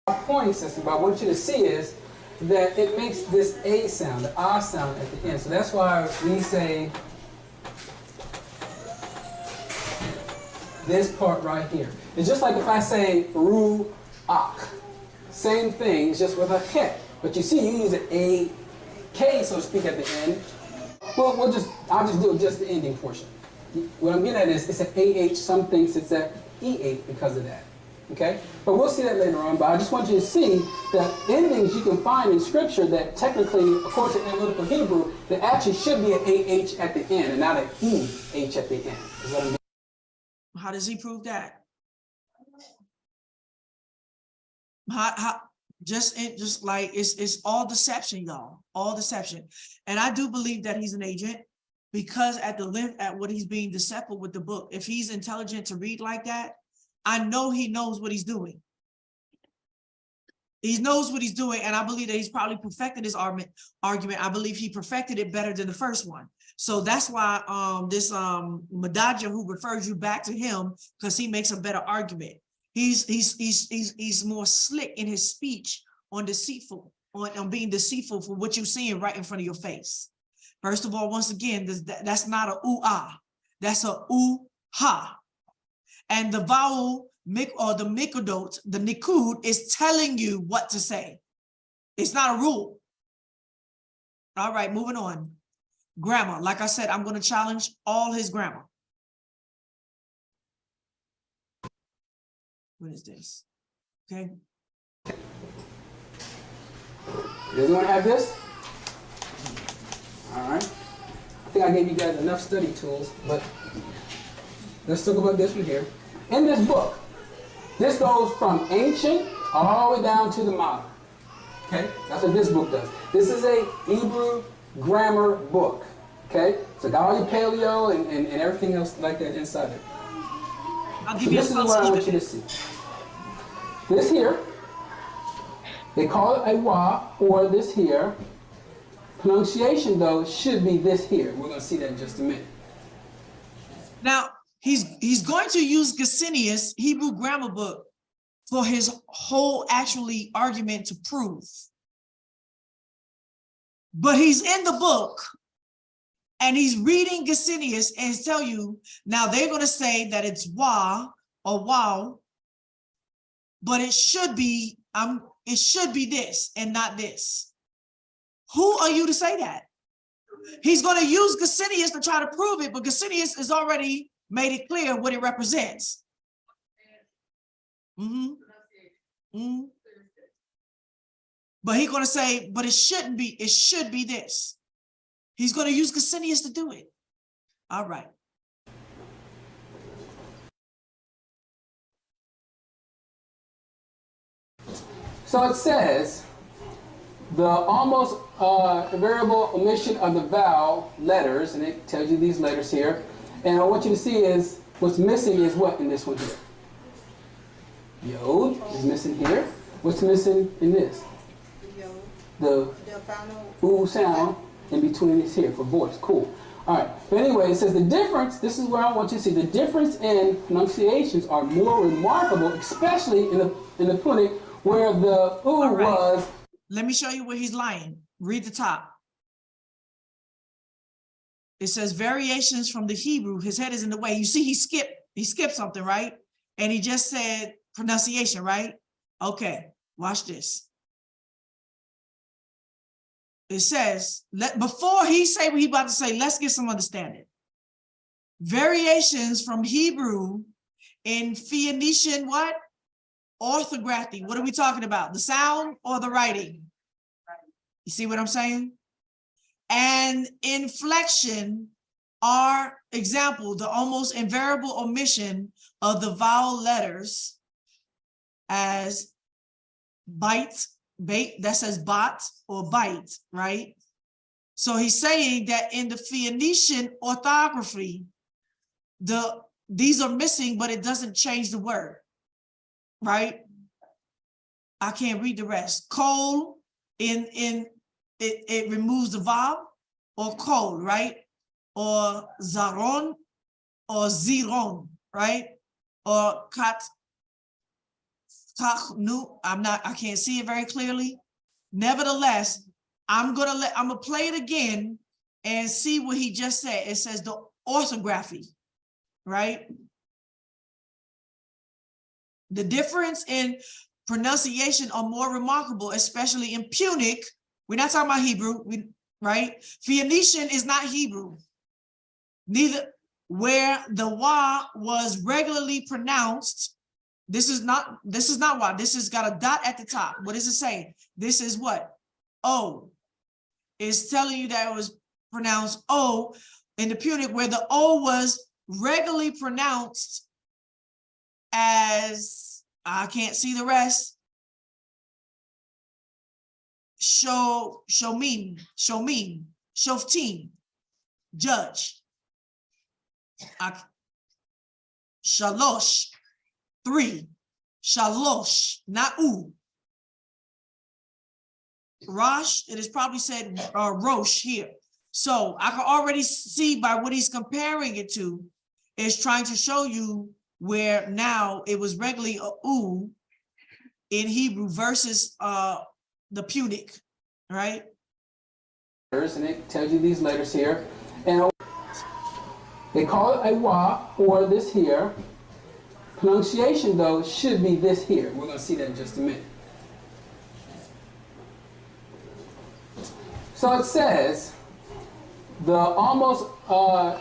Speaker 4: My point, sister, but I want you to see is that it makes this A sound, the ah sound at the end. So that's why we say this part right here. It's just like if I say ruach. Same thing, it's just with a K. But you see, you use an A-K, so to speak, at the end. Well, I'll just do just the ending portion. What I'm getting at is it's an AH, some things it's an EH because of that. Okay? But we'll see that later on. But I just want you to see that endings you can find in Scripture that technically, according to analytical Hebrew, that actually should be an AH at the end and not an EH at the end. Is what I'm getting.
Speaker 3: How does he prove that? Just like it's all deception, y'all, all deception. And I do believe that he's an agent because at what he's being deceptive with the book, if he's intelligent to read like that, I know he knows what he's doing. He knows what he's doing, and I believe that he's probably perfected his argument. I believe he perfected it better than the first one. So that's why this Madaja, who refers you back to him, because he makes a better argument. He's more slick in his speech on being deceitful for what you're seeing right in front of your face. First of all, once again, that's not a ooh-ah, that's a ooh-ha. And the vowel or the mikudot, the nikud, is telling you what to say. It's not a rule. All right, moving on. Grammar. Like I said, I'm going to challenge all his grammar. What is this? Okay.
Speaker 4: Does anyone have this? All right. I think I gave you guys enough study tools, but let's talk about this one here. In this book, this goes from ancient all the way down to the modern. Okay? That's what this book does. This is a Hebrew grammar book. Okay? So got all your paleo and everything else like that inside it.
Speaker 3: I'll
Speaker 4: So
Speaker 3: give you
Speaker 4: this is what I want you to see. This here, they call it a YAHUAH, or this here. Pronunciation, though, should be this here. We're going to see that in just a minute.
Speaker 3: Now, he's going to use Gesenius, Hebrew grammar book, for his whole actually argument to prove. But he's in the book, and he's reading Gesenius and tell you, now they're going to say that it's wah or wow, but it should be this and not this. Who are you to say that? He's going to use Gesenius to try to prove it, but Gesenius has already made it clear what it represents. But he's going to say, but it shouldn't be, it should be this. He's going to use Gesenius to do it. All right.
Speaker 4: So it says, the almost invariable omission of the vowel letters, and it tells you these letters here. And I want you to see is, what's missing is what in this one here? Yod is missing here. What's missing in this? The ooh sound in between is here for voice. Cool. All right. But anyway, it says the difference, this is where I want you to see, the difference in pronunciations are more remarkable, especially in the Punic, where the ooh was.
Speaker 3: Let me show you where he's lying. Read the top. It says variations from the Hebrew. His head is in the way. You see, he skipped something, right? And he just said pronunciation, right? Okay, watch this. It says, before he say what he about to say, let's get some understanding. Variations from Hebrew in Phoenician what? Orthography. What are we talking about? The sound or the writing? You see what I'm saying? And inflection are, example, the almost invariable omission of the vowel letters as bite, that says bat or bite, right? So he's saying that in the Phoenician orthography, these are missing, but it doesn't change the word, right? I can't read the rest. Kol it removes the vav, or kol, right? Or zaron, or ziron, right? Or I can't see it very clearly. Nevertheless, I'm gonna play it again and see what he just said. It says the orthography, right? The difference in pronunciation are more remarkable, especially in Punic. We're not talking about Hebrew, right? Phoenician is not Hebrew. Neither, where the wa was regularly pronounced. This is not wa. This has got a dot at the top. What does it say? This is what? O. It's telling you that it was pronounced O in the Punic, where the O was regularly pronounced as, I can't see the rest, shoftim, judge. Shalosh, 3, shalosh, not u. Rosh, it is probably said Rosh here. So I can already see by what he's comparing it to, is trying to show you where now it was regularly a u in Hebrew versus the Punic, right?
Speaker 4: And it tells you these letters here. And they call it a YAHUAH, or this here. Pronunciation, though, should be this here. We're going to see that in just a minute. So it says, the almost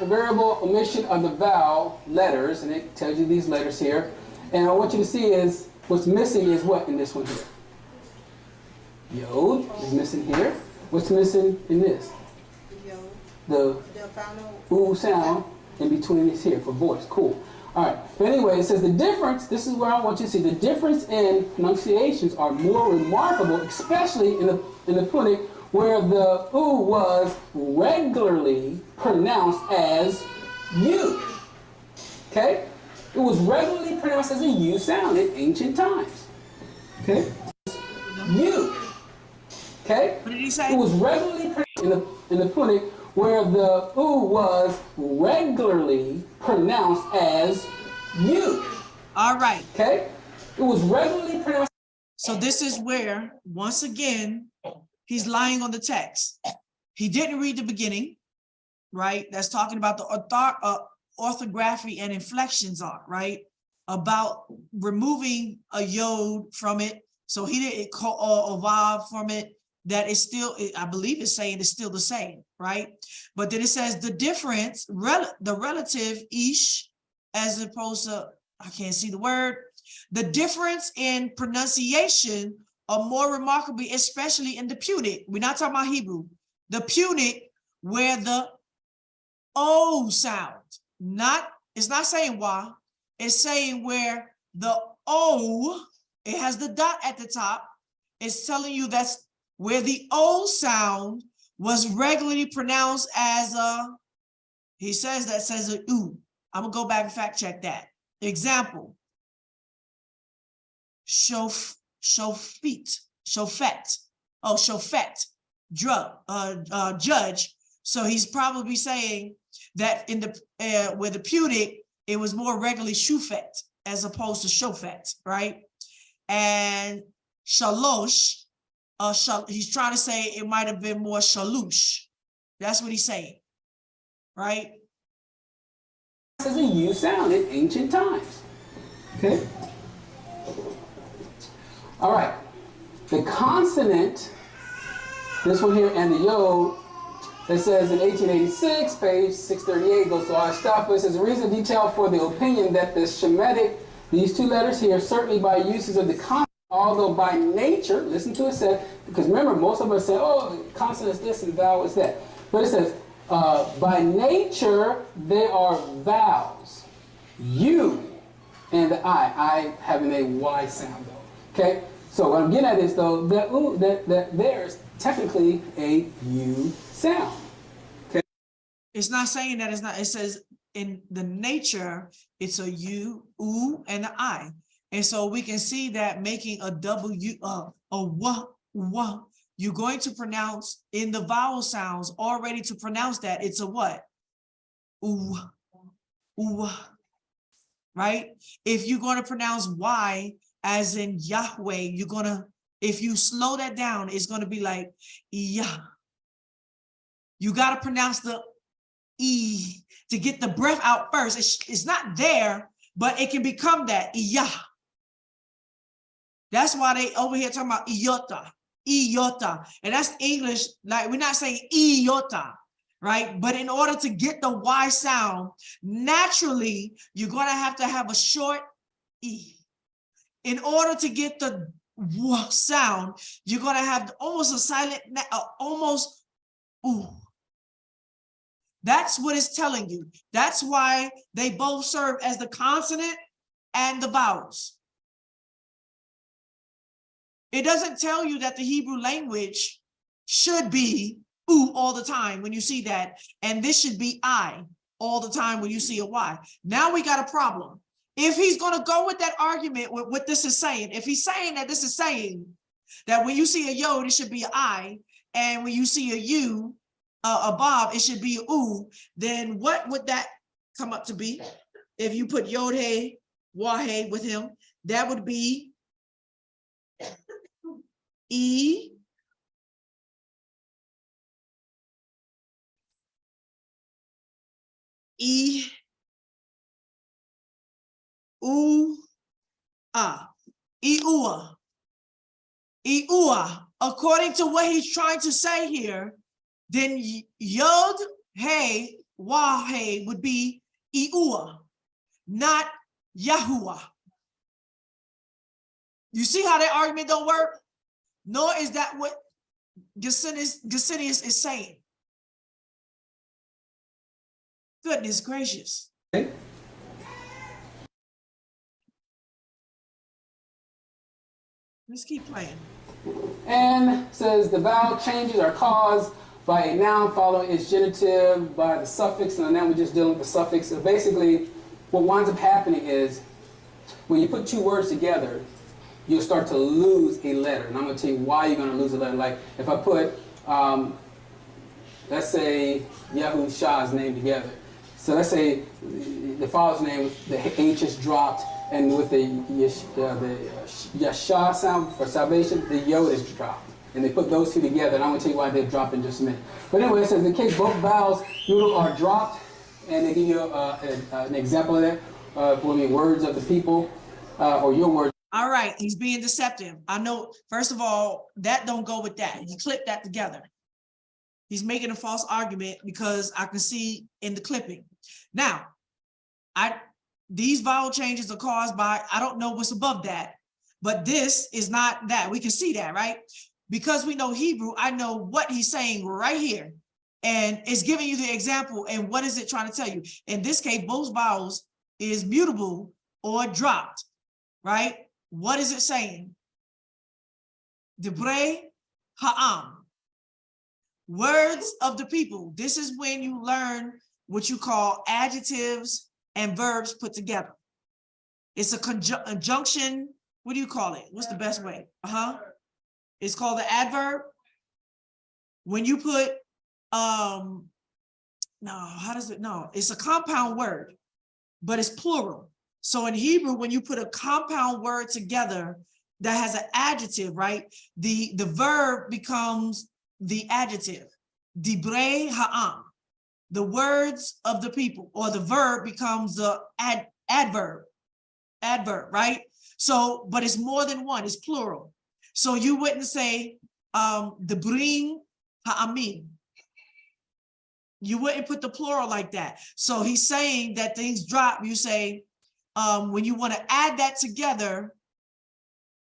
Speaker 4: invariable omission of the vowel letters, and it tells you these letters here. And I want you to see is, what's missing is what in this one here? Yod is missing here. What's missing in this? The oo sound in between this here for voice. Cool. All right. But anyway, it says the difference, this is where I want you to see, the difference in pronunciations are more remarkable, especially in the Punic, where the oo was regularly pronounced as U. Okay? It was regularly pronounced as a U sound in ancient times. Okay? U. Okay?
Speaker 3: What did he say?
Speaker 4: It was regularly pronounced in the Punic, where the oo was regularly pronounced as U.
Speaker 3: All right.
Speaker 4: Okay? It was regularly pronounced.
Speaker 3: So this is where, once again, he's lying on the text. He didn't read the beginning, right? That's talking about the orthography and inflections are, right? About removing a yod from it. So he didn't call a vav from it. That is still, I believe it's saying it's still the same, right? But then it says the difference, the relative ish, as opposed to, I can't see the word, the difference in pronunciation are more remarkable, especially in the Punic. We're not talking about Hebrew. The Punic, where the O sound, it's not saying wa, it's saying where the O, it has the dot at the top, it's telling you that's where the O sound was regularly pronounced as a, he says that says a U. I'm gonna go back and fact check that. Example, shofet, judge. So he's probably saying that in the where the Punic, it was more regularly shufet as opposed to shofet, right? And shalosh, he's trying to say it might have been more shalush. That's what he's saying, right?
Speaker 4: As a U sound in ancient times. Okay. All right. The consonant, this one here, and the yod, it says in 1886, page 638, goes through all that stuff, but it says the reason detailed for the opinion that the Shemitic, these two letters here, certainly by uses of the consonant, although by nature, listen to it said, because remember, most of us say, oh, consonant is this and vowel is that. But it says, by nature, they are vowels. U and the I having a Y sound though. Okay? So what I'm getting at is though, that there's technically a U sound. Okay?
Speaker 3: It's not saying that it's not, it says in the nature, it's a U, U, and an I. And so we can see that making a W, wah, you're going to pronounce in the vowel sounds already to pronounce that it's a what? Ooh, ooh, right? If you're going to pronounce Y as in Yahweh, you're going to, if you slow that down, it's going to be like, yeah. You got to pronounce the E to get the breath out first. It's not there, but it can become that, yeah. That's why they over here talking about iota, iota. And that's English, like we're not saying iota, right? But in order to get the Y sound, naturally, you're going to have a short E. In order to get the W sound, you're going to have almost a silent, almost ooh. That's what it's telling you. That's why they both serve as the consonant and the vowels. It doesn't tell you that the Hebrew language should be ooh all the time when you see that, and this should be I all the time when you see a Y. Now we got a problem. If he's going to go with that argument with what this is saying, if he's saying that this is saying that when you see a yod, it should be an I, and when you see a U, a Bob, it should be a ooh, then what would that come up to be? If you put yod hey, wah hey with him, that would be E, E, ooh, ah, YAHUAH, YAHUAH. According to what he's trying to say here, then yod, hey, wah, hey would be YAHUAH, not YAHUAH. You see how that argument don't work? Nor is that what Gesenius is saying. Goodness gracious.
Speaker 4: Okay.
Speaker 3: Let's keep playing.
Speaker 4: And says the vowel changes are caused by a noun following its genitive by the suffix, and now we're just dealing with the suffix. So basically, what winds up happening is when you put two words together, you'll start to lose a letter. And I'm going to tell you why you're going to lose a letter. Like if I put, let's say, YAHUAH's name together. So let's say the father's name, the H is dropped, and with the Yashah sound for salvation, the Yod is dropped. And they put those two together, and I'm going to tell you why they're dropped in just a minute. But anyway, it says in case both vowels are dropped, and they give you an example of that, for the words of the people, or your words.
Speaker 3: All right, he's being deceptive. I know, first of all, that don't go with that. You clip that together. He's making a false argument because I can see in the clipping. Now, these vowel changes are caused by, I don't know what's above that, but this is not that. We can see that, right? Because we know Hebrew, I know what he's saying right here. And it's giving you the example. And what is it trying to tell you? In this case, both vowels is mutable or dropped, right? What is it saying? Debre ha'am. Words of the people. This is when you learn what you call adjectives and verbs put together. It's a conjunction. What do you call it? What's the best way? It's called the adverb. When you put, it's a compound word, but it's plural. So in Hebrew, when you put a compound word together that has an adjective, right? The verb becomes the adjective. Dibrei ha'am, the words of the people, or the verb becomes the adverb, right? So, but it's more than one, it's plural. So you wouldn't say Dibrim ha'amim. You wouldn't put the plural like that. So he's saying that things drop, you say, when you want to add that together,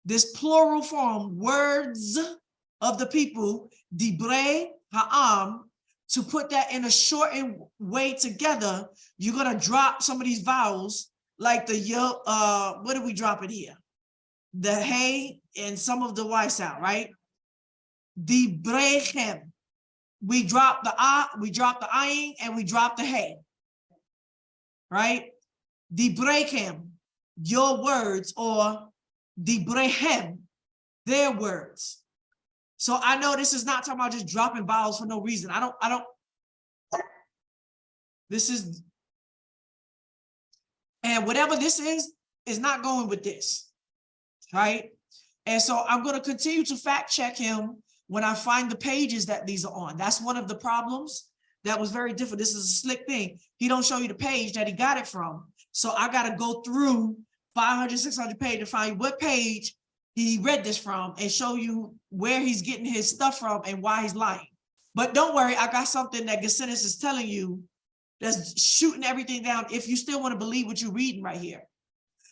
Speaker 3: this plural form, words of the people, Dibrei ha'am, to put that in a shortened way together, you're going to drop some of these vowels, like the what did we drop it here? The hey and some of the Y sound, right? Dibrechem. We drop the we drop the ayin, and we drop the hey, right? Dibrechem. your words, or dibrehem, their words. So I know this is not talking about just dropping vowels for no reason. I don't, this is, and whatever this is not going with this, right? And so I'm going to continue to fact check him when I find the pages that these are on. That's one of the problems that was very different. This is a slick thing. He don't show you the page that he got it from. So I got to go through 500, 600 pages to find what page he read this from and show you where he's getting his stuff from and why he's lying. But don't worry, I got something that Gesinis is telling you that's shooting everything down if you still want to believe what you're reading right here.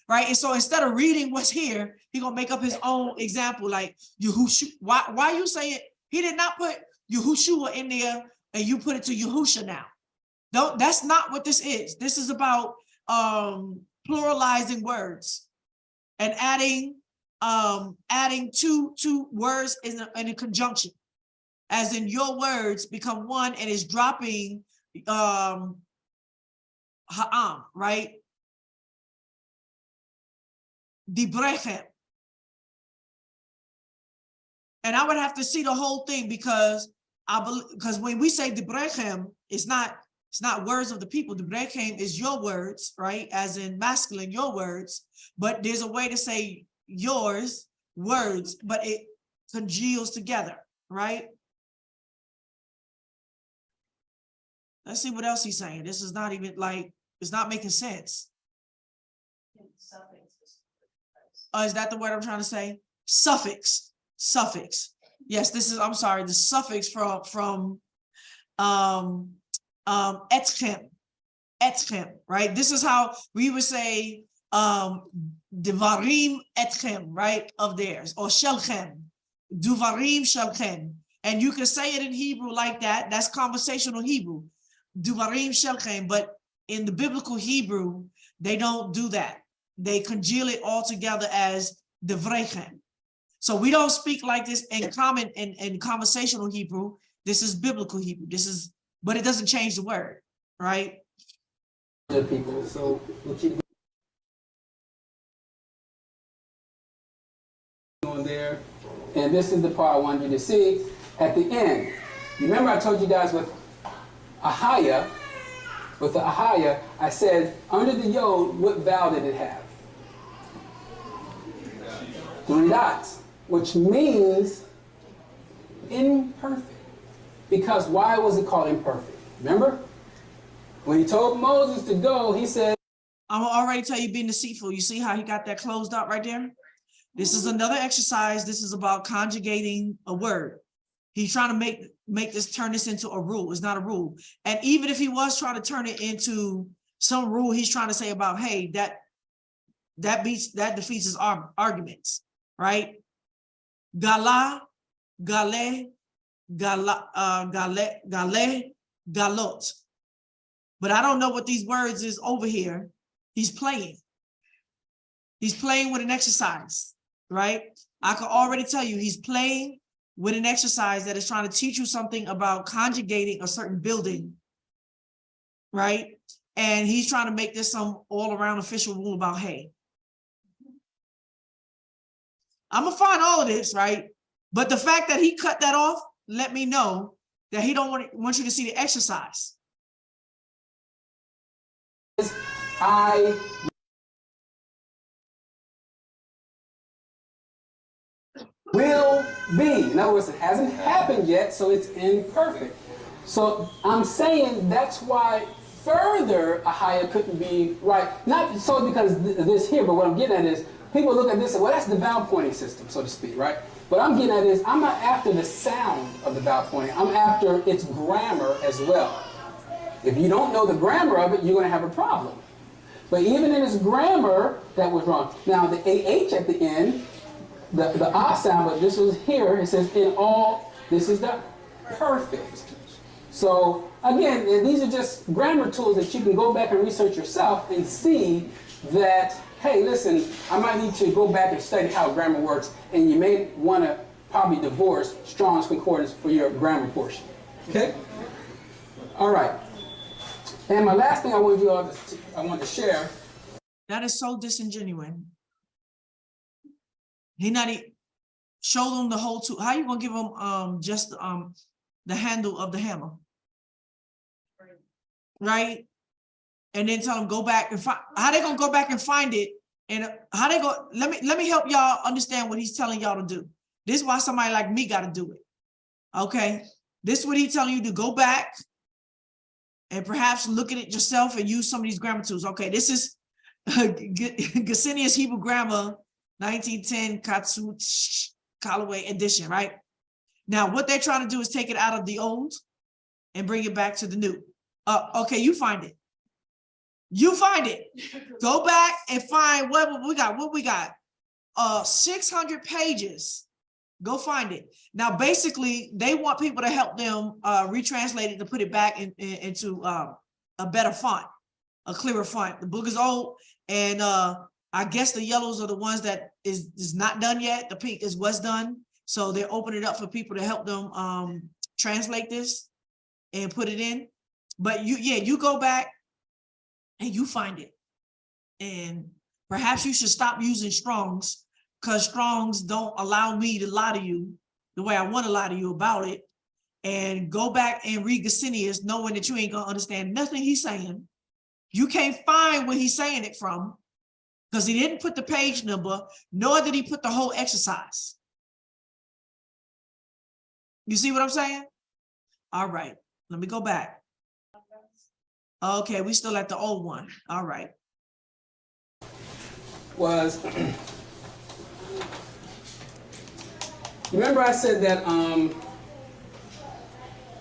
Speaker 3: Right. And so instead of reading what's here, he's gonna make up his own example, like Yahushua. Why you say it? He did not put Yahushua in there and you put it to Yahusha now. No, that's not what this is. This is about pluralizing words and adding two words in a conjunction, as in your words become one and is dropping ha'am, right? Dibrechem. And I would have to see the whole thing because when we say Dibrechem, it's not words of the people. Dibrechem is your words, right? As in masculine, your words. But there's a way to say yours, words, but it congeals together, right? Let's see what else he's saying. This is not even like, it's not making sense. Is that the word I'm trying to say? Suffix. Yes, this is, I'm sorry, the suffix from etchem, right? This is how we would say devarim etchem, right, of theirs, or shelchem, duvarim shelchem. And you can say it in Hebrew like that. That's conversational Hebrew, duvarim shelchem. But in the biblical Hebrew, they don't do that. They congeal it all together as devrechem. So we don't speak like this in common in conversational Hebrew. This is biblical Hebrew. But it doesn't change the word, right?
Speaker 4: People, so we'll keep going there. And this is the part I wanted you to see at the end. Remember I told you guys with YAHUAH, with the YAHUAH, I said under the yod, what vowel did it have? 3 dots, which means imperfect. Because why was it called imperfect? Remember? When he told Moses to go, he said,
Speaker 3: I'm already tell you being deceitful. You see how he got that closed out right there? This is another exercise. This is about conjugating a word. He's trying to turn this into a rule. It's not a rule. And even if he was trying to turn it into some rule, he's trying to say about, hey, that defeats his arguments, right? Gala, gale, galot. But I don't know what these words is over here. He's playing. He's playing with an exercise, right? I can already tell you he's playing with an exercise that is trying to teach you something about conjugating a certain building, right? And he's trying to make this some all-around official rule about, hey, I'm gonna find all of this, right? But the fact that he cut that off, let me know that he don't want you to see the exercise.
Speaker 4: I will be. In other words, it hasn't happened yet, so it's imperfect. So I'm saying that's why further YAHUAH couldn't be right. Not so because this here, but what I'm getting at is people look at this and, well, that's the vowel pointing system, so to speak, right? What I'm getting at is I'm not after the sound of the vowel pointing. I'm after its grammar as well. If you don't know the grammar of it, you're going to have a problem. But even in its grammar, that was wrong. Now, the AH at the end, the ah sound, but this was here, it says in all, this is the perfect. So, again, these are just grammar tools that you can go back and research yourself and see that, hey, listen, I might need to go back and study how grammar works, and you may want to probably divorce Strong's Concordance for your grammar portion. Okay? All right. And my last thing I wanted to share
Speaker 3: That is so disingenuous. He not even show them the whole tool. How you gonna give them just the handle of the hammer? Right? And then tell them go back and find how they gonna go back and find it, and how they go. Let me help y'all understand what he's telling y'all to do. This is why somebody like me got to do it. Okay, this is what he's telling you to go back and perhaps look at it yourself and use some of these grammar tools. Okay, this is Gesenius Hebrew Grammar 1910 Katsu Callaway edition, right? Now, what they're trying to do is take it out of the old and bring it back to the new. Okay, you find it. You find it. Go back and find what we got. What we got? 600 pages. Go find it. Now, basically, they want people to help them retranslate it to put it back into a better font, a clearer font. The book is old, and I guess the yellows are the ones that is not done yet. The pink is what's done. So they're opening it up for people to help them translate this and put it in. But you go back and you find it. And perhaps you should stop using Strong's, because Strong's don't allow me to lie to you the way I want to lie to you about it. And go back and read Gesenius, knowing that you ain't gonna understand nothing he's saying. You can't find where he's saying it from, because he didn't put the page number, nor did he put the whole exercise. You see what I'm saying? All right, let me go back. Okay, we still at the old one. All right.
Speaker 4: Was, remember I said that,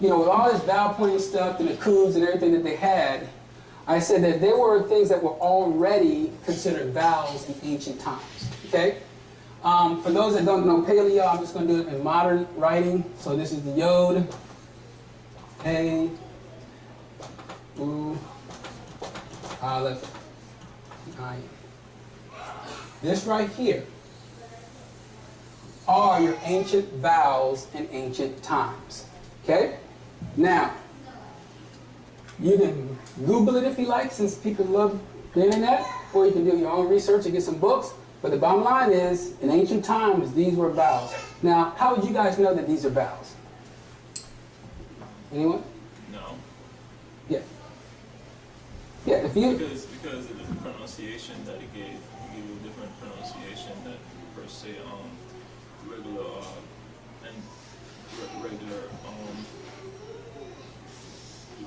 Speaker 4: you know, with all this vowel pointing stuff and the coups and everything that they had, I said that there were things that were already considered vowels in ancient times, okay? For those that don't know Paleo, I'm just going to do it in modern writing. So this is the Yod, A, U, Aleph, I. This right here are your ancient vowels in ancient times, okay? Now, you can Google it if you like, since people love the internet, or you can do your own research and get some books. But the bottom line is, in ancient times, these were vowels. Now, how would you guys know that these are vowels? Anyone?
Speaker 6: No.
Speaker 4: Yeah. Yeah, if you...
Speaker 6: Because of the pronunciation that he gave. He gave a different pronunciation that per se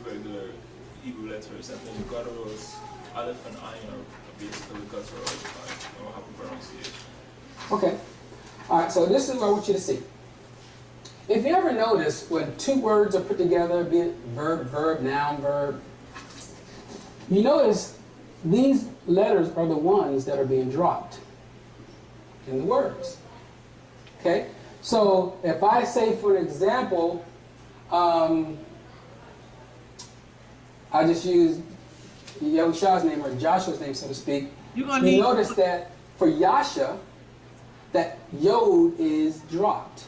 Speaker 6: regular Hebrew letters, and then the gutturals, Aleph and Ayin are basically gutturals. I don't have a pronunciation.
Speaker 4: Okay. All right, so this is what I want you to see. If you ever notice when two words are put together, be it verb, verb, noun, verb, you notice these letters are the ones that are being dropped in the words. Okay? So if I say, for an example, I just use Yahushah's name, or Joshua's name, so to speak. You notice that for Yasha, that Yod is dropped.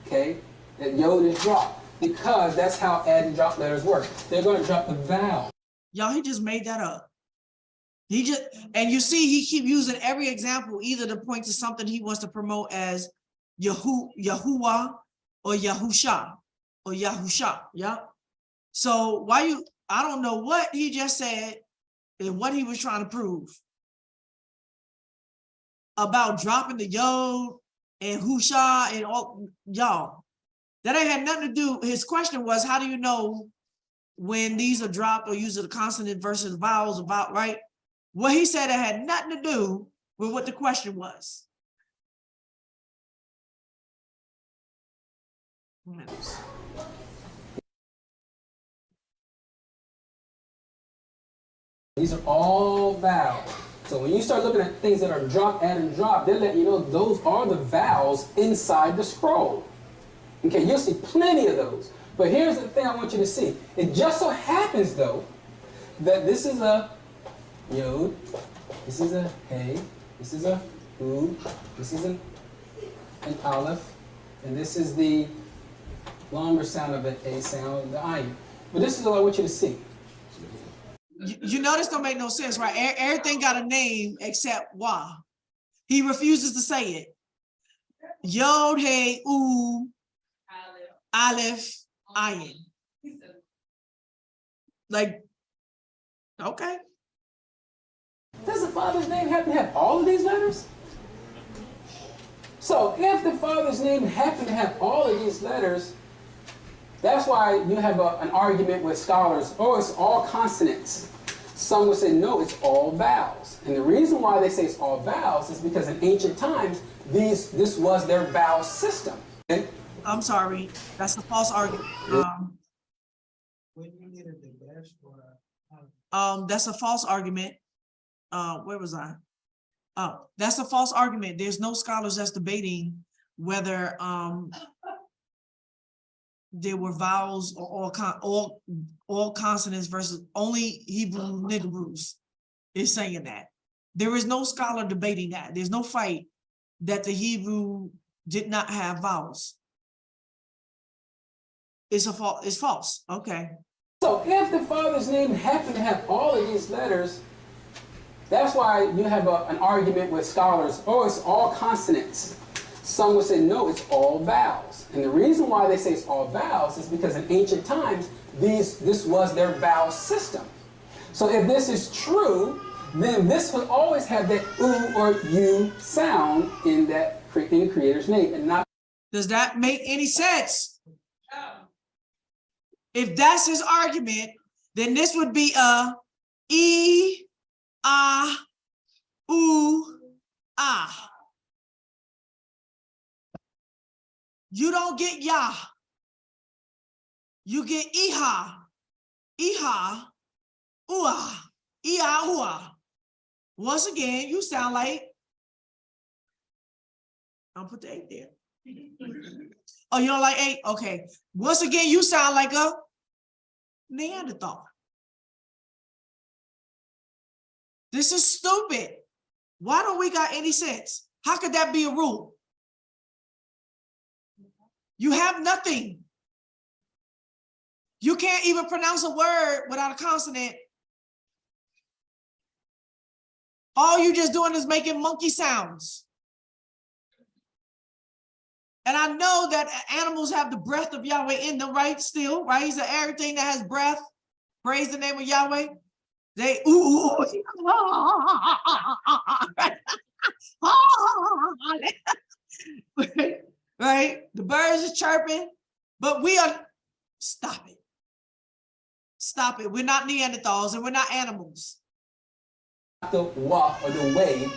Speaker 4: Okay? That Yod is dropped. Because that's how add and drop letters work. They're going to drop the vowel.
Speaker 3: Y'all, he just made that up. He just, and you see, he keep using every example either to point to something he wants to promote as YAHUAH or Yahusha or Yahusha. Yeah. So I don't know what he just said and what he was trying to prove about dropping the Yod and Husha and all, y'all. That ain't had nothing to do. His question was, how do you know when these are dropped or using the consonant versus vowels about, right? Well, he said it had nothing to do with what the question was.
Speaker 4: These are all vowels. So when you start looking at things that are drop, add, and drop, they'll let you know those are the vowels inside the scroll. Okay, you'll see plenty of those. But here's the thing I want you to see. It just so happens, though, that this is a Yod, this is a Hey, this is a U, this is an Aleph, and this is the longer sound of an A sound, the Ayin. But this is all I want you to see.
Speaker 3: You know this don't make no sense, right? Everything got a name except Wah. He refuses to say it. Yod, Hey, U, Aleph, Ayin. Like, okay.
Speaker 4: Does the Father's name have to have all of these letters? So if the Father's name happened to have all of these letters, that's why you have an argument with scholars, oh, it's all consonants. Some would say, no, it's all vowels. And the reason why they say it's all vowels is because in ancient times, this was their vowel system. Okay?
Speaker 3: I'm sorry, that's a false argument.
Speaker 5: When you needed the best for,
Speaker 3: That's a false argument. Where was I? Oh, that's a false argument. There's no scholars that's debating whether there were vowels or all consonants versus only Hebrew niggeroos is saying that. There is no scholar debating that. There's no fight that the Hebrew did not have vowels. It's false. Okay.
Speaker 4: So if the Father's name happened to have all of these letters, that's why you have an argument with scholars, oh, it's all consonants. Some would say, no, it's all vowels. And the reason why they say it's all vowels is because in ancient times, this was their vowel system. So if this is true, then this would always have that U or U sound in the Creator's name. And not.
Speaker 3: Does that make any sense? If that's his argument, then this would be a E, Ah, U, Ah. You don't get Yah. You get Iha, Iha, Uah, YAHUAH. Once again, you sound like, I'll put the 8 there. Oh, you don't like 8? Okay. Once again, you sound like a Neanderthal. This is stupid. Why don't we got any sense? How could that be a rule? You have nothing. You can't even pronounce a word without a consonant. All you just doing is making monkey sounds. And I know that animals have the breath of Yahweh in them, right? Still, right? He said everything that has breath, praise the name of Yahweh. They right? The birds are chirping, but we are, stop it. Stop it. We're not Neanderthals and we're not animals.
Speaker 4: The walk or the way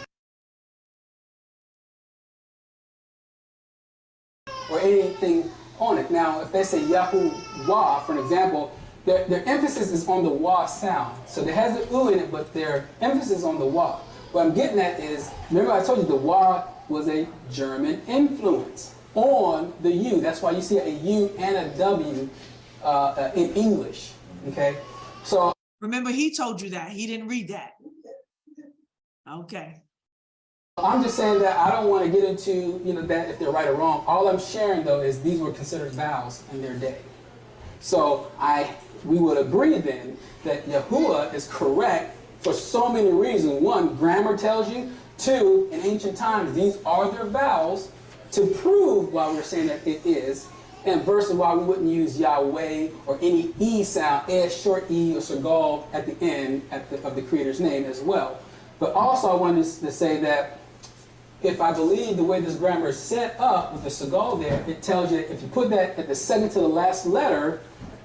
Speaker 4: or anything on it. Now, if they say YAHUAH, for an example, their emphasis is on the wah sound. So there has the u in it, but their emphasis is on the wah. What I'm getting at is, remember I told you the wah was a German influence on the u. That's why you see a u and a w in English. Okay, so
Speaker 3: remember he told you that. He didn't read that. Okay.
Speaker 4: I'm just saying that I don't want to get into that if they're right or wrong. All I'm sharing though is these were considered vowels in their day. So we would agree then that YAHUAH is correct for so many reasons. One, grammar tells you. Two, in ancient times, these are their vowels to prove why we're saying that it is, and versus why we wouldn't use Yahweh or any E sound, short E or Segal at the end of the Creator's name as well. But also I wanted to say that if I believe the way this grammar is set up with the Segal there, it tells you that if you put that at the second to the last letter,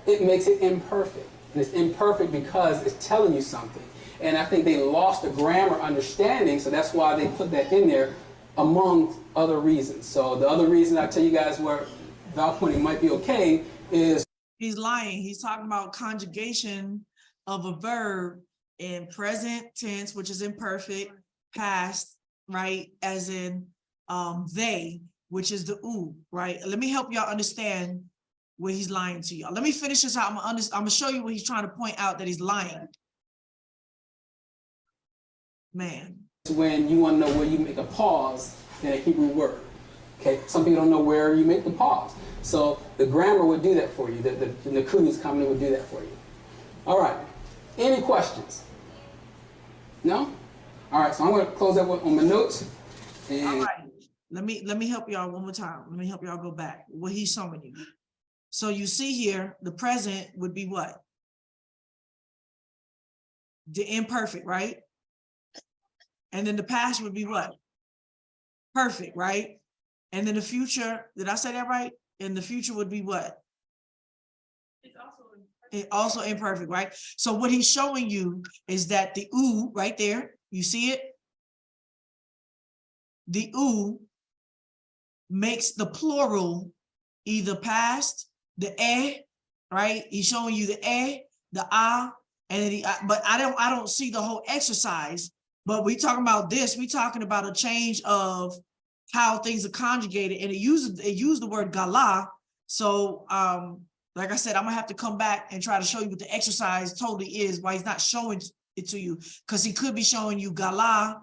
Speaker 4: it makes it imperfect. And it's imperfect because it's telling you something. And I think they lost the grammar understanding, so that's why they put that in there, among other reasons. So the other reason I tell you guys where vowel pointing might be okay is...
Speaker 3: He's lying. He's talking about conjugation of a verb in present tense, which is imperfect, past, right, as in they, which is the u, right? Let me help y'all understand where he's lying to y'all. Let me finish this out. I'm gonna show you what he's trying to point out that he's lying. Man.
Speaker 4: When you want to know where you make a pause in a Hebrew word. Okay, some people don't know where you make the pause. So the grammar would do that for you. The Nakus commonly would do that for you. All right. Any questions? No? All right, so I'm going to close that on my notes. And
Speaker 3: All right, let me help y'all one more time. Let me help y'all go back. What he's showing you. So you see here, the present would be what? The imperfect, right? And then the past would be what? Perfect, right? And then the future, did I say that right? And the future would be what? It also imperfect, right? So what he's showing you is that the oo right there, you see it? The oo makes the plural either past, the right? He's showing you the the and then but I don't see the whole exercise. But we talking about this, we talking about a change of how things are conjugated, and it used the word gala. So like I said, I'm gonna have to come back and try to show you what the exercise totally is, why he's not showing it to you, because he could be showing you gala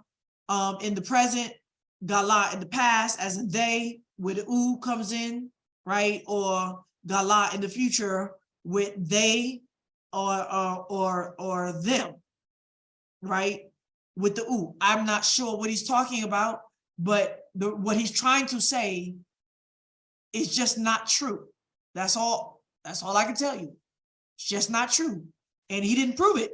Speaker 3: in the present, gala in the past, as in they, where the oo comes in, right? Or gala in the future with they or them, right? With the oo. I'm not sure what he's talking about, but what he's trying to say is just not true. That's all I can tell you. It's just not true. And he didn't prove it.